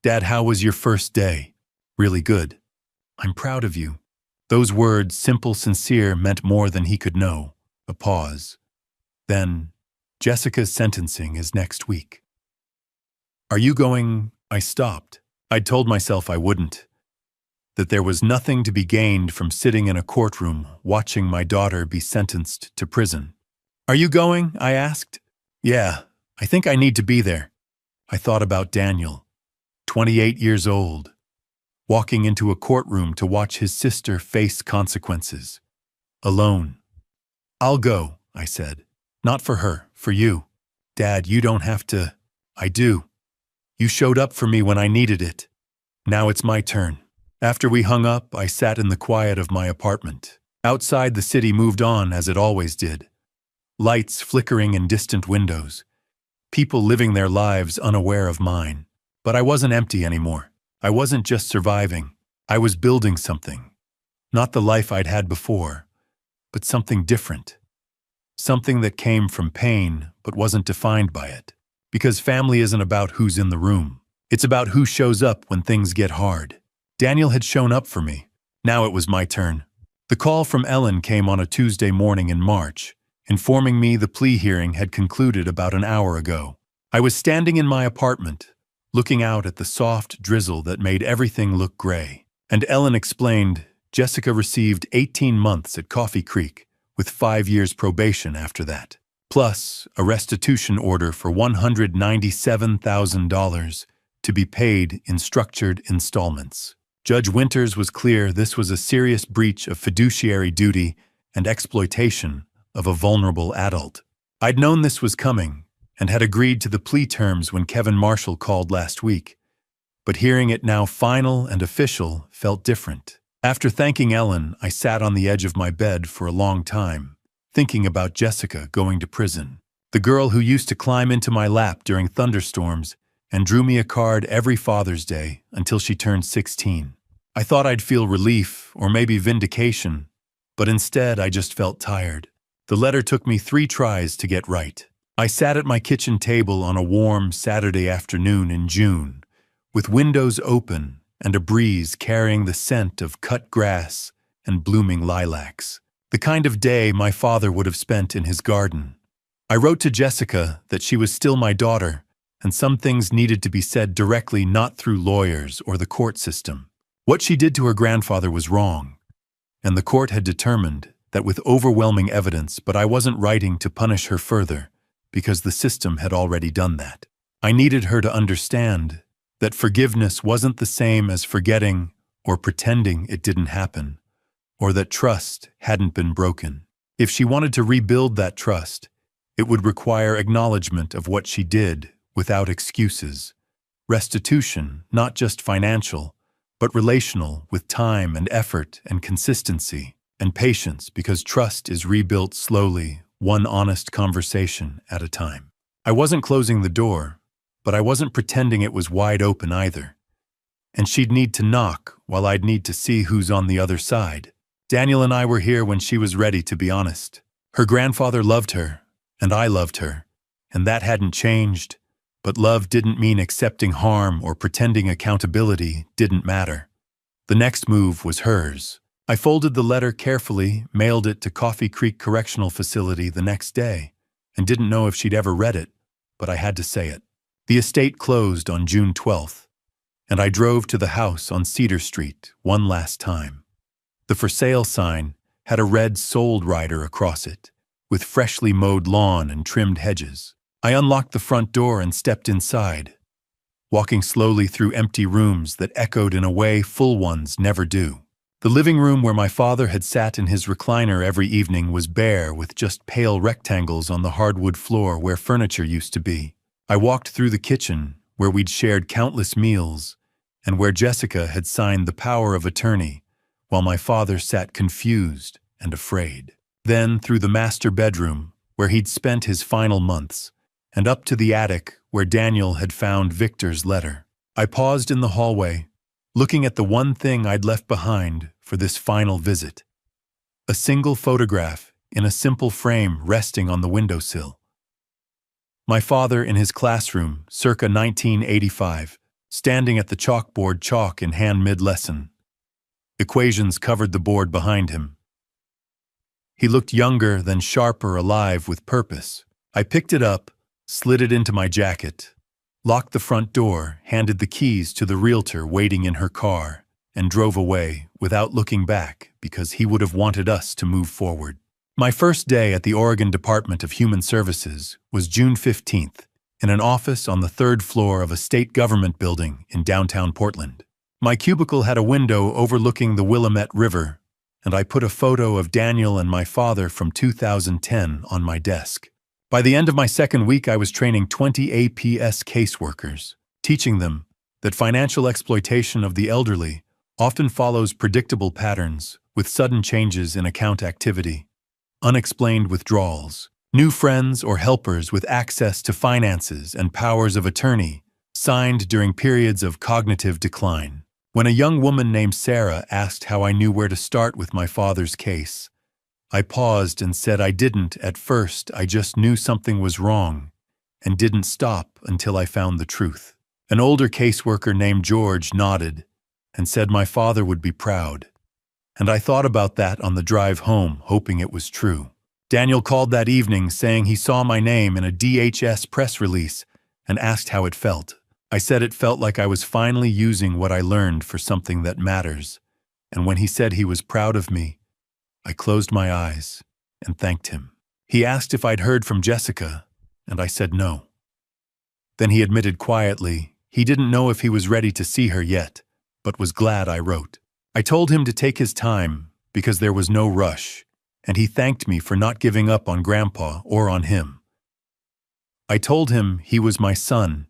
Dad, how was your first day? Really good. I'm proud of you. Those words, simple, sincere, meant more than he could know. A pause. Then, Jessica's sentencing is next week. Are you going? I stopped. I'd told myself I wouldn't. That there was nothing to be gained from sitting in a courtroom watching my daughter be sentenced to prison. Are you going? I asked. Yeah, I think I need to be there. I thought about Daniel, 28 years old, walking into a courtroom to watch his sister face consequences. Alone. I'll go, I said. Not for her, for you. Dad, you don't have to. I do. You showed up for me when I needed it. Now it's my turn. After we hung up, I sat in the quiet of my apartment. Outside, the city moved on as it always did. Lights flickering in distant windows. People living their lives unaware of mine. But I wasn't empty anymore. I wasn't just surviving. I was building something. Not the life I'd had before, but something different. Something that came from pain but wasn't defined by it. Because family isn't about who's in the room. It's about who shows up when things get hard. Daniel had shown up for me. Now it was my turn. The call from Ellen came on a Tuesday morning in March, informing me the plea hearing had concluded about an hour ago. I was standing in my apartment, looking out at the soft drizzle that made everything look gray. And Ellen explained Jessica received 18 months at Coffee Creek, with 5 years probation after that, plus a restitution order for $197,000 to be paid in structured installments. Judge Winters was clear this was a serious breach of fiduciary duty and exploitation of a vulnerable adult. I'd known this was coming and had agreed to the plea terms when Kevin Marshall called last week, but hearing it now final and official felt different. After thanking Ellen, I sat on the edge of my bed for a long time, thinking about Jessica going to prison. The girl who used to climb into my lap during thunderstorms and drew me a card every Father's Day until she turned 16. I thought I'd feel relief or maybe vindication, but instead I just felt tired. The letter took me 3 tries to get right. I sat at my kitchen table on a warm Saturday afternoon in June, with windows open and a breeze carrying the scent of cut grass and blooming lilacs, the kind of day my father would have spent in his garden. I wrote to Jessica that she was still my daughter, and some things needed to be said directly, not through lawyers or the court system. What she did to her grandfather was wrong, and the court had determined that with overwhelming evidence, but I wasn't writing to punish her further, because the system had already done that. I needed her to understand that forgiveness wasn't the same as forgetting or pretending it didn't happen, or that trust hadn't been broken. If she wanted to rebuild that trust, it would require acknowledgement of what she did without excuses, restitution, not just financial, but relational, with time and effort and consistency and patience, because trust is rebuilt slowly, one honest conversation at a time. I wasn't closing the door, but I wasn't pretending it was wide open either. And she'd need to knock while I'd need to see who's on the other side. Daniel and I were here when she was ready to be honest. Her grandfather loved her, and I loved her, and that hadn't changed, but love didn't mean accepting harm or pretending accountability didn't matter. The next move was hers. I folded the letter carefully, mailed it to Coffee Creek Correctional Facility the next day, and didn't know if she'd ever read it, but I had to say it. The estate closed on June 12th, and I drove to the house on Cedar Street one last time. The for sale sign had a red sold rider across it, with freshly mowed lawn and trimmed hedges. I unlocked the front door and stepped inside, walking slowly through empty rooms that echoed in a way full ones never do. The living room where my father had sat in his recliner every evening was bare, with just pale rectangles on the hardwood floor where furniture used to be. I walked through the kitchen, where we'd shared countless meals, and where Jessica had signed the power of attorney, while my father sat confused and afraid. Then through the master bedroom, where he'd spent his final months, and up to the attic where Daniel had found Victor's letter. I paused in the hallway, looking at the one thing I'd left behind for this final visit. A single photograph in a simple frame resting on the windowsill. My father in his classroom, circa 1985, standing at the chalkboard, chalk in hand mid-lesson. Equations covered the board behind him. He looked younger than sharper, alive with purpose. I picked it up, slid it into my jacket, locked the front door, handed the keys to the realtor waiting in her car, and drove away without looking back, because he would have wanted us to move forward. My first day at the Oregon Department of Human Services was June 15th, in an office on the 3rd floor of a state government building in downtown Portland. My cubicle had a window overlooking the Willamette River, and I put a photo of Daniel and my father from 2010 on my desk. By the end of my second week, I was training 20 APS caseworkers, teaching them that financial exploitation of the elderly often follows predictable patterns, with sudden changes in account activity, unexplained withdrawals, new friends or helpers with access to finances and powers of attorney, signed during periods of cognitive decline. When a young woman named Sarah asked how I knew where to start with my father's case, I paused and said I didn't at first. I just knew something was wrong and didn't stop until I found the truth. An older caseworker named George nodded and said my father would be proud. And I thought about that on the drive home, hoping it was true. Daniel called that evening saying he saw my name in a DHS press release and asked how it felt. I said it felt like I was finally using what I learned for something that matters, and when he said he was proud of me, I closed my eyes and thanked him. He asked if I'd heard from Jessica, and I said no. Then he admitted quietly he didn't know if he was ready to see her yet, but was glad I wrote. I told him to take his time because there was no rush, and he thanked me for not giving up on Grandpa or on him. I told him he was my son,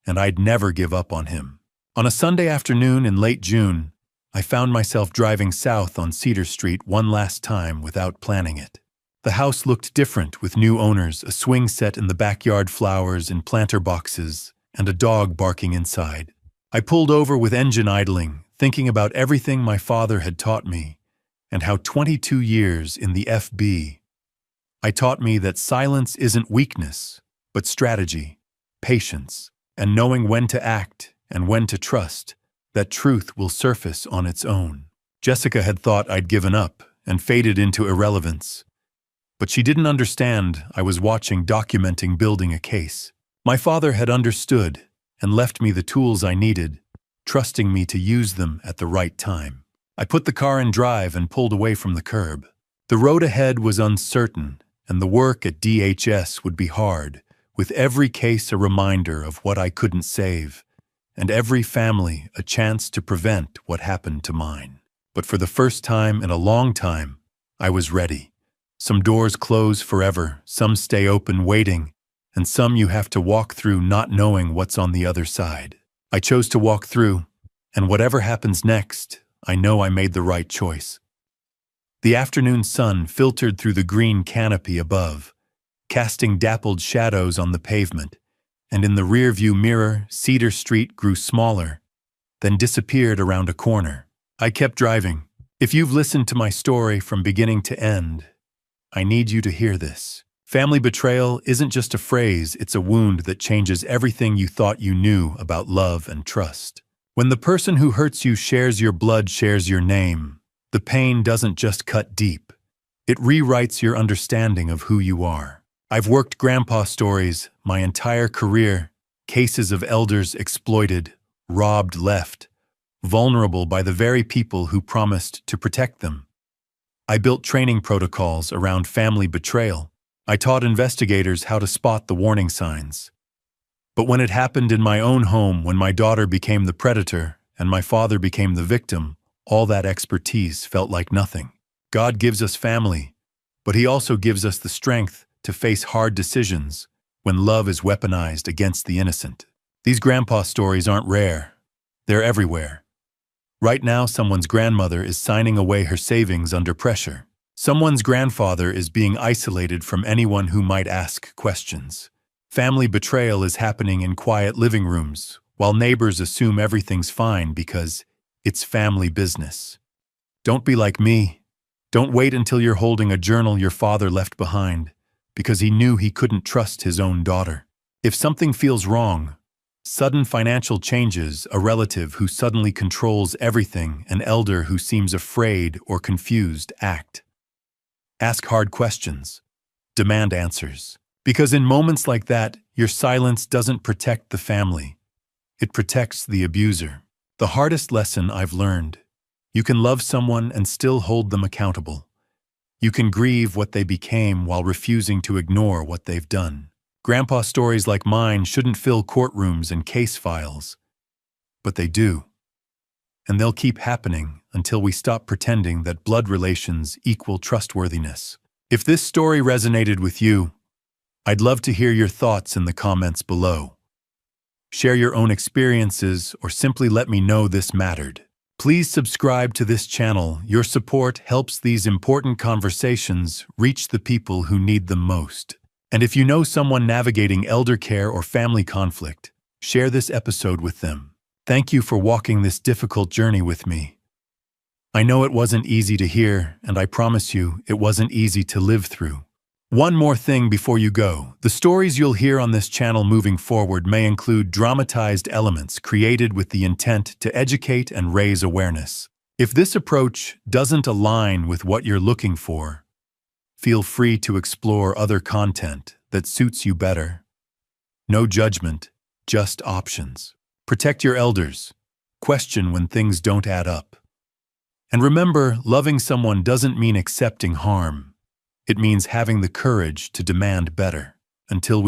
and I'd never give up on him. On a Sunday afternoon in late June, I found myself driving south on Cedar Street one last time without planning it. The house looked different with new owners, a swing set in the backyard, flowers in planter boxes, and a dog barking inside. I pulled over with engine idling, thinking about everything my father had taught me, and how 22 years in the FB taught me that silence isn't weakness, but strategy, patience, and knowing when to act and when to trust that truth will surface on its own. Jessica had thought I'd given up and faded into irrelevance, but she didn't understand I was watching, documenting, building a case. My father had understood and left me the tools I needed, trusting me to use them at the right time. I put the car in drive and pulled away from the curb. The road ahead was uncertain, and the work at DHS would be hard, with every case a reminder of what I couldn't save, and every family a chance to prevent what happened to mine. But for the first time in a long time, I was ready. Some doors close forever, some stay open waiting, and some you have to walk through not knowing what's on the other side. I chose to walk through, and whatever happens next, I know I made the right choice. The afternoon sun filtered through the green canopy above, casting dappled shadows on the pavement, and in the rearview mirror, Cedar Street grew smaller, then disappeared around a corner. I kept driving. If you've listened to my story from beginning to end, I need you to hear this. Family betrayal isn't just a phrase, it's a wound that changes everything you thought you knew about love and trust. When the person who hurts you shares your blood, shares your name, the pain doesn't just cut deep. It rewrites your understanding of who you are. I've worked grandpa stories my entire career, cases of elders exploited, robbed, left vulnerable by the very people who promised to protect them. I built training protocols around family betrayal. I taught investigators how to spot the warning signs. But when it happened in my own home, when my daughter became the predator and my father became the victim, all that expertise felt like nothing. God gives us family, but He also gives us the strength to face hard decisions when love is weaponized against the innocent. These grandpa stories aren't rare. They're everywhere. Right now, someone's grandmother is signing away her savings under pressure. Someone's grandfather is being isolated from anyone who might ask questions. Family betrayal is happening in quiet living rooms, while neighbors assume everything's fine because it's family business. Don't be like me. Don't wait until you're holding a journal your father left behind, because he knew he couldn't trust his own daughter. If something feels wrong, sudden financial changes, a relative who suddenly controls everything, an elder who seems afraid or confused, act. Ask hard questions. Demand answers. Because in moments like that, your silence doesn't protect the family. It protects the abuser. The hardest lesson I've learned: you can love someone and still hold them accountable. You can grieve what they became while refusing to ignore what they've done. Grandpa stories like mine shouldn't fill courtrooms and case files, but they do. And they'll keep happening until we stop pretending that blood relations equal trustworthiness. If this story resonated with you, I'd love to hear your thoughts in the comments below. Share your own experiences or simply let me know this mattered. Please subscribe to this channel. Your support helps these important conversations reach the people who need them most. And if you know someone navigating elder care or family conflict, share this episode with them. Thank you for walking this difficult journey with me. I know it wasn't easy to hear, and I promise you it wasn't easy to live through. One more thing before you go. The stories you'll hear on this channel moving forward may include dramatized elements created with the intent to educate and raise awareness. If this approach doesn't align with what you're looking for, feel free to explore other content that suits you better. No judgment, just options. Protect your elders. Question when things don't add up. And remember, loving someone doesn't mean accepting harm. It means having the courage to demand better. Until we